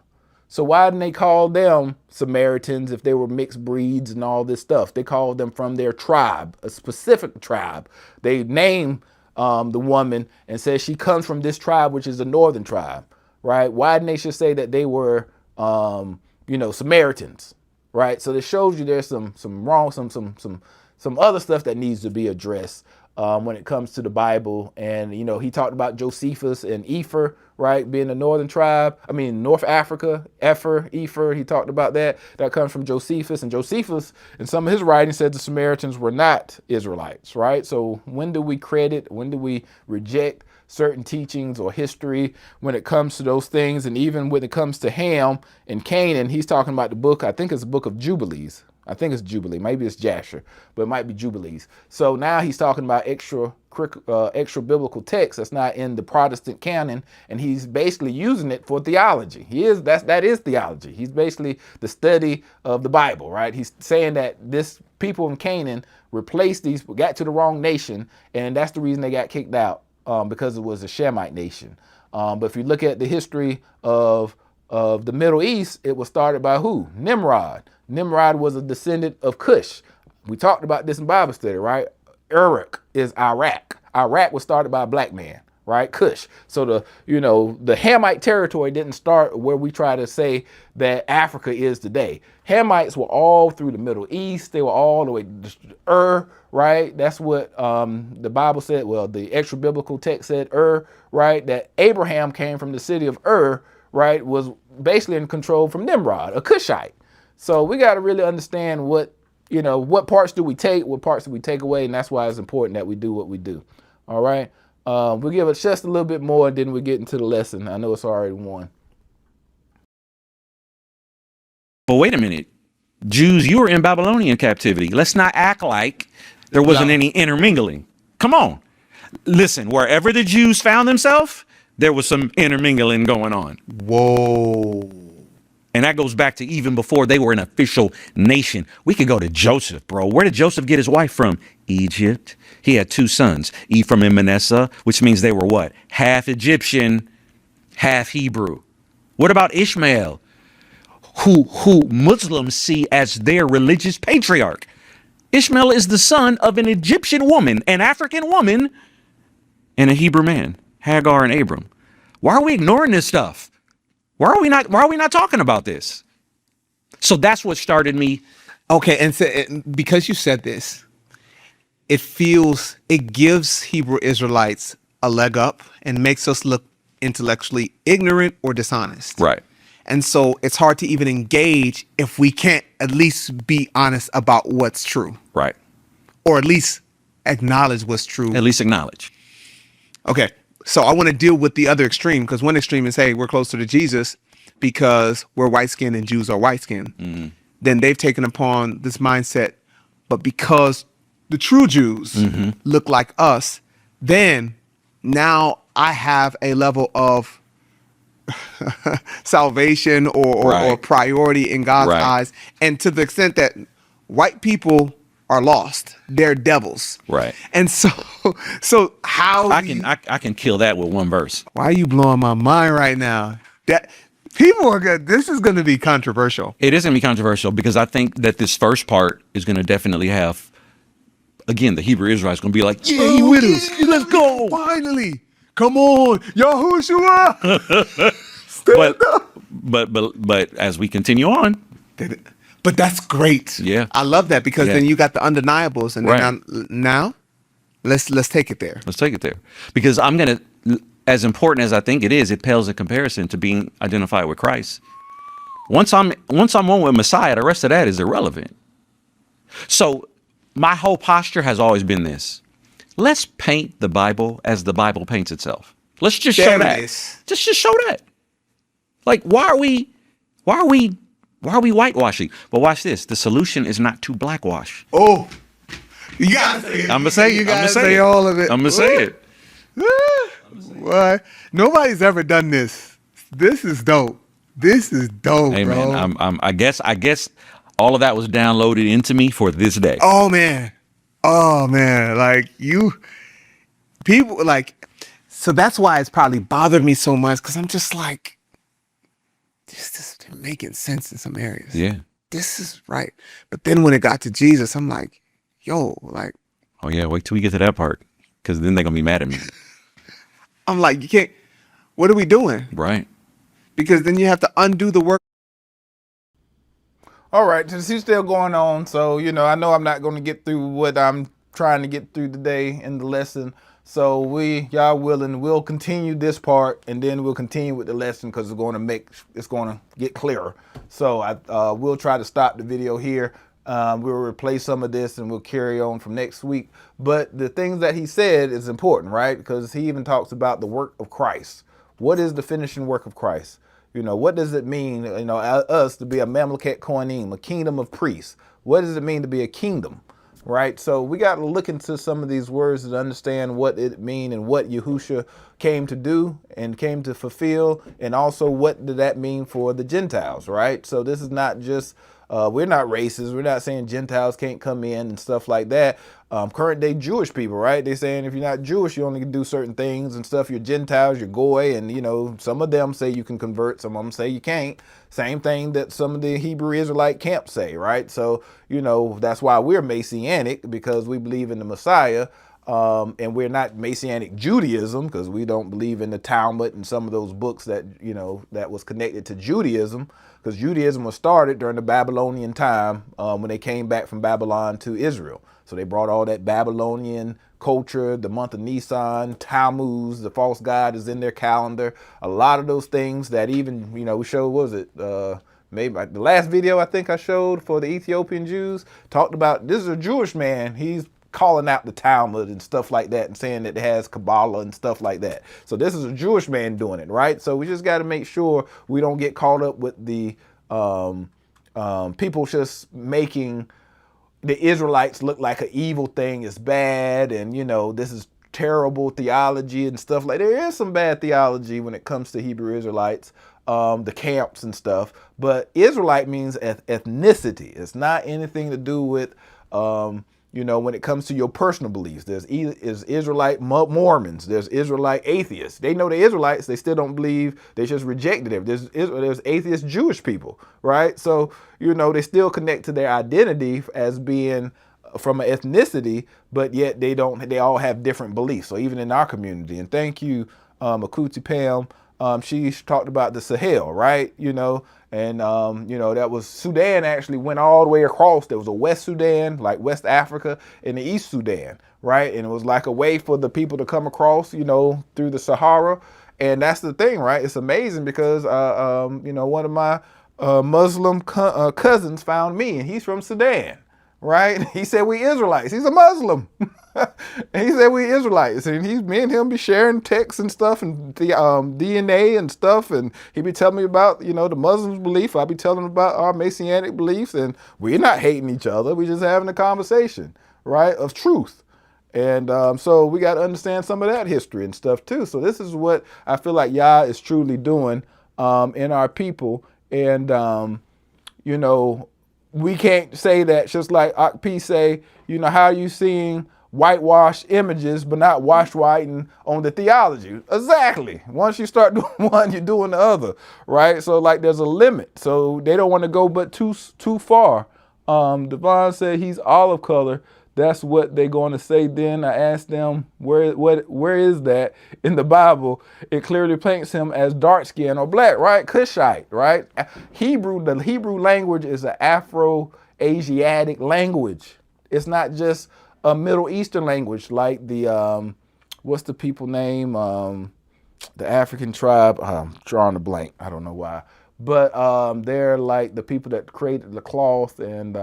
Speaker 13: So why didn't they call them Samaritans if they were mixed breeds and all this stuff? They called them from their tribe, a specific tribe. They named the woman and said she comes from this tribe, which is the northern tribe. Right? Why didn't they just say that they were, Samaritans, right? So this shows you there's some wrong, some other stuff that needs to be addressed when it comes to the Bible. And he talked about Josephus and Epher, right, being the northern tribe. I mean, North Africa, Epher. He talked about that. That comes from Josephus, and Josephus, in some of his writings, said the Samaritans were not Israelites, right? So when do we credit? When do we reject certain teachings or history when it comes to those things? And even when it comes to Ham and Canaan, he's talking about the book, I think it's the book of Jubilees. I think it's Jubilee, maybe it's Jasher, but it might be Jubilees. So now he's talking about extra biblical text that's not in the Protestant canon, and he's basically using it for theology. That is theology. He's basically the study of the Bible, right? He's saying that this people in Canaan got to the wrong nation, and that's the reason they got kicked out. Because it was a Shemite nation. But if you look at the history of the Middle East, it was started by who? Nimrod. Nimrod was a descendant of Cush. We talked about this in Bible study, right? Uruk is Iraq. Iraq was started by a black man, right? Cush. So the Hamite territory didn't start where we try to say that Africa is today. Hamites were all through the Middle East. They were all the way to right? That's what the Bible said. Well, the extra biblical text said right? That Abraham came from the city of right? Was basically in control from Nimrod, a Cushite. So we got to really understand what parts do we take, what parts do we take away, and that's why it's important that we do what we do. All right? We'll give it just a little bit more, and then we get into the lesson. I know it's already 1.
Speaker 12: But wait a minute. Jews, you were in Babylonian captivity. Let's not act like there wasn't any intermingling. Come on. Listen, wherever the Jews found themselves, there was some intermingling going on.
Speaker 11: Whoa.
Speaker 12: And that goes back to even before they were an official nation. We could go to Joseph, bro. Where did Joseph get his wife from? Egypt. He had 2 sons, Ephraim and Manasseh, which means they were what? Half Egyptian, half Hebrew. What about Ishmael, who Muslims see as their religious patriarch? Ishmael is the son of an Egyptian woman, an African woman, and a Hebrew man, Hagar and Abram. Why are we ignoring this stuff? Why are we not talking about this? So that's what started me.
Speaker 11: Okay, and so, because you said this, it gives Hebrew Israelites a leg up and makes us look intellectually ignorant or dishonest.
Speaker 12: Right.
Speaker 11: And so it's hard to even engage if we can't at least be honest about what's true.
Speaker 12: Right.
Speaker 11: Or at least acknowledge what's true.
Speaker 12: At least acknowledge.
Speaker 11: Okay. So I want to deal with the other extreme, because one extreme is, hey, we're closer to Jesus because we're white skinned and Jews are white skinned. Mm-hmm. Then they've taken upon this mindset, but because the true Jews look like us, then now I have a level of salvation or priority in God's eyes, and to the extent that white people are lost, they're devils.
Speaker 12: Right.
Speaker 11: And so how
Speaker 12: I can kill that with one verse.
Speaker 11: Why are you blowing my mind right now? That people are good. This is going to be controversial.
Speaker 12: It is going to be controversial because I think that this first part is going to definitely have, again, the Hebrew Israelites going to be like, yeah, he with us. Let's go.
Speaker 11: Finally. Come on. Yahushua.
Speaker 12: But as we continue on.
Speaker 11: But that's great.
Speaker 12: Yeah.
Speaker 11: I love that because then you got the undeniables. And then now let's take it there.
Speaker 12: Let's take it there. Because I'm going to, as important as I think it is, it pales in comparison to being identified with Christ. Once I'm one with Messiah, the rest of that is irrelevant. So my whole posture has always been this. Let's paint the Bible as the Bible paints itself. Let's just show that. Just show that. Like, why are we whitewashing? But watch this. The solution is not to blackwash.
Speaker 11: Oh, you gotta say it.
Speaker 12: I'm gonna say it.
Speaker 11: You gotta say all of it.
Speaker 12: I'm gonna say it.
Speaker 11: What? Nobody's ever done this. This is dope. This is dope,
Speaker 12: hey,
Speaker 11: bro.
Speaker 12: Man, I guess all of that was downloaded into me for this day.
Speaker 11: Oh man. Like people like, so that's why it's probably bothered me so much, because I'm just like, this is making sense in some areas.
Speaker 12: Yeah.
Speaker 11: This is right. But then when it got to Jesus, I'm like, yo, like.
Speaker 12: Oh yeah, wait till we get to that part, because then they're gonna be mad at me.
Speaker 11: I'm like, you can't, what are we doing?
Speaker 12: Right.
Speaker 11: Because then you have to undo the work.
Speaker 13: All right, this is still going on. So, I know I'm not going to get through what I'm trying to get through today in the lesson. So y'all willing, we'll continue this part and then we'll continue with the lesson because it's going to get clearer. So we'll try to stop the video here. We'll replace some of this and we'll carry on from next week. But the things that he said is important, right? Because he even talks about the work of Christ. What is the finishing work of Christ? What does it mean, us to be a Mamleket Kohanim, a kingdom of priests? What does it mean to be a kingdom, right? So we got to look into some of these words to understand what it mean and what Yahushua came to do and came to fulfill, and also what did that mean for the Gentiles, right? So this is not just, we're not racist. We're not saying Gentiles can't come in and stuff like that. Current day Jewish people, right? They're saying if you're not Jewish, you only can do certain things and stuff. You're Gentiles, you're Goy, and some of them say you can convert, some of them say you can't. Same thing that some of the Hebrew Israelite camps say, right? So, that's why we're Messianic, because we believe in the Messiah. And we're not Messianic Judaism, because we don't believe in the Talmud and some of those books that, that was connected to Judaism, because Judaism was started during the Babylonian time when they came back from Babylon to Israel. So they brought all that Babylonian culture, the month of Nisan, Tammuz, the false god is in their calendar. A lot of those things that even, we showed, what was it? Maybe the last video I think I showed for the Ethiopian Jews talked about, this is a Jewish man. He's calling out the Talmud and stuff like that and saying that it has Kabbalah and stuff like that. So this is a Jewish man doing it, right? So we just got to make sure we don't get caught up with the people just making the Israelites look like an evil thing is bad, and this is terrible theology and stuff like that. There is some bad theology when it comes to Hebrew Israelites, the camps and stuff, but Israelite means ethnicity. It's not anything to do with when it comes to your personal beliefs. There's Israelite Mormons, there's Israelite atheists. They know they're Israelites, they still don't believe, they just rejected it. There's atheist Jewish people, right? So, they still connect to their identity as being from an ethnicity, but yet they all have different beliefs. So even in our community, and thank you, Akuti Pam, she talked about the Sahel, right? And that was Sudan actually went all the way across. There was a West Sudan, like West Africa, and the East Sudan, right? And it was like a way for the people to come across, through the Sahara. And that's the thing, right? It's amazing because, one of my Muslim cousins found me, and he's from Sudan, right? He said we Israelites. He's a Muslim. And he said we Israelites, and me and him be sharing texts and stuff and the DNA and stuff, and he be telling me about the Muslims' belief. I be telling him about our Messianic beliefs, and we're not hating each other. We're just having a conversation, right, of truth. And so we got to understand some of that history and stuff too. So this is what I feel like Yah is truly doing in our people. And, you know, we can't say that just like Akp say, you know, how are you seeing whitewashed images but not wash whiting on the theology? Exactly. Once you start doing one, you're doing the other, right? So like there's a limit. So they don't want to go but too far. Devon said he's olive color. That's what they're going to say then. I asked them, where is that in the Bible? It clearly paints him as dark skin or black, right? Cushite, right? The Hebrew language is an Afro-Asiatic language. It's not just a Middle Eastern language like the, what's the people name? The African tribe, I'm drawing a blank. I don't know why. But they're like the people that created the cloth and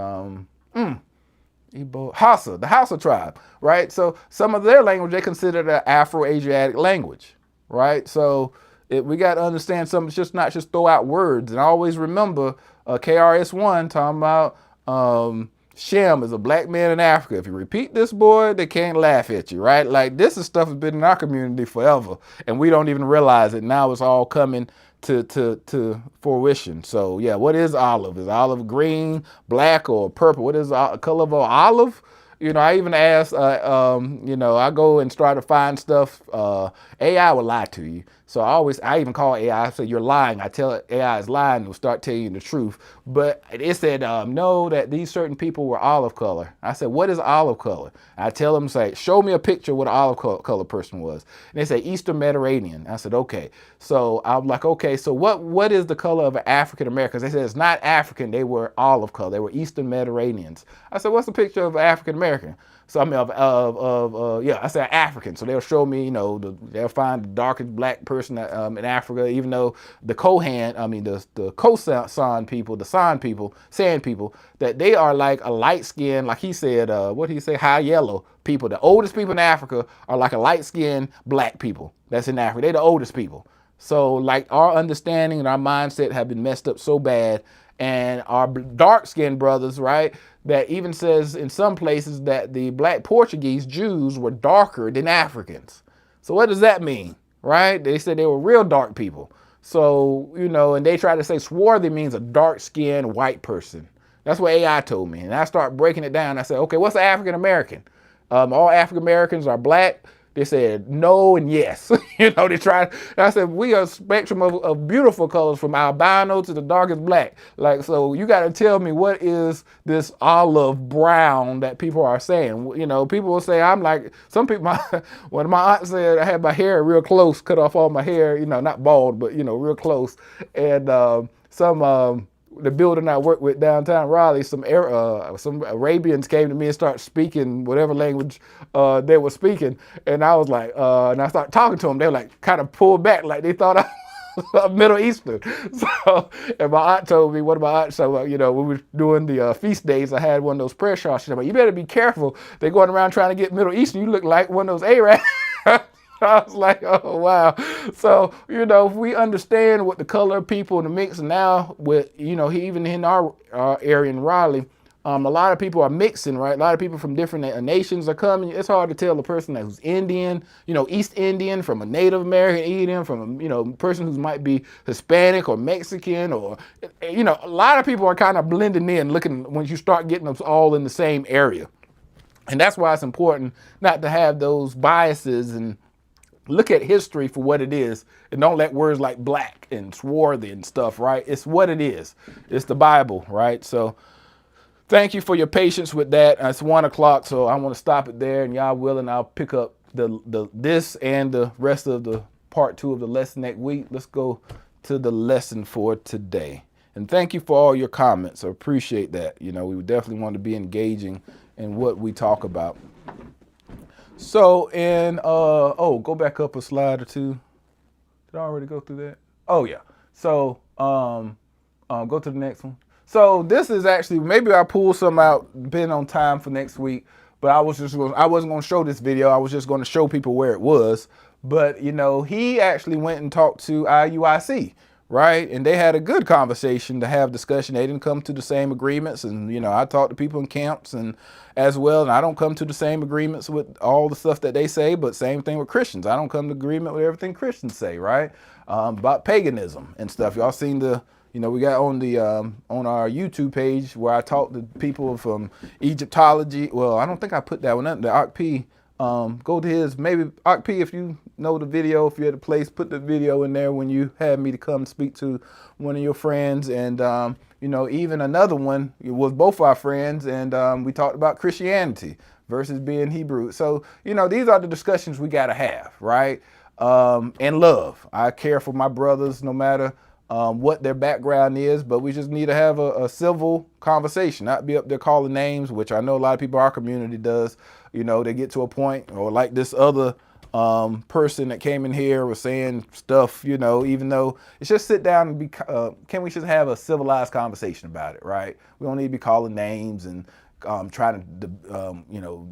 Speaker 13: Hausa, the Hausa tribe, right? So some of their language they consider the Afro-Asiatic language, right? So we got to understand something, just not just throw out words. And I always remember KRS-One talking about Shem is a black man in Africa. If you repeat this, boy, they can't laugh at you, right? Like this is stuff that's been in our community forever, and we don't even realize it. Now it's all coming to fruition. So yeah, what is olive? Is olive green, black, or purple? What is the color of olive? You know, I even asked, you know, I go and try to find stuff. AI will lie to you. So I even call AI. I say, you're lying. I tell it AI is lying. It'll start telling you the truth. But it said, no, that these certain people were olive color. I said, what is olive color? I tell them, say, show me a picture of what an olive color person was. And they say, Eastern Mediterranean. I said, okay. So I'm like, okay, so what is the color of African Americans? They said, it's not African. They were olive color. They were Eastern Mediterraneans. I said, what's the picture of African American? So I mean, I said African. So they'll show me, you know, they'll find the darkest black person in Africa, even though the the Khoisan people, the San people, that they are like a light skin, like he said, what did he say, high yellow people. The oldest people in Africa are like a light skinned black people that's in Africa. They're the oldest people. So like our understanding and our mindset have been messed up so bad. And our dark-skinned brothers, right, that even says in some places that the black Portuguese Jews were darker than Africans. So what does that mean, right? They said they were real dark people. So, you know, and they try to say swarthy means a dark-skinned white person. That's what AI told me. And I start breaking it down. I said, okay, what's an African-American? All African-Americans are black. They said no and yes. You know, they tried. I said, we are a spectrum of beautiful colors from albino to the darkest black. Like, so you got to tell me what is this olive brown that people are saying. You know, people will say, I'm like, some people, one of my aunts said I had my hair real close, cut off all my hair, you know, not bald, but, you know, real close. And the building I work with downtown Raleigh, some Arabians came to me and started speaking whatever language they were speaking, and I was like, and I started talking to them. They were like, kind of pulled back, like they thought I was Middle Eastern. So, and my aunt told me, one of my aunts, so you know, when we were doing the feast days, I had one of those prayer shawls. She said, you better be careful. They're going around trying to get Middle Eastern. You look like one of those Arabs. I was like, oh, wow. So, you know, if we understand what the color of people in the mix now with, you know, even in our area in Raleigh, a lot of people are mixing, right? A lot of people from different nations are coming. It's hard to tell a person who's Indian, you know, East Indian from a Native American Indian, from a, you know, person who might be Hispanic or Mexican or, you know, a lot of people are kind of blending in looking when you start getting them all in the same area. And that's why it's important not to have those biases and look at history for what it is and don't let words like black and swarthy and stuff, right? It's what it is. It's the Bible, right? So thank you for your patience with that. It's 1 o'clock, so I want to stop it there, and y'all willing, I'll pick up this and the rest of the part 2 of the lesson next week. Let's go to the lesson for today. And thank you for all your comments. I appreciate that. You know, we definitely want to be engaging in what we talk about. So go back up a slide or two. Did I already go through that? Oh yeah. So go to the next one. So this is actually, maybe I'll pull some out depending on time for next week, but I wasn't going to show this video. I was just going to show people where it was. But you know, he actually went and talked to IUIC, right? And they had a good conversation to have discussion. They didn't come to the same agreements. And, I talk to people in camps and as well, and I don't come to the same agreements with all the stuff that they say, but same thing with Christians. I don't come to agreement with everything Christians say, right? About paganism and stuff. Y'all seen we got on the on our YouTube page where I talk to people from Egyptology. Well, I don't think I put that one up. The OCP, go to his, maybe OCP, if you know the video, if you're at a place, put the video in there when you had me to come speak to one of your friends. And, even another one, it was both our friends, and we talked about Christianity versus being Hebrew. So, these are the discussions we got to have, right? And love. I care for my brothers no matter what their background is, but we just need to have a civil conversation, not be up there calling names, which I know a lot of people in our community does. They get to a point, or like this other person that came in here was saying stuff, even though it's just sit down and can we just have a civilized conversation about it, right? We don't need to be calling names and trying to,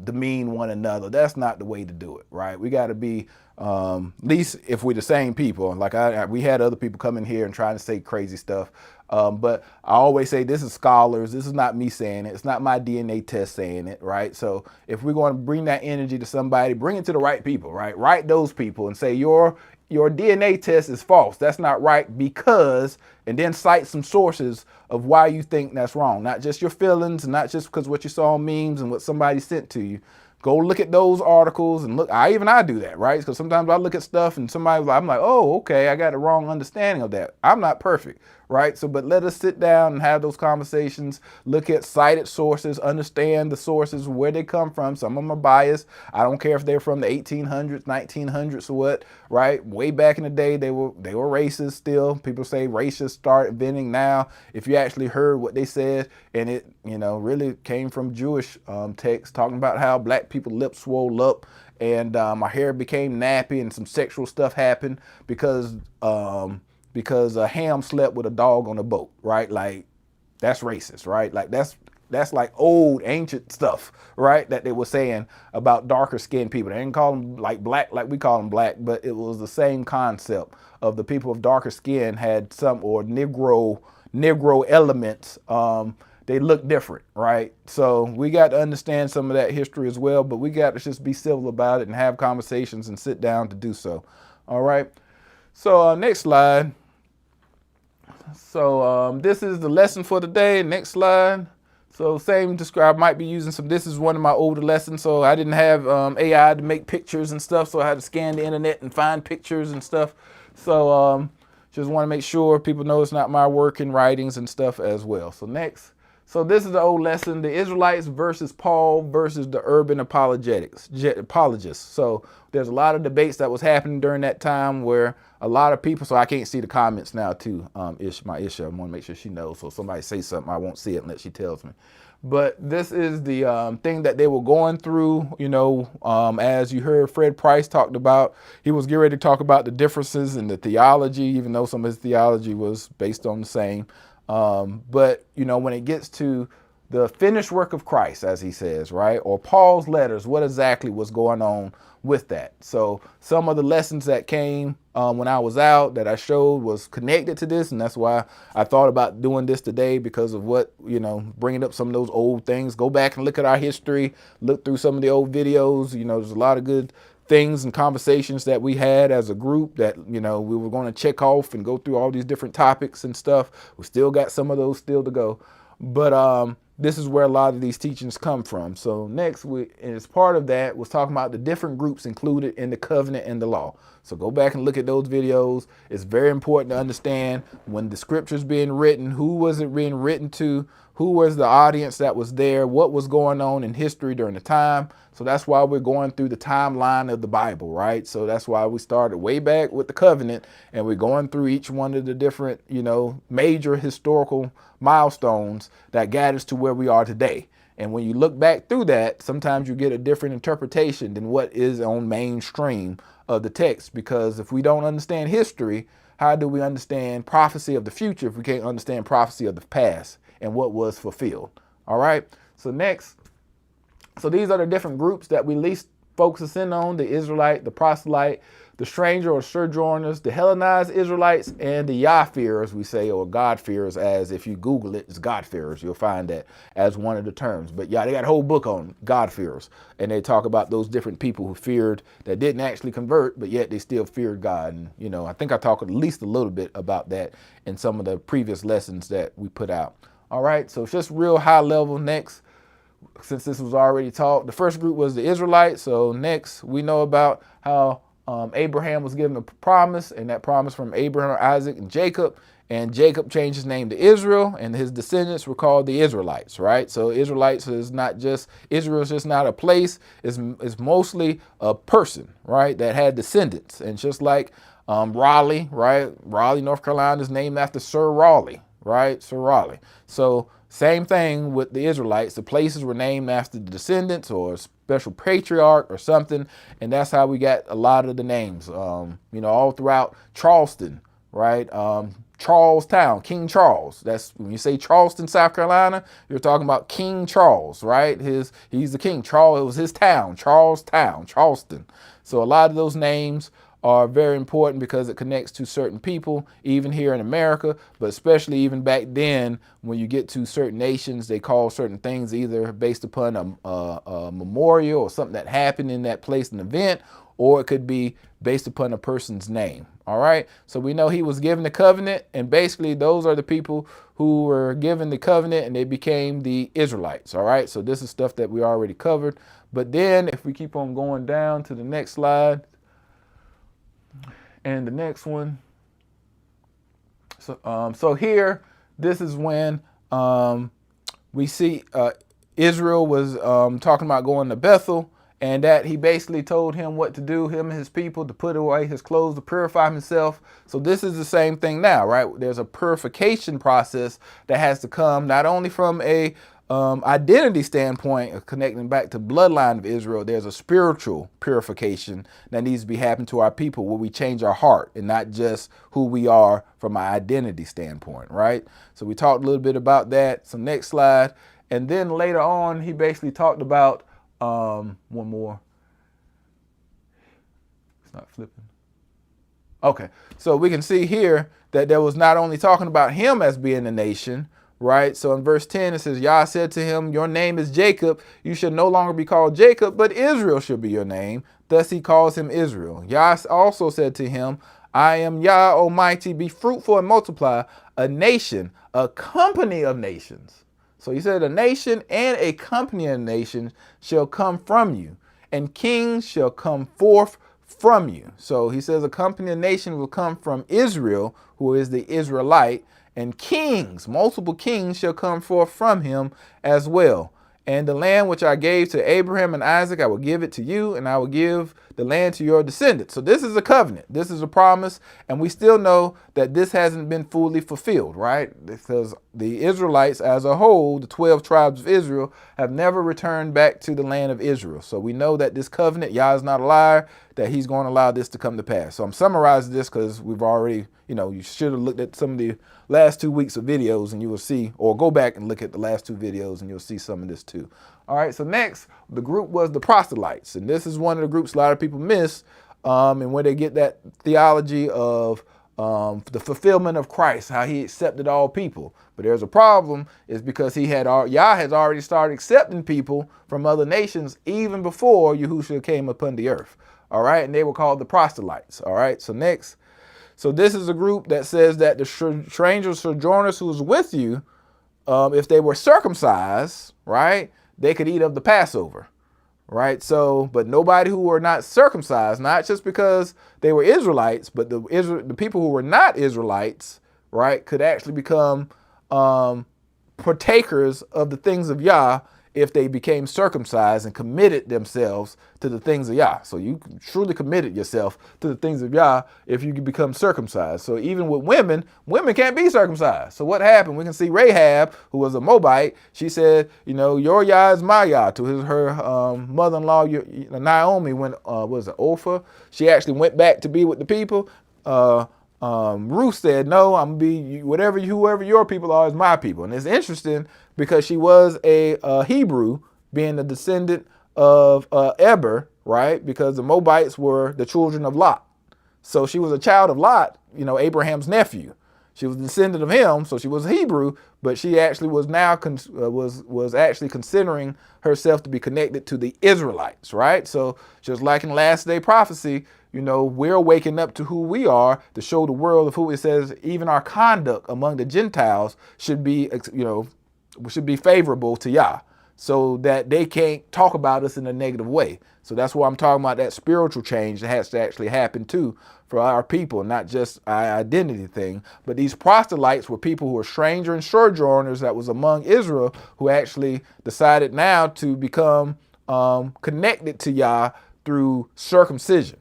Speaker 13: demean one another. That's not the way to do it, right? We got to be, at least if we're the same people. Like we had other people come in here and trying to say crazy stuff. But I always say this is scholars. This is not me saying it. It's not my DNA test saying it, right? So if we're going to bring that energy to somebody, bring it to the right people, right? Write those people and say your DNA test is false. That's not right because, and then cite some sources of why you think that's wrong. Not just your feelings, and not just because what you saw on memes and what somebody sent to you. Go look at those articles and look. I do that, right? Because sometimes I look at stuff and I'm like, oh, okay, I got the wrong understanding of that. I'm not perfect, right? So, but let us sit down and have those conversations, look at cited sources, understand the sources, where they come from. Some of them are biased. I don't care if they're from the 1800s, 1900s or what, right? Way back in the day, they were racist still. People say racists start inventing now. If you actually heard what they said, and it, really came from Jewish texts talking about how black people lips swole up and my hair became nappy and some sexual stuff happened because Ham slept with a dog on a boat, right? Like, that's racist, right? Like, that's like old ancient stuff, right? That they were saying about darker skinned people. They didn't call them like black, like we call them black, but it was the same concept of the people of darker skin had some, or Negro elements. They look different, right? So we got to understand some of that history as well, but we got to just be civil about it and have conversations and sit down to do so. All right. So next slide. So this is the lesson for today. Next slide. So same describe, might be using some, this is one of my older lessons. So I didn't have AI to make pictures and stuff. So I had to scan the internet and find pictures and stuff. So just want to make sure people know it's not my work and writings and stuff as well. So next. So this is the old lesson, the Israelites versus Paul versus the Urban Apologists. So there's a lot of debates that was happening during that time where a lot of people, so I can't see the comments now too, my issue. I want to make sure she knows. So if somebody say something, I won't see it unless she tells me. But this is the thing that they were going through, as you heard Fred Price talked about. He was getting ready to talk about the differences in the theology, even though some of his theology was based on the same. But, when it gets to the finished work of Christ, as he says, right, or Paul's letters, what exactly was going on with that? So some of the lessons that came when I was out that I showed was connected to this. And that's why I thought about doing this today, because of what, bringing up some of those old things. Go back and look at our history, look through some of the old videos. There's a lot of good things and conversations that we had as a group that, we were going to check off and go through all these different topics and stuff. We still got some of those still to go. But this is where a lot of these teachings come from. So next, as part of that, was talking about the different groups included in the covenant and the law. So go back and look at those videos. It's very important to understand when the scripture's being written, who was it being written to, who was the audience that was there, what was going on in history during the time. So that's why we're going through the timeline of the Bible, right? So that's why we started way back with the covenant, and we're going through each one of the different, major historical milestones that got us to where we are today. And when you look back through that, sometimes you get a different interpretation than what is on mainstream of the text. Because if we don't understand history, how do we understand prophecy of the future if we can't understand prophecy of the past and what was fulfilled? All right. So next. So these are the different groups that we least focus in on: the Israelite, the proselyte, the stranger or sojourners, the Hellenized Israelites, and the Yah-fearers, we say, or God-fearers, as if you Google it, it's God-fearers. You'll find that as one of the terms. But yeah, they got a whole book on God-fearers, and they talk about those different people who feared, that didn't actually convert, but yet they still feared God. And, you know, I think I talked at least a little bit about that in some of the previous lessons that we put out. All right, so it's just real high level. Next, since this was already taught, the first group was the Israelites. So next, we know about how Abraham was given a promise, and that promise from Abraham, Isaac, and Jacob. And Jacob changed his name to Israel, and his descendants were called the Israelites, right? So Israelites is not just, Israel is just not a place, it's mostly a person, right, that had descendants. And just like Raleigh, right? Raleigh, North Carolina is named after Sir Raleigh, right? Sir Raleigh. So same thing with the Israelites. The places were named after the descendants or a special patriarch or something. And that's how we got a lot of the names, you know, all throughout Charleston, right? Charlestown, King Charles. That's when you say Charleston, South Carolina, you're talking about King Charles, right? He's the king. Charles, it was his town, Charlestown, Charleston. So a lot of those names are very important because it connects to certain people, even here in America, but especially even back then when you get to certain nations, they call certain things either based upon a memorial or something that happened in that place, an event, or it could be based upon a person's name. All right, so we know he was given the covenant, and basically those are the people who were given the covenant and they became the Israelites. All right, so this is stuff that we already covered. But then if we keep on going down to the next slide, and the next one. So here, this is when we see Israel was talking about going to Bethel, and that he basically told him what to do, him and his people, to put away his clothes, to purify himself. So this is the same thing now, right? There's a purification process that has to come not only from a identity standpoint of connecting back to bloodline of Israel. There's a spiritual purification that needs to be happening to our people where we change our heart and not just who we are from an identity standpoint, right? So we talked a little bit about that. So next slide. And then later on, he basically talked about one more. It's not flipping. Okay, so we can see here that there was not only talking about him as being a nation, right? So in verse 10, it says, Yah said to him, your name is Jacob. You should no longer be called Jacob, but Israel shall be your name. Thus he calls him Israel. Yah also said to him, I am Yah Almighty. Be fruitful and multiply. A nation, a company of nations. So he said a nation and a company of nations shall come from you, and kings shall come forth from you. So he says a company of nations will come from Israel, who is the Israelite, and kings, multiple kings shall come forth from him as well. And the land which I gave to Abraham and Isaac, I will give it to you, and I will give the land to your descendants. So this is a covenant. This is a promise. And we still know that this hasn't been fully fulfilled, right? Because the Israelites as a whole, the 12 tribes of Israel, have never returned back to the land of Israel. So we know that this covenant, Yah is not a liar, that he's going to allow this to come to pass. So I'm summarizing this because we've already, you should have looked at some of the last 2 weeks of videos and you will see, or go back and look at the last 2 videos and you'll see some of this too. All right, so next, the group was the proselytes. And this is one of the groups a lot of people miss, and where they get that theology of the fulfillment of Christ, how he accepted all people. But there's a problem, is because Yah has already started accepting people from other nations even before Yahushua came upon the earth. All right, and they were called the proselytes. All right, so next. So this is a group that says that the strangers, sojourners who was with you, if they were circumcised, right, they could eat of the Passover, right? So, but nobody who were not circumcised, not just because they were Israelites, but the people who were not Israelites, right, could actually become partakers of the things of Yah if they became circumcised and committed themselves to the things of Yah. So you truly committed yourself to the things of Yah if you could become circumcised. So even with women can't be circumcised. So what happened? We can see Rahab, who was a Moabite, she said, your Yah is my Yah. To her mother-in-law, Naomi, when, Opha? She actually went back to be with the people. Ruth said, no, I'm going to be whoever your people are is my people. And it's interesting because she was a Hebrew, being a descendant of Eber, right? Because the Moabites were the children of Lot. So she was a child of Lot, Abraham's nephew. She was a descendant of him, so she was Hebrew, but she actually was now was actually considering herself to be connected to the Israelites, right? So just like in Last Day Prophecy, we're waking up to who we are to show the world of who it says even our conduct among the Gentiles should be, should be favorable to Yah, so that they can't talk about us in a negative way. So that's why I'm talking about that spiritual change that has to actually happen too for our people, not just our identity thing. But these proselytes were people who were stranger and sojourners that was among Israel who actually decided now to become connected to Yah through circumcision,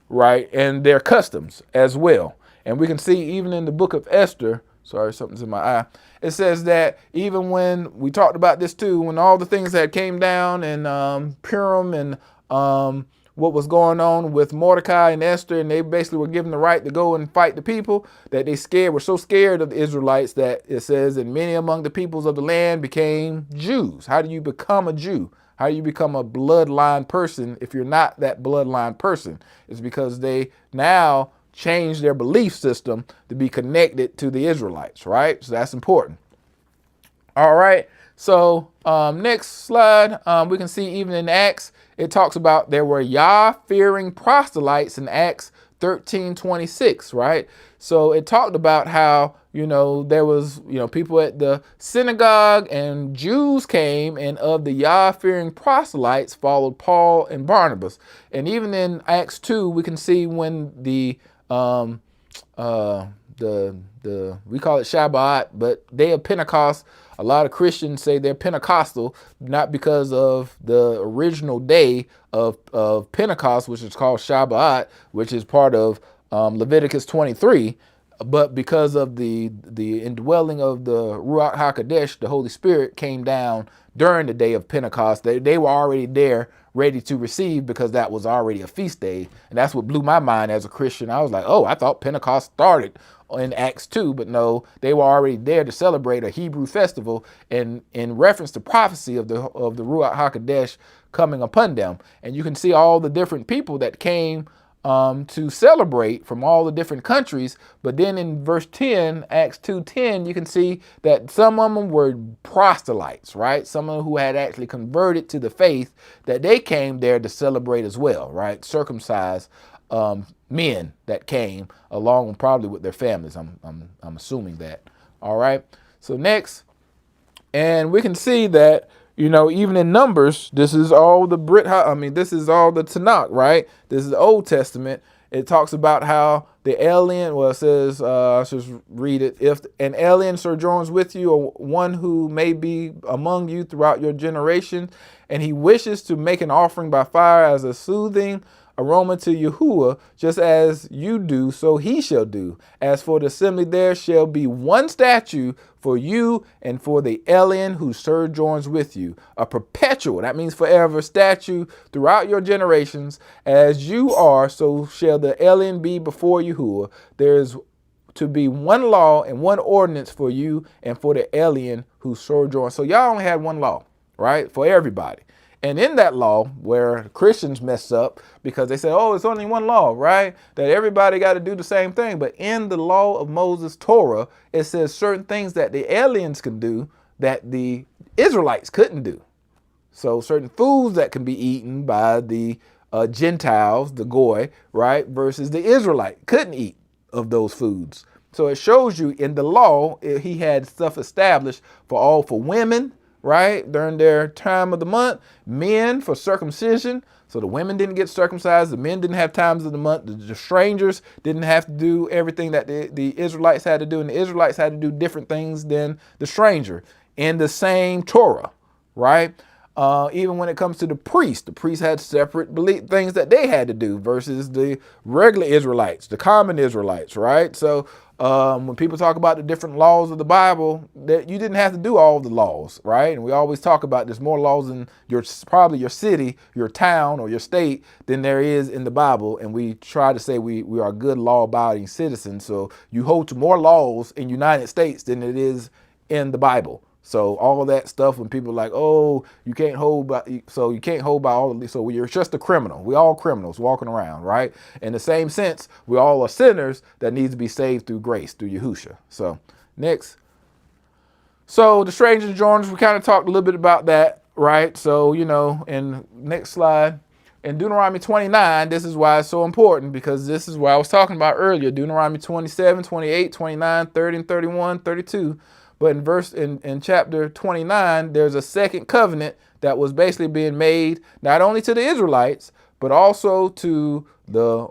Speaker 13: right? And their customs as well. And we can see even in the book of Esther, sorry, something's in my eye. It says that even when we talked about this too, when all the things that came down in Purim and what was going on with Mordecai and Esther, and they basically were given the right to go and fight the people, that they were so scared of the Israelites that it says, and many among the peoples of the land became Jews. How do you become a Jew? How do you become a bloodline person if you're not that bloodline person? It's because they now change their belief system to be connected to the Israelites, right? So that's important. All right. So next slide, we can see even in Acts, it talks about there were Yah-fearing proselytes in Acts 13:26, right? So it talked about how, there was, people at the synagogue and Jews came, and of the Yah-fearing proselytes followed Paul and Barnabas. And even in Acts 2, we can see when we call it Shabbat, but day of Pentecost, a lot of Christians say they're Pentecostal, not because of the original day of Pentecost, which is called Shabbat, which is part of Leviticus 23, but because of the indwelling of the Ruach HaKodesh, the Holy Spirit came down during the day of Pentecost. They were already there, ready to receive, because that was already a feast day. And that's what blew my mind as a Christian. I was like, oh, I thought Pentecost started in Acts 2, but no, they were already there to celebrate a Hebrew festival in reference to prophecy of the Ruach HaKodesh coming upon them. And you can see all the different people that came to celebrate from all the different countries. But then in verse 10, Acts 2:10, you can see that some of them were proselytes, right? Some of them who had actually converted to the faith, that they came there to celebrate as well, right? Circumcised men that came along probably with their families. I'm assuming that. All right. So next, and we can see that, even in Numbers, this is all the this is all the Tanakh, right? This is the Old Testament. It talks about how the alien, it says, let's just read it. If an alien sojourns with you, or one who may be among you throughout your generation, and he wishes to make an offering by fire as a soothing aroma to Yahuwah, just as you do, so he shall do. As for the assembly, there shall be one statue for you and for the alien who sojourns with you, a perpetual, that means forever, statue throughout your generations. As you are, so shall the alien be before Yahuwah. There is to be one law and one ordinance for you and for the alien who sojourns. So y'all only had one law, right, for everybody. And in that law, where Christians mess up because they say, oh, it's only one law, right? That everybody got to do the same thing. But in the law of Moses, Torah, it says certain things that the aliens can do that the Israelites couldn't do. So certain foods that can be eaten by the Gentiles, the Goy, right? Versus the Israelite couldn't eat of those foods. So it shows you in the law, he had stuff established for women, right, during their time of the month, men for circumcision. So the women didn't get circumcised, the men didn't have times of the month, the strangers didn't have to do everything that the Israelites had to do, and the Israelites had to do different things than the stranger in the same Torah, right? Even when it comes to the priests had separate things that they had to do versus the regular Israelites, the common Israelites, right? So when people talk about the different laws of the Bible, that you didn't have to do all the laws, right? And we always talk about there's more laws in probably your city, your town, or your state than there is in the Bible. And we try to say we are good law-abiding citizens. So you hold to more laws in the United States than it is in the Bible, So all that stuff when people are like, oh, you can't hold by, so you can't hold by all of these. So you're just a criminal. We all criminals walking around, right? In the same sense, we all are sinners that need to be saved through grace, through Yahusha. So next. So the strangers and joiners, we kind of talked a little bit about that, right? So, and next slide. In Deuteronomy 29, this is why it's so important, because this is what I was talking about earlier. Deuteronomy 27, 28, 29, 30, and 31, 32. But in chapter 29, there's a second covenant that was basically being made not only to the Israelites, but also to the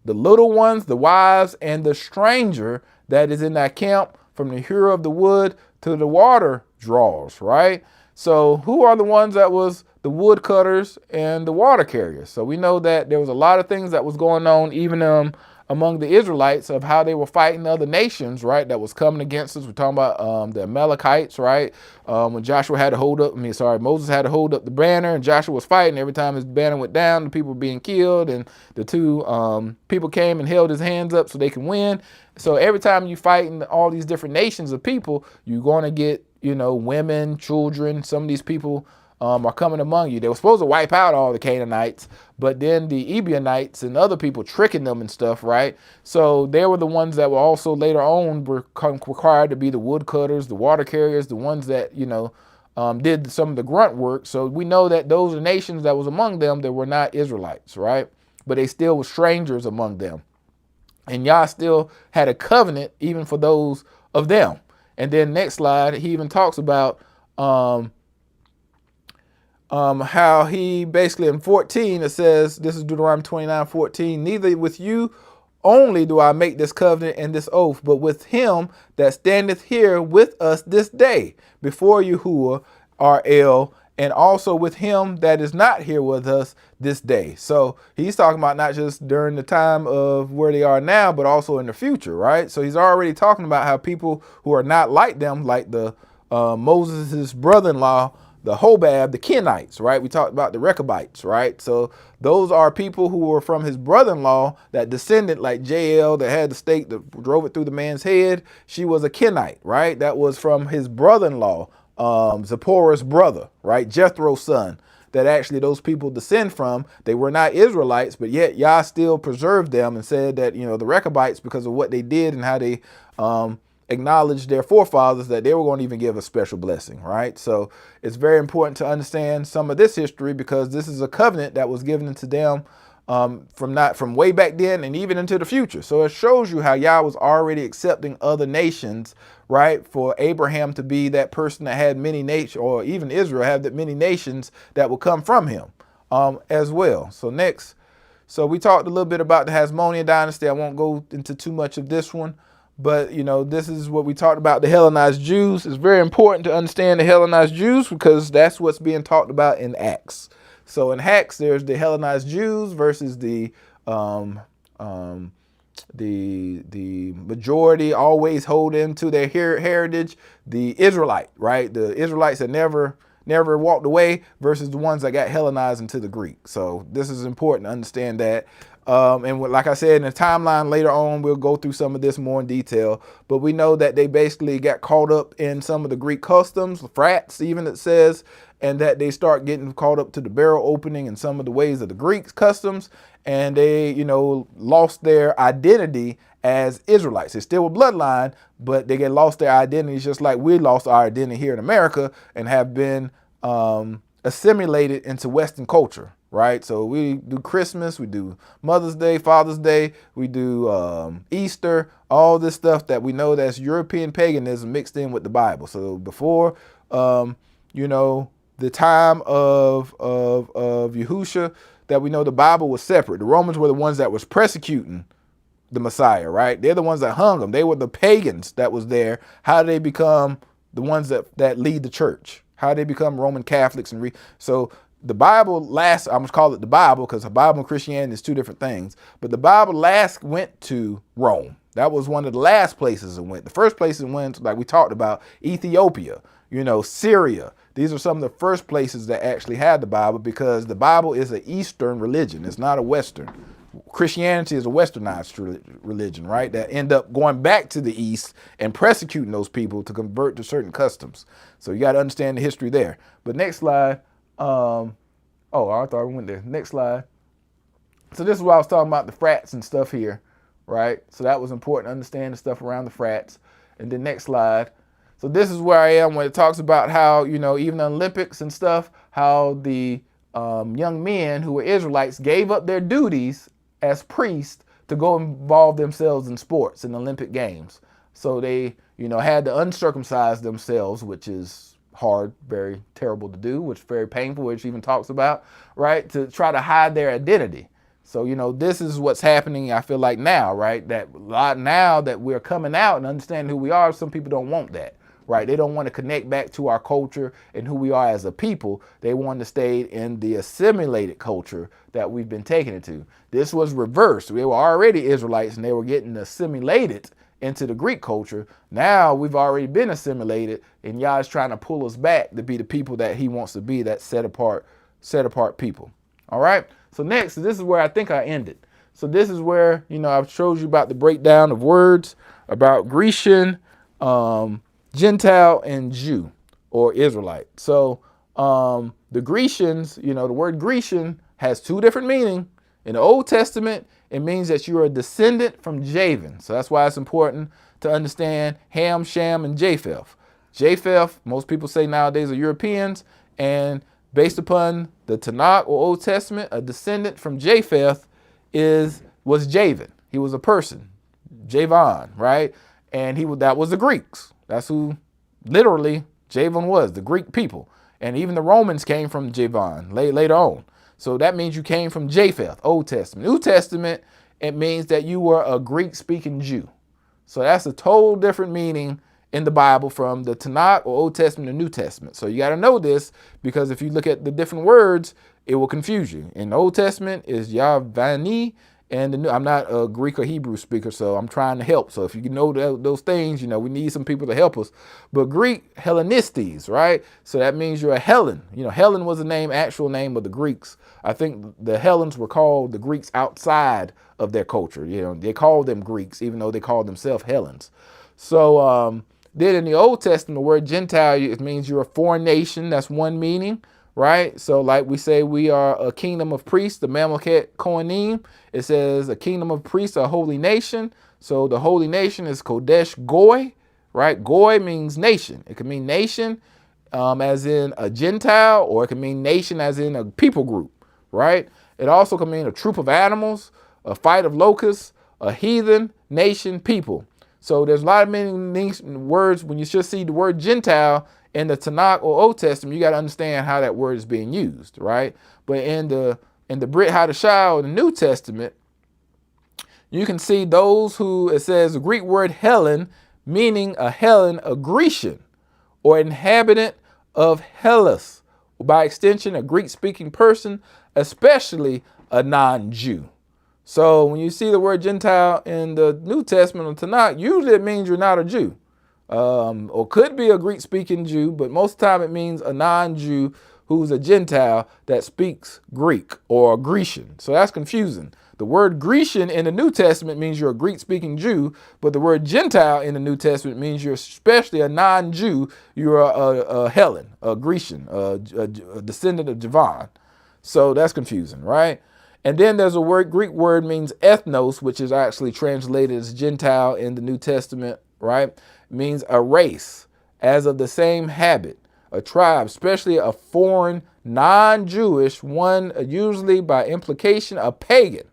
Speaker 13: little ones, the wives, and the stranger that is in that camp, from the hero of the wood to the water drawers, right? So who are the ones that was the woodcutters and the water carriers? So we know that there was a lot of things that was going on even among the Israelites of how they were fighting other nations, right, that was coming against us. We're talking about the Amalekites, right? When Moses had to hold up the banner, and Joshua was fighting. Every time his banner went down, the people were being killed, and the two people came and held his hands up so they can win. So every time you fight in all these different nations of people, you're going to get, women, children. Some of these people are coming among you. They were supposed to wipe out all the Canaanites, but then the Ebionites and other people tricking them and stuff, right? So they were the ones that were also later on were required to be the woodcutters, the water carriers, the ones that, did some of the grunt work. So we know that those are nations that was among them that were not Israelites, right? But they still were strangers among them. And Yah still had a covenant even for those of them. And then next slide, he even talks about how he basically in 14, it says, this is Deuteronomy 29, 14, neither with you only do I make this covenant and this oath, but with him that standeth here with us this day before Yahuwah our El, and also with him that is not here with us this day. So he's talking about not just during the time of where they are now, but also in the future, right? So he's already talking about how people who are not like them, like the Moses' brother-in-law, the Hobab, the Kenites, right? We talked about the Rechabites, right? So those are people who were from his brother-in-law that descended, like Jael that had the stake that drove it through the man's head. She was a Kenite, right? That was from his brother-in-law, Zipporah's brother, right? Jethro's son, that actually those people descend from. They were not Israelites, but yet Yah still preserved them and said that, the Rechabites, because of what they did and how they acknowledged their forefathers, that they were going to even give a special blessing, right? So it's very important to understand some of this history, because this is a covenant that was given to them from way back then and even into the future. So it shows you how Yah was already accepting other nations, right? For Abraham to be that person that had many nations, or even Israel have that many nations that will come from him as well. So next, so we talked a little bit about the Hasmonean dynasty. I won't go into too much of this one, but this is what we talked about, the Hellenized Jews. It's very important to understand the Hellenized Jews, because that's what's being talked about in Acts. So in Acts, there's the Hellenized Jews versus the majority always hold into their heritage, the Israelite, right? The Israelites that never walked away versus the ones that got Hellenized into the Greek. So this is important to understand that. And like I said, in the timeline later on, we'll go through some of this more in detail, but we know that they basically got caught up in some of the Greek customs, frats even it says, and that they start getting caught up to the barrel opening and some of the ways of the Greek customs, and they, lost their identity as Israelites. They still a bloodline, but they get lost their identities, just like we lost our identity here in America and have been assimilated into Western culture, right? So we do Christmas, we do Mother's Day, Father's Day, we do Easter, all this stuff that we know that's European paganism mixed in with the Bible. So before, the time of Yahusha, that we know the Bible was separate. The Romans were the ones that was persecuting the Messiah, right? They're the ones that hung him. They were the pagans that was there. How do they become the ones that lead the church? How do they become Roman Catholics? So the Bible last, I'm going to call it the Bible, because the Bible and Christianity is two different things. But the Bible last went to Rome. That was one of the last places it went. The first place it went, like we talked about, Ethiopia, Syria. These are some of the first places that actually had the Bible, because the Bible is an Eastern religion. It's not a Western. Christianity is a westernized religion, right? That end up going back to the East and persecuting those people to convert to certain customs. So you got to understand the history there. But next slide. Oh, I thought we went there. Next slide. So this is what I was talking about, the frats and stuff here, right? So that was important to understand the stuff around the frats. And then next slide. So this is where I am when it talks about how, you know, even the Olympics and stuff, how the young men who were Israelites gave up their duties as priests to go involve themselves in sports in the Olympic Games. So they, you know, had to uncircumcise themselves, which is hard, very terrible to do, which is very painful, which even talks about, right, to try to hide their identity. So, you know, this is what's happening, I feel like now, right, that a lot now that we're coming out and understanding who we are, some people don't want that. Right, they don't want to connect back to our culture and who we are as a people. They want to stay in the assimilated culture that we've been taking it to. This was reversed. We were already Israelites and they were getting assimilated into the Greek culture. Now we've already been assimilated and Yah's trying to pull us back to be the people that he wants to be, that set apart people. All right, so next, this is where I think I ended. So this is where, you know, I've showed you about the breakdown of words, about Grecian, Gentile, and Jew or Israelite. So the Grecians, you know, the word Grecian has two different meanings. In the Old Testament, it means that you are a descendant from Javan. So that's why it's important to understand Ham, Shem, and Japheth. Japheth, most people say nowadays are Europeans, and based upon the Tanakh or Old Testament, a descendant from Japheth was Javan. He was a person, Javan, right? And that was the Greeks. That's who literally Javan was, the Greek people. And even the Romans came from Javan later on. So that means you came from Japheth, Old Testament. New Testament, it means that you were a Greek-speaking Jew. So that's a total different meaning in the Bible from the Tanakh or Old Testament to New Testament. So you got to know this, because if you look at the different words, it will confuse you. In the Old Testament is Yavani, and the new, I'm not a Greek or Hebrew speaker, so I'm trying to help. So if you know those things, you know, we need some people to help us. But Greek, Hellenistes, right? So that means you're a Hellen. You know, Hellen was the actual name of the Greeks. I think the Hellens were called the Greeks outside of their culture. You know, they called them Greeks, even though they called themselves Hellens. So then in the Old Testament, the word Gentile, it means you're a foreign nation. That's one meaning. Right? So like we say, we are a kingdom of priests, the Mamleket Kohanim. It says a kingdom of priests, a holy nation. So the holy nation is Kodesh Goy, right? Goy means nation. It can mean nation as in a Gentile, or it can mean nation as in a people group, right? It also can mean a troop of animals, a fight of locusts, a heathen, nation, people. So there's a lot of many words. When you should see the word Gentile in the Tanakh or Old Testament, you got to understand how that word is being used, right? But in the Brit Hadashah or the New Testament, you can see those who, it says the Greek word Hellen, meaning a Hellen, a Grecian, or inhabitant of Hellas, or by extension, a Greek-speaking person, especially a non-Jew. So when you see the word Gentile in the New Testament or Tanakh, usually it means you're not a Jew. Or could be a Greek-speaking Jew, but most of the time it means a non-Jew who's a Gentile that speaks Greek or a Grecian. So that's confusing. The word Grecian in the New Testament means you're a Greek-speaking Jew, but the word Gentile in the New Testament means you're especially a non-Jew. You're a Hellen, a Grecian, a descendant of Javan. So that's confusing, right? And then there's a word, Greek word means ethnos, which is actually translated as Gentile in the New Testament, right? It means a race, as of the same habit, a tribe, especially a foreign, non-Jewish one, usually by implication, a pagan.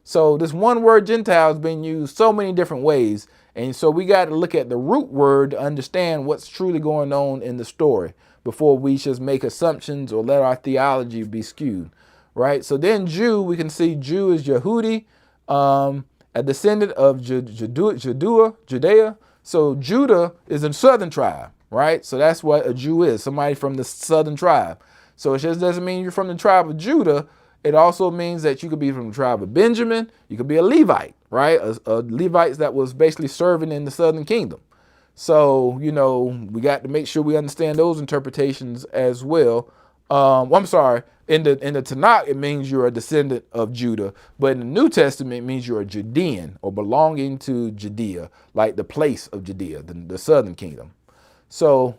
Speaker 13: So this one word Gentile is being used so many different ways. And so we got to look at the root word to understand what's truly going on in the story before we just make assumptions or let our theology be skewed. Right? So then Jew, we can see Jew is Yehudi, a descendant of Judea. So Judah is a southern tribe, right? So that's what a Jew is, somebody from the southern tribe. So it just doesn't mean you're from the tribe of Judah. It also means that you could be from the tribe of Benjamin. You could be a Levite, right? A Levite that was basically serving in the southern kingdom. So, you know, we got to make sure we understand those interpretations as well. I'm sorry, In the Tanakh, it means you're a descendant of Judah, but in the New Testament, it means you're a Judean or belonging to Judea, like the place of Judea, the southern kingdom. So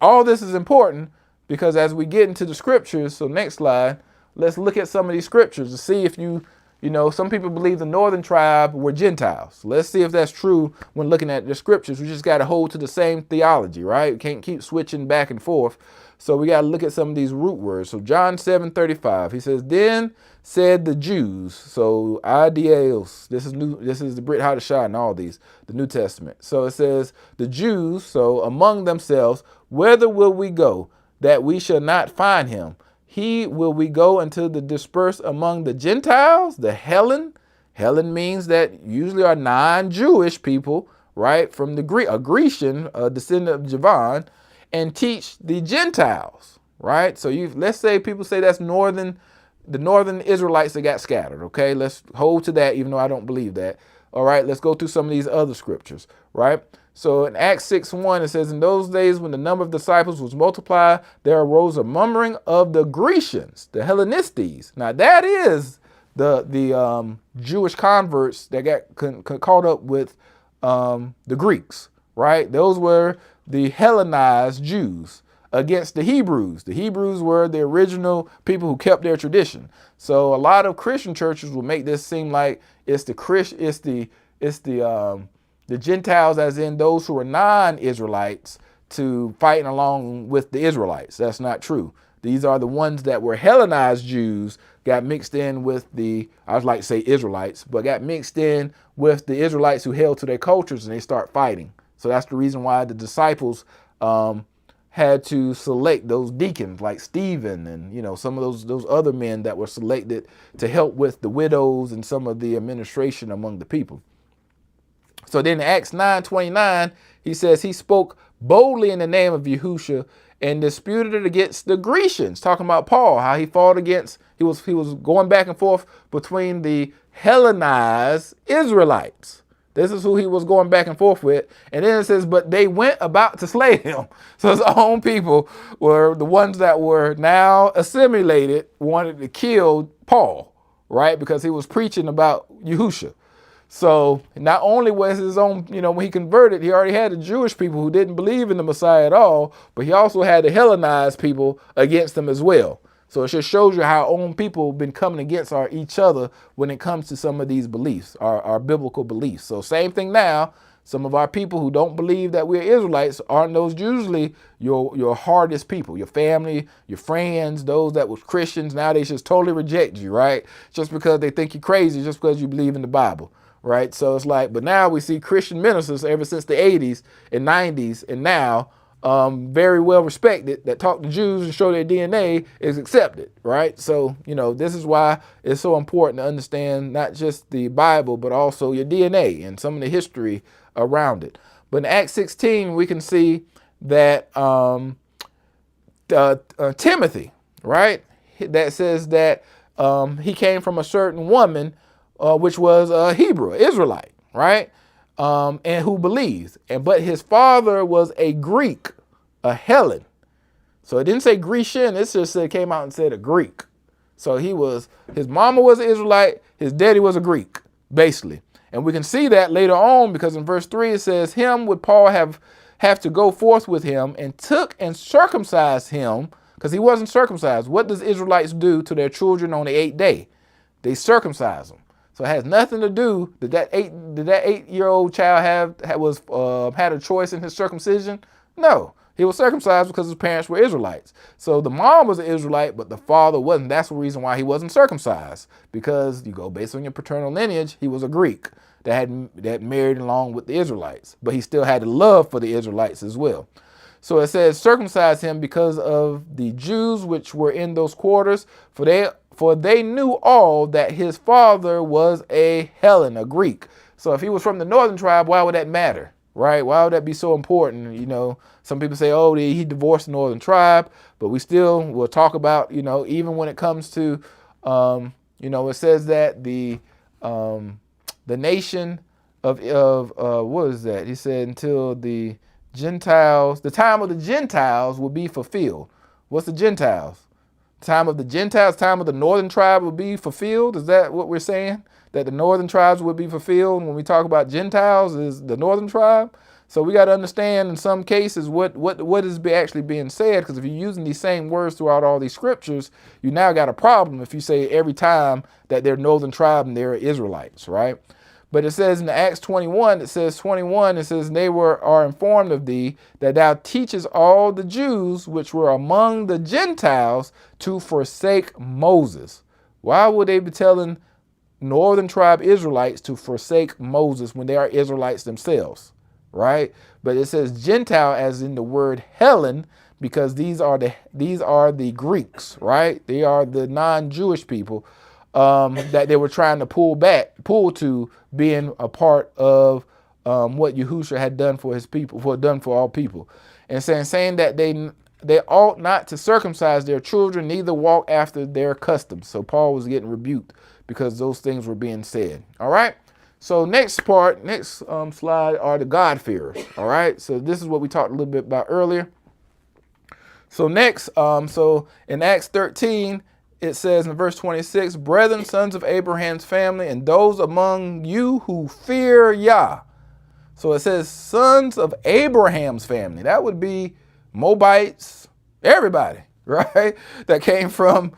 Speaker 13: all this is important because as we get into the scriptures, so next slide, let's look at some of these scriptures to see if some people believe the northern tribe were Gentiles. Let's see if that's true when looking at the scriptures. We just got to hold to the same theology, right? We can't keep switching back and forth. So we got to look at some of these root words. So John 7:35, he says, then said the Jews, so ideals, this is the Brit Hadashah and all these, the New Testament. So it says, the Jews, so among themselves, whither will we go that we shall not find him? Will we go until the dispersed among the Gentiles, the Hellen? Hellen means that usually are non-Jewish people, right? From the Greek, a Grecian, a descendant of Javan, and teach the Gentiles, right? So let's say people say that's the northern Israelites that got scattered, okay? Let's hold to that, even though I don't believe that. All right, let's go through some of these other scriptures, right? So in Acts 6:1, it says, in those days when the number of disciples was multiplied, there arose a murmuring of the Grecians, the Hellenistes. Now that is the Jewish converts that got caught up with the Greeks, right? Those were the Hellenized Jews against the Hebrews. The Hebrews were the original people who kept their tradition. So a lot of Christian churches will make this seem like it's the Gentiles, as in those who are non-Israelites, to fighting along with the Israelites. That's not true. These are the ones that were Hellenized Jews, got mixed in with I would like to say Israelites, but got mixed in with the Israelites who held to their cultures, and they start fighting. So that's the reason why the disciples had to select those deacons like Stephen and some of those other men that were selected to help with the widows and some of the administration among the people. So then in Acts 9:29, he says he spoke boldly in the name of Yahushua and disputed it against the Grecians, talking about Paul, how he fought against, he was going back and forth between the Hellenized Israelites. This is who he was going back and forth with. And then it says, but they went about to slay him. So his own people were the ones that were now assimilated, wanted to kill Paul, right? Because he was preaching about Yahushua. So not only was his own, when he converted, he already had the Jewish people who didn't believe in the Messiah at all, but he also had the Hellenized people against him as well. So it just shows you how our own people have been coming against each other when it comes to some of these beliefs, our biblical beliefs. So same thing now, some of our people who don't believe that we're Israelites aren't those usually your hardest people, your family, your friends, those that were Christians. Now they just totally reject you, right? Just because they think you're crazy, just because you believe in the Bible. Right. So it's like, but now we see Christian ministers ever since the 80s and 90s and now very well respected that talk to Jews and show their DNA is accepted. Right. So, this is why it's so important to understand not just the Bible, but also your DNA and some of the history around it. But in Acts 16, we can see that Timothy, right, that says that he came from a certain woman, which was a Hebrew Israelite, right? And who believes. But his father was a Greek, a Hellen. So it didn't say Grecian, it just said, came out and said a Greek. So his mama was an Israelite, his daddy was a Greek, basically. And we can see that later on because in verse 3 it says, him would Paul have to go forth with him and took and circumcised him, because he wasn't circumcised. What does Israelites do to their children on the 8th day? They circumcise them. So it has nothing to do, did that 8-year-old child had a choice in his circumcision? No, he was circumcised because his parents were Israelites. So the mom was an Israelite, but the father wasn't. That's the reason why he wasn't circumcised, because you go based on your paternal lineage, he was a Greek that married along with the Israelites, but he still had a love for the Israelites as well. So it says, circumcise him because of the Jews which were in those quarters, for they knew all that his father was a Hellen, a Greek. So if he was from the northern tribe, why would that matter, right? Why would that be so important? Some people say, oh, he divorced the northern tribe, but we still will talk about, even when it comes to, it says that the nation of what is that? He said until the Gentiles, the time of the Gentiles will be fulfilled. What's the Gentiles? Time of the Gentiles, time of the northern tribe will be fulfilled. Is that what we're saying? That the northern tribes would be fulfilled when we talk about Gentiles is the northern tribe? So we got to understand in some cases what is actually being said, because if you're using these same words throughout all these scriptures, you now got a problem if you say every time that they're northern tribe and they're Israelites, right? But it says in Acts 21, it says, they are informed of thee, that thou teachest all the Jews which were among the Gentiles to forsake Moses. Why would they be telling northern tribe Israelites to forsake Moses when they are Israelites themselves? Right? But it says Gentile as in the word Hellen, because these are the Greeks, right? They are the non-Jewish people that they were trying to pull to being a part of what Yahushua had done for his people, for all people. And saying that they ought not to circumcise their children, neither walk after their customs. So Paul was getting rebuked because those things were being said. All right. So next slide are the God-fearers, all right? So this is what we talked a little bit about earlier. So next, so in Acts 13, it says in verse 26, brethren, sons of Abraham's family, and those among you who fear Yah. So it says sons of Abraham's family. That would be Moabites, everybody, right? That came from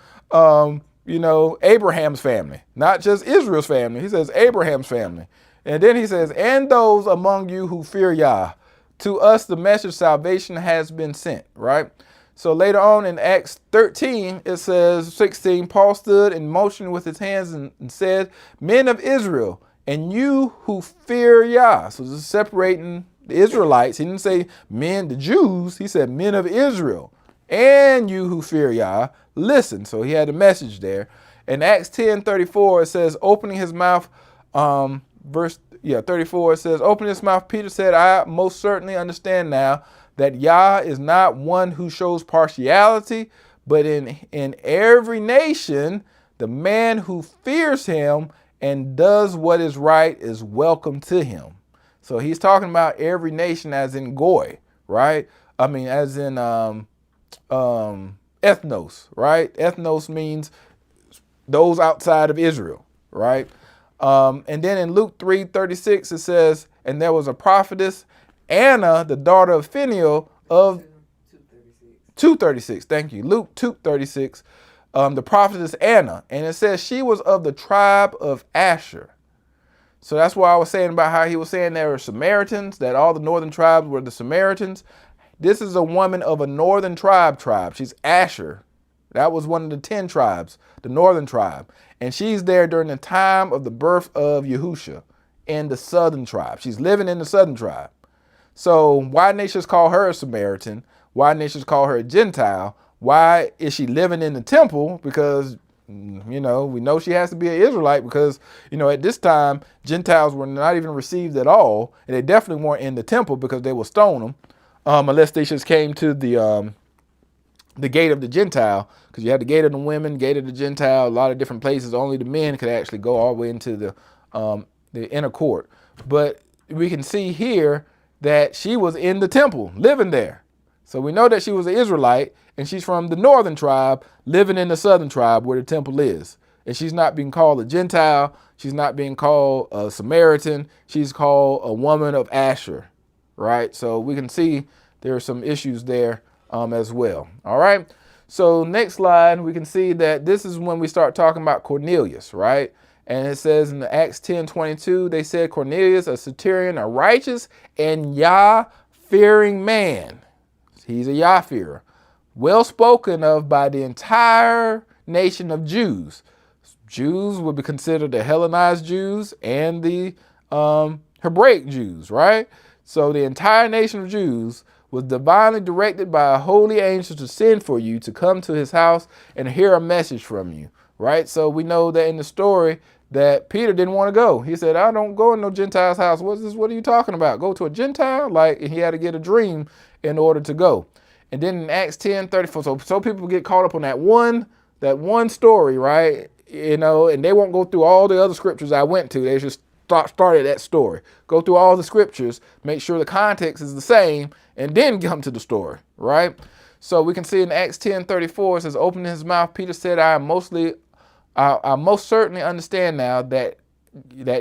Speaker 13: Abraham's family, not just Israel's family. He says Abraham's family. And then he says, and those among you who fear Yah, to us the message of salvation has been sent, right? So later on in Acts 13, it says 16, Paul stood in motion with his hands and said, men of Israel, and you who fear Yah. So this is separating the Israelites. He didn't say men, the Jews. He said men of Israel, and you who fear Yah, listen. So he had a message there. In Acts 10:34, it says, opening his mouth, 34, it says, opening his mouth, Peter said, I most certainly understand now that Yah is not one who shows partiality, but in every nation, the man who fears him and does what is right is welcome to him. So he's talking about every nation as in Goy, right? I mean, as in ethnos, right? Ethnos means those outside of Israel, right? And then in Luke 3:36, it says, and there was a prophetess, Anna, the daughter of Phanuel of 2:36. Thank you. Luke 2:36. The prophetess Anna, and it says she was of the tribe of Asher. So that's why I was saying about how he was saying there were Samaritans, that all the northern tribes were the Samaritans. This is a woman of a northern tribe. She's Asher. That was one of the 10 tribes, the northern tribe. And she's there during the time of the birth of Yahushua in the southern tribe. She's living in the southern tribe. So why nations call her a Samaritan? Why nations call her a Gentile? Why is she living in the temple? Because, we know she has to be an Israelite because, at this time, Gentiles were not even received at all. And they definitely weren't in the temple because they will stone them unless they just came to the gate of the Gentile, because you had the gate of the women, gate of the Gentile, a lot of different places. Only the men could actually go all the way into the inner court. But we can see here that she was in the temple, living there. So we know that she was an Israelite, and she's from the northern tribe, living in the southern tribe where the temple is. And she's not being called a Gentile. She's not being called a Samaritan. She's called a woman of Asher, right? So we can see there are some issues there as well. All right. So next slide, we can see that this is when we start talking about Cornelius, right? And it says in the Acts 10:22, they said Cornelius, a centurion, a righteous and Yah-fearing man. He's a Yah-fearer, well spoken of by the entire nation of Jews. Jews would be considered the Hellenized Jews and the Hebraic Jews, right? So the entire nation of Jews was divinely directed by a holy angel to send for you to come to his house and hear a message from you, right? So we know that in the story that Peter didn't want to go. He said, I don't go in no Gentile's house. What are you talking about? Go to a Gentile? Like, he had to get a dream in order to go. And then in Acts 10:34, so people get caught up on that one story, right? And they won't go through all the other scriptures I went to. They just started that story. Go through all the scriptures, make sure the context is the same, and then come to the story, right? So we can see in Acts 10:34, it says, opening his mouth, Peter said, I most certainly understand now that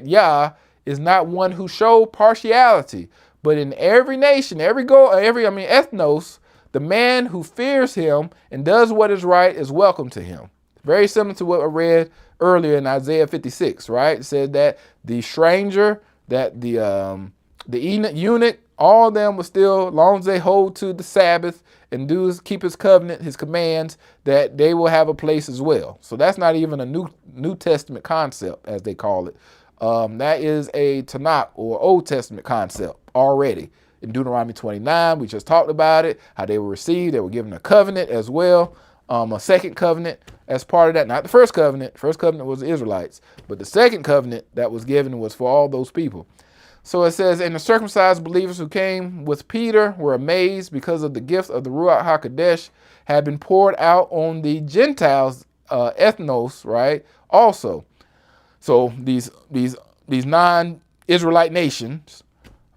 Speaker 13: Yah is not one who showed partiality, but in every nation, ethnos, the man who fears him and does what is right is welcome to him. Very similar to what I read earlier in Isaiah 56, right? It said that the stranger, that the eunuch, all of them were still, as long as they hold to the Sabbath and keep his covenant, his commands, that they will have a place as well. So that's not even a New Testament concept, as they call it. That is a Tanakh or Old Testament concept already. In Deuteronomy 29, we just talked about it, how they were received. They were given a covenant as well, a second covenant as part of that. Not the first covenant. First covenant was the Israelites. But the second covenant that was given was for all those people. So it says, and the circumcised believers who came with Peter were amazed because of the gift of the Ruach HaKodesh had been poured out on the Gentiles, ethnos, right? Also. So these non-Israelite nations,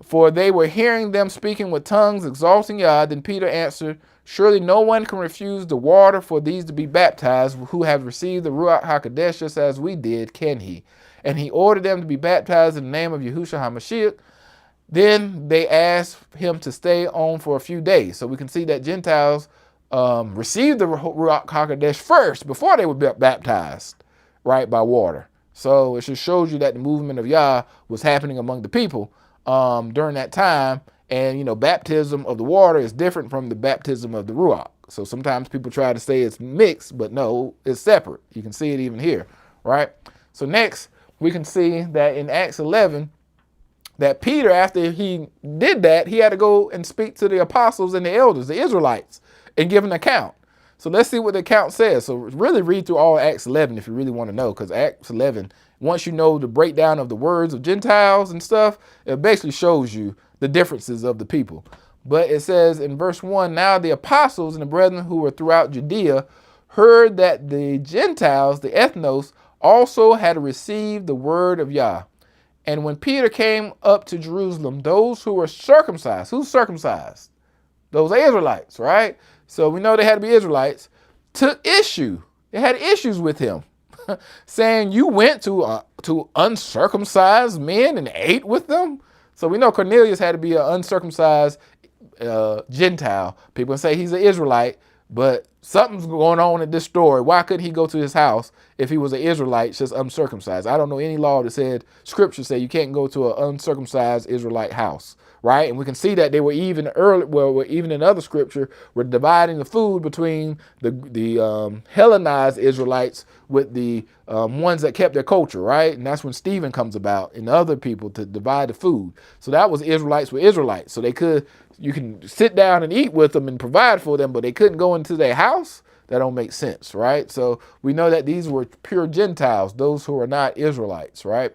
Speaker 13: for they were hearing them speaking with tongues, exalting Yah. Then Peter answered, surely no one can refuse the water for these to be baptized who have received the Ruach HaKodesh just as we did, can he? And he ordered them to be baptized in the name of Yahushua HaMashiach. Then they asked him to stay on for a few days. So we can see that Gentiles received the Ruach HaKodesh first before they were baptized, right, by water. So it just shows you that the movement of Yah was happening among the people during that time. And, baptism of the water is different from the baptism of the Ruach. So sometimes people try to say it's mixed, but no, it's separate. You can see it even here, right? So next, we can see that in Acts 11, that Peter, after he did that, he had to go and speak to the apostles and the elders, the Israelites, and give an account. So let's see what the account says. So really read through all Acts 11 if you really want to know, because Acts 11, once you know the breakdown of the words of Gentiles and stuff, it basically shows you the differences of the people. But it says in verse 1, now the apostles and the brethren who were throughout Judea heard that the Gentiles, the ethnos, also had received the word of Yah. And when Peter came up to Jerusalem, those who were circumcised, who's circumcised? Those Israelites, right? So we know they had to be Israelites, took issue. They had issues with him, saying, you went to uncircumcised men and ate with them? So we know Cornelius had to be an uncircumcised Gentile. People say he's an Israelite, but something's going on in this story. Why couldn't he go to his house if he was an Israelite, just uncircumcised? I don't know any law that said, scripture said you can't go to an uncircumcised Israelite house, right? And we can see that they were even even in other scripture, were dividing the food between the Hellenized Israelites with the ones that kept their culture, right? And that's when Stephen comes about and other people to divide the food. So that was Israelites with Israelites. So you can sit down and eat with them and provide for them, but they couldn't go into their house. That don't make sense, right? So we know that these were pure Gentiles, those who are not Israelites, right?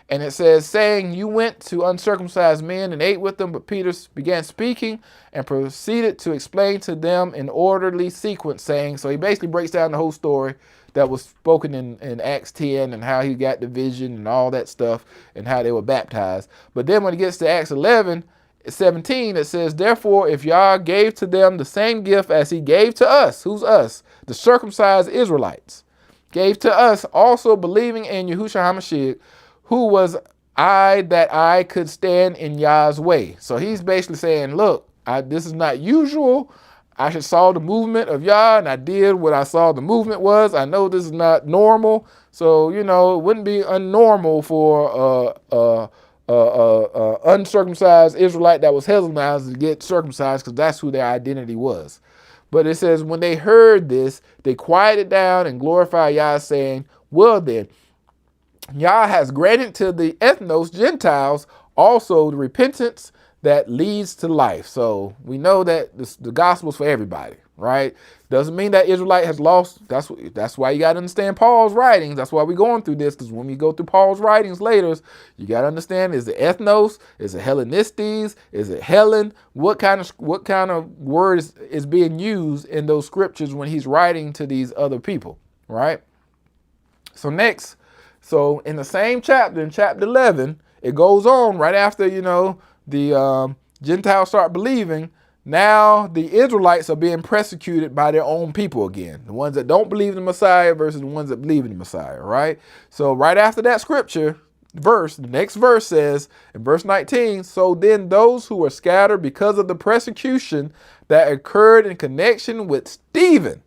Speaker 13: And it says, saying, you went to uncircumcised men and ate with them, but Peter began speaking and proceeded to explain to them in orderly sequence, saying, so he basically breaks down the whole story that was spoken in Acts 10 and how he got the vision and all that stuff and how they were baptized. But then when it gets to Acts 11:17, it says, therefore, if Yah gave to them the same gift as he gave to us, who's us? The circumcised Israelites, gave to us also believing in Yahushua HaMashiach, who was I that I could stand in Yah's way. So he's basically saying, look, this is not usual. I just saw the movement of Yah and I did what I saw the movement was. I know this is not normal. So, it wouldn't be unnormal for uncircumcised Israelite that was Hellenized to get circumcised, because that's who their identity was. But it says, when they heard this, they quieted down and glorified Yah, saying, well then, Yah has granted to the ethnos, Gentiles, also the repentance that leads to life. So we know that the gospel is for everybody, right? Doesn't mean that Israelite has lost. That's why you got to understand Paul's writings. That's why we're going through this, because when we go through Paul's writings later, you got to understand, is it ethnos? Is it Hellenistes? Is it Helen? What kind of word is being used in those scriptures when he's writing to these other people, right? So next, so in the same chapter, in chapter 11, it goes on right after, the Gentiles start believing. now the Israelites are being persecuted by their own people again. The ones that don't believe in the Messiah versus the ones that believe in the Messiah, right? So right after that scripture verse, the next verse says in verse 19, so then those who were scattered because of the persecution that occurred in connection with Stephen.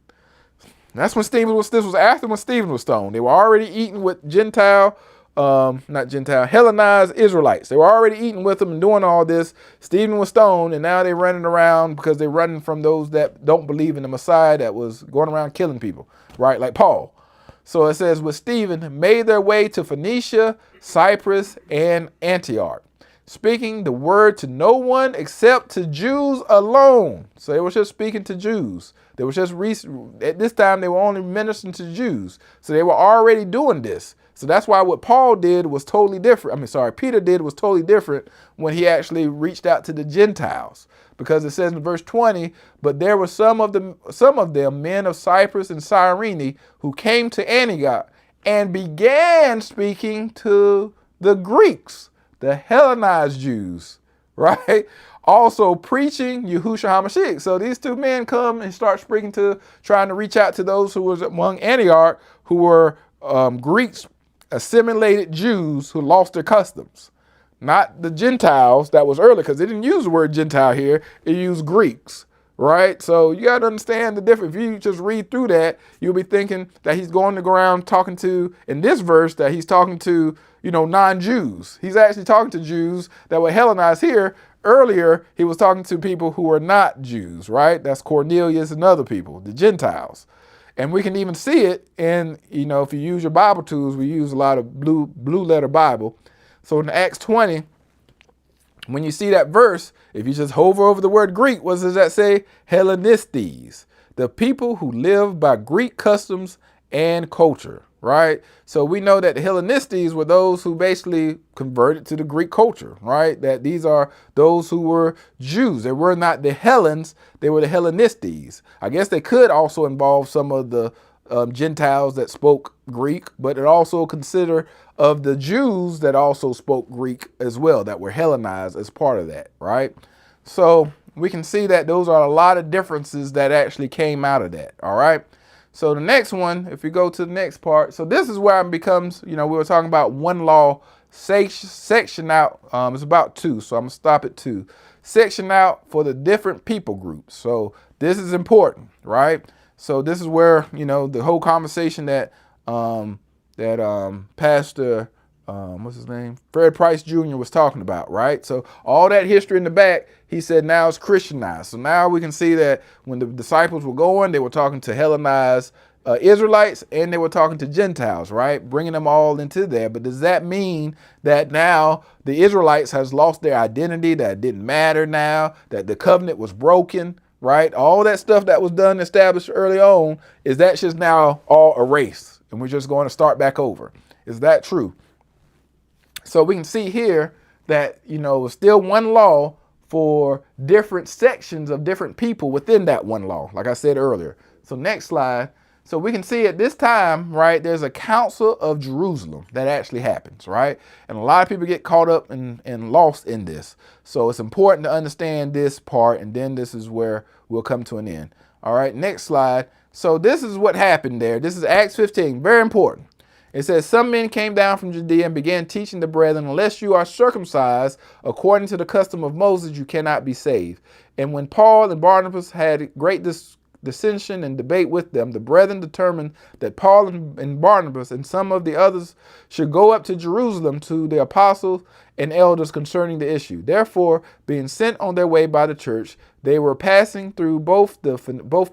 Speaker 13: That's when this was after when Stephen was stoned. They were already eating with Hellenized Israelites. They were already eating with them and doing all this. Stephen was stoned, and now they're running around because they're running from those that don't believe in the Messiah that was going around killing people, right? Like Paul. So it says, with Stephen, made their way to Phoenicia, Cyprus, and Antioch, speaking the word to no one except to Jews alone. So they were just speaking to Jews. They were just, at this time, they were only ministering to Jews. So they were already doing this. So that's why what Paul did was totally different. Peter did was totally different when he actually reached out to the Gentiles. Because it says in verse 20, but there were some of them men of Cyprus and Cyrene who came to Antioch and began speaking to the Greeks, the Hellenized Jews, right? Also preaching Yahushua HaMashiach. So these two men come and start speaking trying to reach out to those who was among Antioch who were Greeks, assimilated Jews who lost their customs. Not the Gentiles that was earlier, because they didn't use the word Gentile here. It used Greeks, right? So you got to understand the difference. If you just read through that, you'll be thinking that he's going to go around talking to, in this verse, that he's talking to, non-Jews. He's actually talking to Jews that were Hellenized here. Earlier, he was talking to people who were not Jews, right? That's Cornelius and other people, the Gentiles. And we can even see it in, if you use your Bible tools, we use a lot of blue letter Bible. So in Acts 20, when you see that verse, if you just hover over the word Greek, what does that say? Hellenistes, the people who live by Greek customs and culture, right? So we know that the Hellenistes were those who basically converted to the Greek culture, right? That these are those who were Jews. They were not the Hellenes, they were the Hellenistes. I guess they could also involve some of the Gentiles that spoke Greek, but it also consider of the Jews that also spoke Greek as well, that were Hellenized as part of that, right? So we can see that those are a lot of differences that actually came out of that, all right? So the next one, if you go to the next part, so this is where it becomes, we were talking about one law, section out, it's about two, so I'm gonna stop at two. Section out for the different people groups. So this is important, right? So this is where, the whole conversation that Pastor, what's his name? Fred Price Jr. was talking about, right? So all that history in the back, he said now it's Christianized. So now we can see that when the disciples were going, they were talking to Hellenized Israelites and they were talking to Gentiles, right? Bringing them all into there. But does that mean that now the Israelites has lost their identity, that it didn't matter now, that the covenant was broken? Right? All that stuff that was done, established early on, is that just now all erased and we're just going to start back over? Is that true? So we can see here that, it's still one law for different sections of different people within that one law, like I said earlier. So next slide. So we can see at this time, right, there's a Council of Jerusalem that actually happens, right? And a lot of people get caught up and lost in this. So it's important to understand this part, and then this is where we'll come to an end. All right, next slide. So this is what happened there. This is Acts 15, very important. It says, some men came down from Judea and began teaching the brethren, unless you are circumcised according to the custom of Moses, you cannot be saved. And when Paul and Barnabas had great dissension and debate with them, the brethren determined that Paul and Barnabas and some of the others should go up to Jerusalem to the apostles and elders concerning the issue. Therefore, being sent on their way by the church, they were passing through both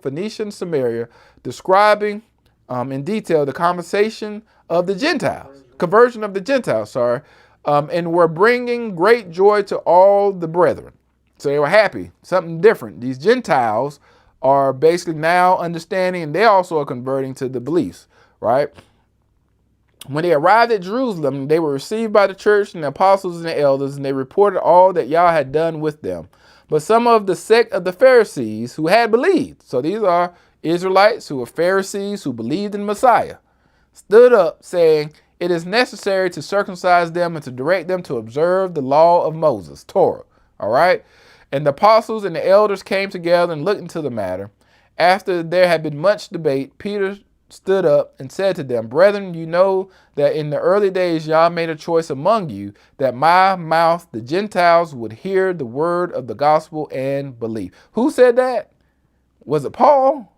Speaker 13: Phoenicia and Samaria, describing in detail the conversation of the Gentiles, conversion of the Gentiles, and were bringing great joy to all the brethren. So they were happy, something different. These Gentiles are basically now understanding, and they also are converting to the beliefs, right? When they arrived at Jerusalem, they were received by the church and the apostles and the elders, and they reported all that Yah had done with them. But some of the sect of the Pharisees who had believed, so these are Israelites who were Pharisees who believed in Messiah, stood up saying, it is necessary to circumcise them and to direct them to observe the law of Moses, Torah, all right? And the apostles and the elders came together and looked into the matter. After there had been much debate, Peter stood up and said to them, Brethren, you know that in the early days Yah made a choice among you that my mouth, the Gentiles, would hear the word of the gospel and believe. Who said that? Was it Paul?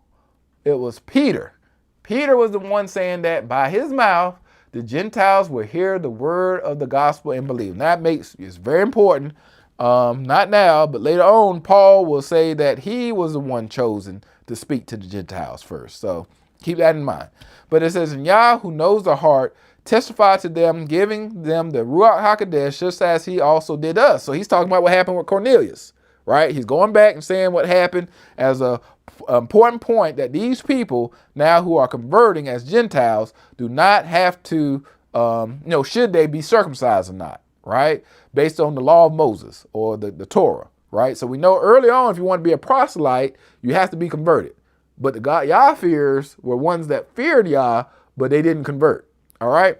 Speaker 13: It was Peter. Peter was the one saying that by his mouth, the Gentiles will hear the word of the gospel and believe. And that it's very important. Not now, but later on, Paul will say that he was the one chosen to speak to the Gentiles first. So keep that in mind. But it says, and Yah, who knows the heart, testified to them, giving them the Ruach HaKodesh, just as he also did us. So he's talking about what happened with Cornelius, right? He's going back and saying what happened as a important point that these people now who are converting as Gentiles do not have to, should they be circumcised or not, right? Based on the law of Moses or the Torah, right? So we know early on, if you want to be a proselyte, you have to be converted. But the God Yah-fearers were ones that feared Yah, but they didn't convert, all right?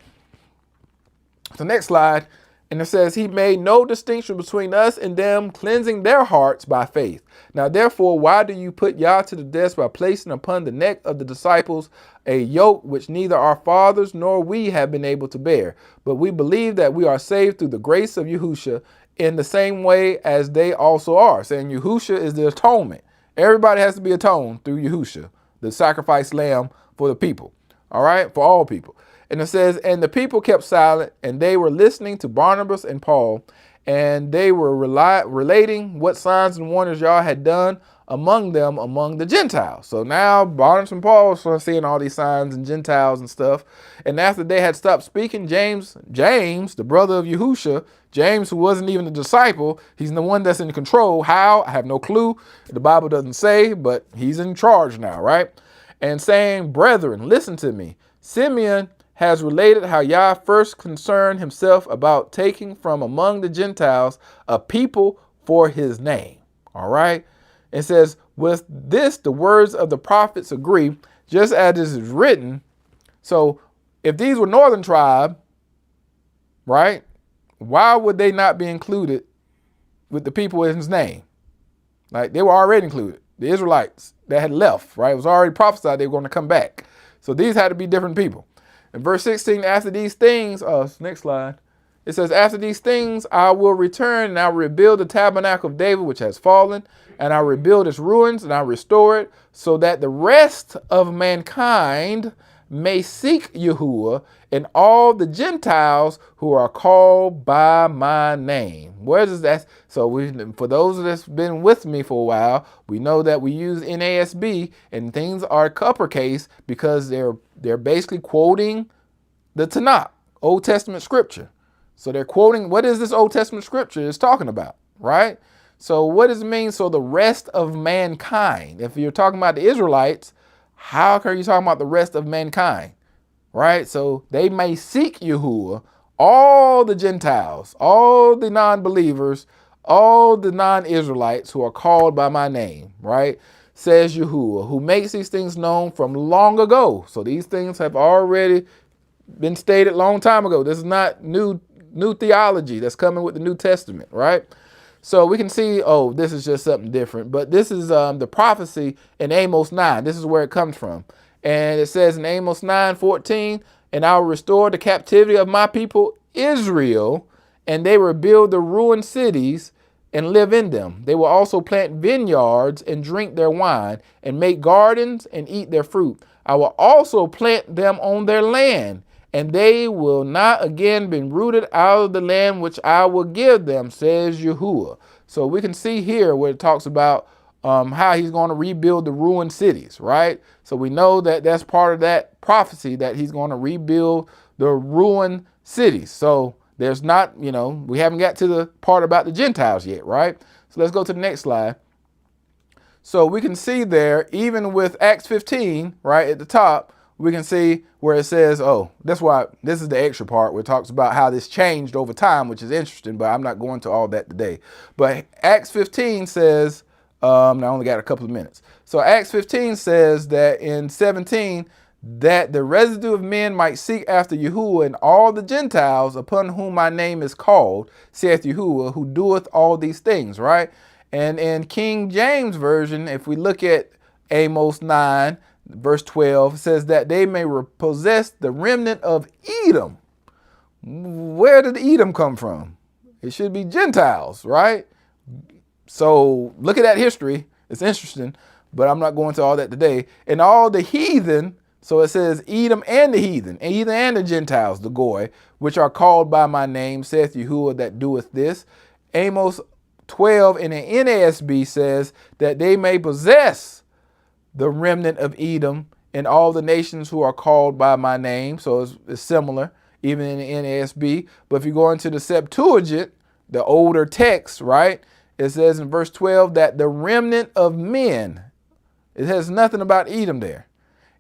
Speaker 13: So next slide. And it says, he made no distinction between us and them, cleansing their hearts by faith. Now, therefore, why do you put Yah to the death by placing upon the neck of the disciples a yoke which neither our fathers nor we have been able to bear? But we believe that we are saved through the grace of Yahusha in the same way as they also are. Saying Yahusha is the atonement. Everybody has to be atoned through Yahusha, the sacrificed lamb for the people. All right, for all people. And it says, and the people kept silent, and they were listening to Barnabas and Paul, and they were relating what signs and wonders Yah had done among them, among the Gentiles. So now Barnabas and Paul are seeing all these signs and Gentiles and stuff. And after they had stopped speaking, James, the brother of Yahusha, James, who wasn't even a disciple, he's the one that's in control. How? I have no clue. The Bible doesn't say, but he's in charge now, right? And saying, brethren, listen to me. Simeon has related how Yah first concerned himself about taking from among the Gentiles a people for his name. All right. It says, with this, the words of the prophets agree, just as it is written. So if these were northern tribe, right, why would they not be included with the people in his name? Like they were already included. The Israelites that had left, right? It was already prophesied they were going to come back. So these had to be different people. In verse 16, after these things, next slide, it says, after these things I will return and I will rebuild the tabernacle of David, which has fallen, and I will rebuild its ruins and I will restore it, so that the rest of mankind may seek Yahuwah and all the Gentiles who are called by my name. Where does that? So for those that's been with me for a while, we know that we use NASB and things are uppercase because they're basically quoting the Tanakh, Old Testament scripture. So they're quoting, what is this Old Testament scripture is talking about, right? So what does it mean? So the rest of mankind, if you're talking about the Israelites, how are you talking about the rest of mankind, right? So they may seek Yahuwah, all the Gentiles, all the non-believers, all the non-Israelites who are called by my name, right? Says Yahuwah, who makes these things known from long ago. So these things have already been stated long time ago. This is not new theology that's coming with the New Testament, right? So we can see, this is just something different. But this is the prophecy in Amos 9. This is where it comes from. And it says in Amos 9:14, and I will restore the captivity of my people Israel, and they will build the ruined cities and live in them. They will also plant vineyards and drink their wine, and make gardens and eat their fruit. I will also plant them on their land, and they will not again be rooted out of the land which I will give them, says Yahuwah. So we can see here where it talks about how he's going to rebuild the ruined cities, right? So we know that that's part of that prophecy, that he's going to rebuild the ruined cities. So there's not, we haven't got to the part about the Gentiles yet, right? So let's go to the next slide. So we can see there, even with Acts 15, right at the top, we can see where it says, that's why this is the extra part where it talks about how this changed over time, which is interesting, but I'm not going to all that today. But Acts 15 says, I only got a couple of minutes. So Acts 15 says that in 17, that the residue of men might seek after Yahuwah and all the Gentiles upon whom my name is called, saith Yahuwah, who doeth all these things, right? And in King James Version, if we look at Amos 9, verse 12, it says that they may possess the remnant of Edom. Where did Edom come from? It should be Gentiles, right? So look at that history. It's interesting, but I'm not going to all that today. And all the heathen, so it says Edom and the heathen and the Gentiles, the Goy, which are called by my name, saith Yahuwah that doeth this. Amos 12 in the NASB says that they may possess the remnant of Edom and all the nations who are called by my name. So it's similar, even in the NASB. But if you go into the Septuagint, the older text, right, it says in verse 12 that the remnant of men, it has nothing about Edom there,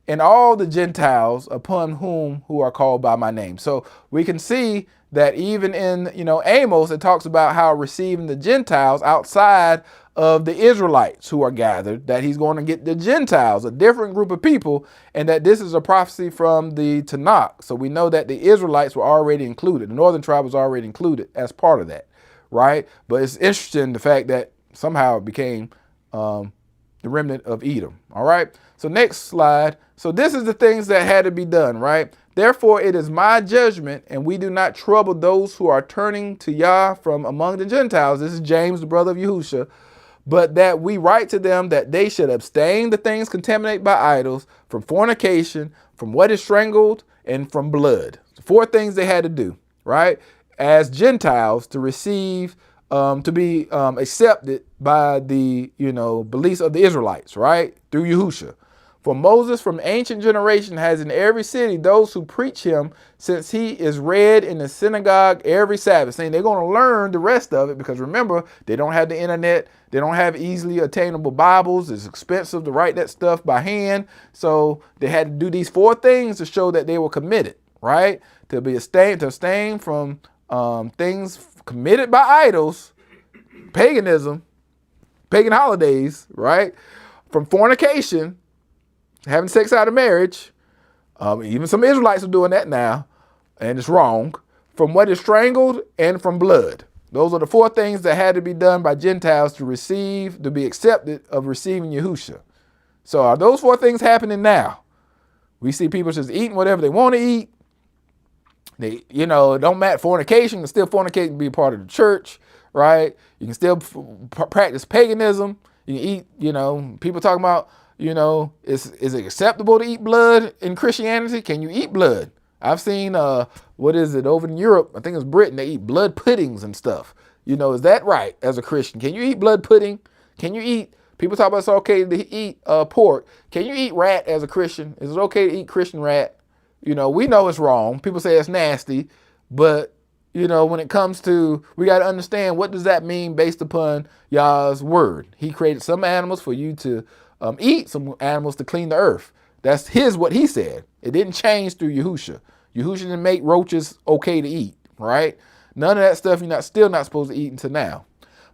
Speaker 13: and all the Gentiles upon who are called by my name. So we can see that even in, Amos, it talks about how receiving the Gentiles outside of the Israelites who are gathered, that he's going to get the Gentiles, a different group of people, and that this is a prophecy from the Tanakh. So we know that the Israelites were already included. The northern tribe was already included as part of that, right? But it's interesting the fact that somehow it became the remnant of Edom, all right? So next slide. So this is the things that had to be done, right? Therefore, it is my judgment, and we do not trouble those who are turning to Yah from among the Gentiles. This is James, the brother of Yahusha. But that we write to them that they should abstain the things contaminated by idols, from fornication, from what is strangled, and from blood. 4 things they had to do, right? As Gentiles to receive, to be accepted by the, beliefs of the Israelites, right? Through Yahusha. For Moses from ancient generation has in every city those who preach him, since he is read in the synagogue every Sabbath. Saying they're going to learn the rest of it, because remember, they don't have the internet. They don't have easily attainable Bibles. It's expensive to write that stuff by hand. So they had to do these 4 things to show that they were committed, right? To abstain from things committed by idols, paganism, pagan holidays, right? From fornication, having sex out of marriage. Even some Israelites are doing that now, and it's wrong. From what is strangled and from blood. Those are the 4 things that had to be done by Gentiles to be accepted of receiving Yahusha. So are those 4 things happening now? We see people just eating whatever they want to eat. They, it don't matter. Fornication, you can still fornicate and be a part of the church, right? You can still practice paganism. You can eat, people talking about, is it acceptable to eat blood in Christianity? Can you eat blood? I've seen, over in Europe, I think it's Britain, they eat blood puddings and stuff. Is that right as a Christian? Can you eat blood pudding? Can you eat, people talk about it's okay to eat pork. Can you eat rat as a Christian? Is it okay to eat Christian rat? We know it's wrong. People say it's nasty, but when it comes to, we got to understand, what does that mean based upon Yah's word? He created some animals for you to eat, some animals to clean the earth. That's what he said. It didn't change through Yahusha. Yahusha didn't make roaches okay to eat, right? None of that stuff you're still not supposed to eat until now.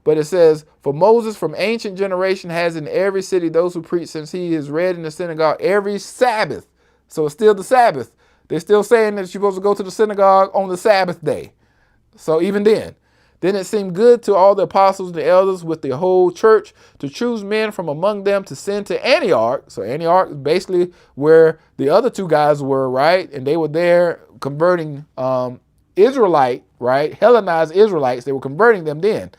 Speaker 13: But it says, for Moses from ancient generation has in every city those who preach, since he is read in the synagogue every Sabbath. So it's still the Sabbath. They're still saying that you're supposed to go to the synagogue on the Sabbath day. So even then it seemed good to all the apostles and the elders with the whole church to choose men from among them to send to Antioch. So Antioch is basically where the other 2 guys were, right? And they were there converting Israelite, right? Hellenized Israelites. They were converting them then.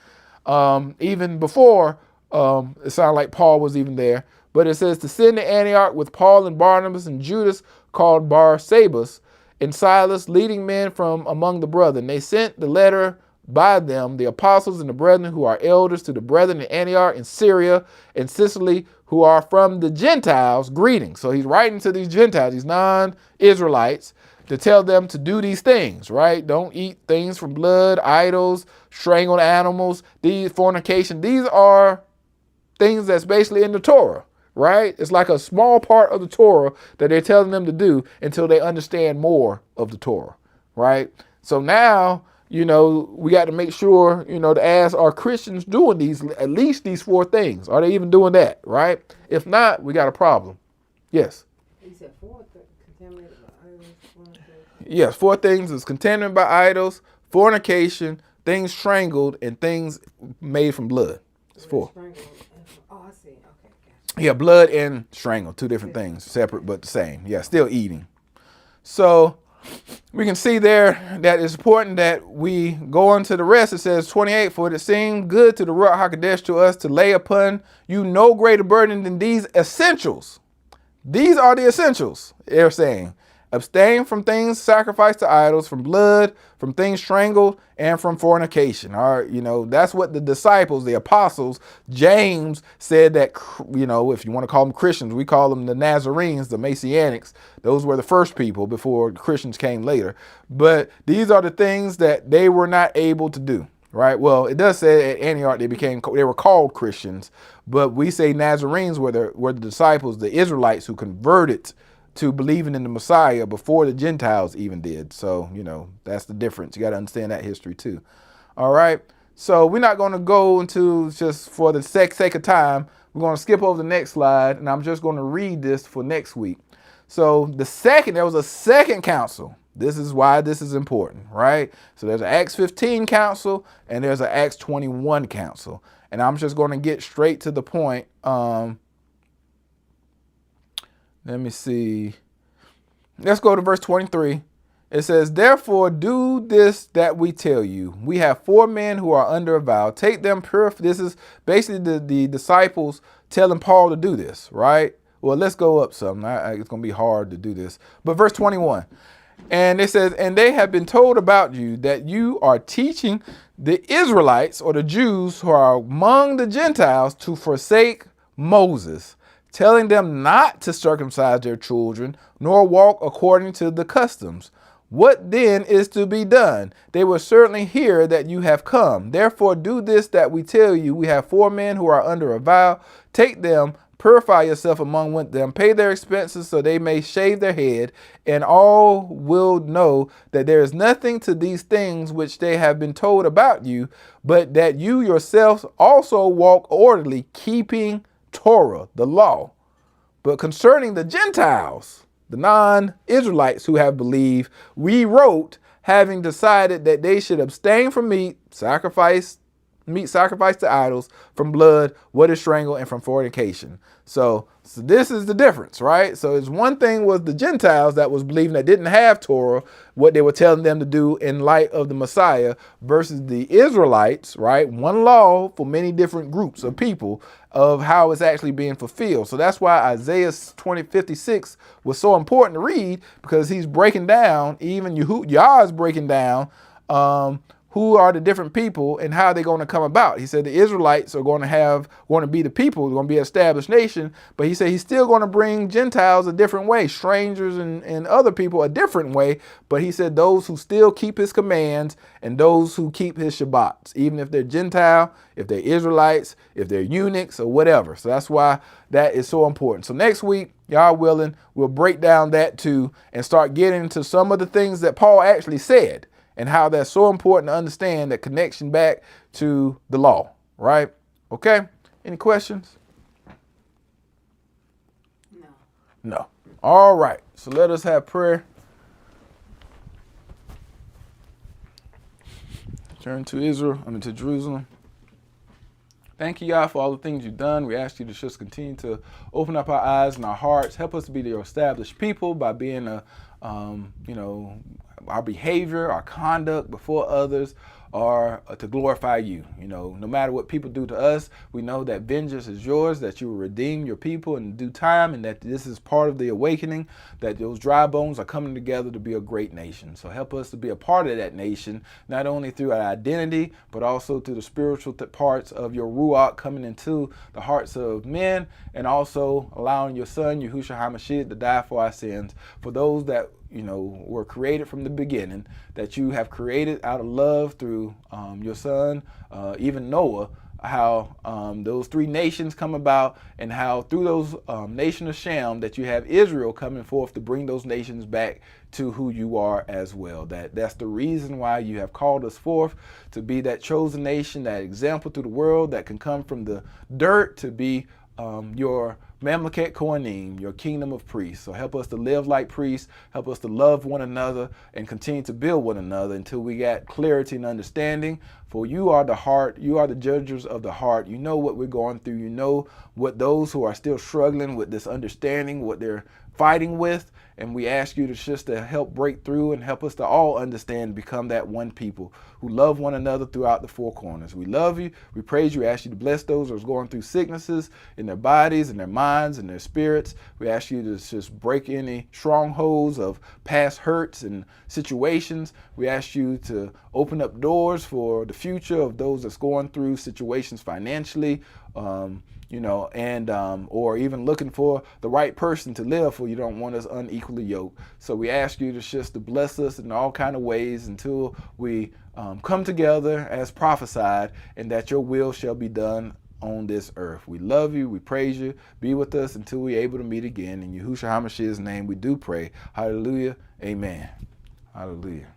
Speaker 13: Even before, it sounded like Paul was even there. But it says to send to Antioch with Paul and Barnabas and Judas called Barsabas and Silas, leading men from among the brethren. They sent the letter by them, the apostles and the brethren who are elders, to the brethren in Antioch and Syria and Sicily, who are from the Gentiles, greetings. So he's writing to these Gentiles, these non-Israelites, to tell them to do these things, right? Don't eat things from blood, idols, strangled animals, these fornication. These are things that's basically in the Torah, right? It's like a small part of the Torah that they're telling them to do until they understand more of the Torah, right? So now, we got to make sure, to ask, are Christians doing at least these 4 things? Are they even doing that, right? If not, we got a problem. Yes?
Speaker 8: You said 4 contaminated by idols, fornication.
Speaker 13: Yes, 4 things is contaminated by idols, fornication, things strangled, and things made from blood. It's 4.
Speaker 8: Oh, I see. Okay, gotcha.
Speaker 13: Yeah, blood and strangle, 2 different things, separate but the same. Yeah, still eating. So we can see there that it's important that we go on to the rest. It says 28, for it seemed good to the Ruach HaKodesh to us to lay upon you no greater burden than these essentials. These are the essentials, they're saying. Abstain from things sacrificed to idols, from blood, from things strangled, and from fornication. All right, that's what the disciples, the apostles, James said that, if you want to call them Christians, we call them the Nazarenes, the Messianics. Those were the first people before Christians came later. But these are the things that they were not able to do. Right. Well, it does say at Antioch they were called Christians, but we say Nazarenes were the disciples, the Israelites who converted to believing in the Messiah before the Gentiles even did. So, that's the difference. You got to understand that history too. All right. So we're not going to go into, just for the sake of time, we're going to skip over the next slide, and I'm just going to read this for next week. So there was a second council. This is why this is important, right? So there's an Acts 15 council and there's an Acts 21 council. And I'm just going to get straight to the point. Let me see. Let's go to verse 23. It says, therefore do this that we tell you. We have 4 men who are under a vow. Take them pure. This is basically the disciples telling Paul to do this, right? Well, let's go up some. It's going to be hard to do this. But verse 21. And it says, and they have been told about you that you are teaching the Israelites, or the Jews who are among the Gentiles, to forsake Moses, telling them not to circumcise their children, nor walk according to the customs. What then is to be done? They will certainly hear that you have come. Therefore do this that we tell you. We have 4 men who are under a vow. Take them, purify yourself among them, pay their expenses so they may shave their head, and all will know that there is nothing to these things which they have been told about you, but that you yourselves also walk orderly, keeping Torah, the law. But concerning the Gentiles, the non-Israelites who have believed, we wrote, having decided that they should abstain from meat sacrificed to idols, from blood, what is strangled, and from fornication. So this is the difference, right? So it's one thing was the Gentiles that was believing that didn't have Torah, what they were telling them to do in light of the Messiah, versus the Israelites, right? One law for many different groups of people of how it's actually being fulfilled. So that's why Isaiah 56 was so important to read, because he's breaking down, even Yah is breaking down who are the different people and how they're going to come about. He said the Israelites are going to be the people, going to be an established nation, but he said he's still going to bring Gentiles a different way, strangers and other people a different way, but he said those who still keep his commands and those who keep his Shabbats, even if they're Gentile, if they're Israelites, if they're eunuchs or whatever. So that's why that is so important. So next week, y'all willing, we'll break down that too and start getting into some of the things that Paul actually said, and how that's so important to understand that connection back to the law, right? Okay, any questions? No. All right, so let us have prayer. Turn to Jerusalem. Thank you, y'all, for all the things you've done. We ask you to just continue to open up our eyes and our hearts. Help us to be the established people by being our behavior, our conduct before others, are to glorify you. No matter what people do to us, we know that vengeance is yours, that you will redeem your people in due time, and that this is part of the awakening, that those dry bones are coming together to be a great nation. So help us to be a part of that nation, not only through our identity, but also through the spiritual parts of your Ruach coming into the hearts of men, and also allowing your son, Yahushua HaMashiach, to die for our sins, for those that were created from the beginning, that you have created out of love through your son, even Noah, how those 3 nations come about, and how through those nation of Shem that you have Israel coming forth to bring those nations back to who you are as well. That's the reason why you have called us forth to be that chosen nation, that example to the world that can come from the dirt to be your Mamleket Kohanim, your kingdom of priests. So help us to live like priests, help us to love one another and continue to build one another until we got clarity and understanding. For For you are the heart, you are the judges of the heart. You know what we're going through. You know what those who are still struggling with this understanding, what they're fighting with. And we ask you to just to help break through and help us to all understand, become that one people who love one another throughout the four corners. We love you. We praise you. We ask you to bless those who are going through sicknesses in their bodies, in their minds, in their spirits. We ask you to just break any strongholds of past hurts and situations. We ask you to open up doors for the future of those that's going through situations financially, or even looking for the right person to live for. You don't want us unequally yoked. So we ask you to just to bless us in all kind of ways until we come together as prophesied, and that your will shall be done on this earth. We love you. We praise you. Be with us until we're able to meet again. In Yahushua HaMashiach's name we do pray. Hallelujah. Amen. Hallelujah.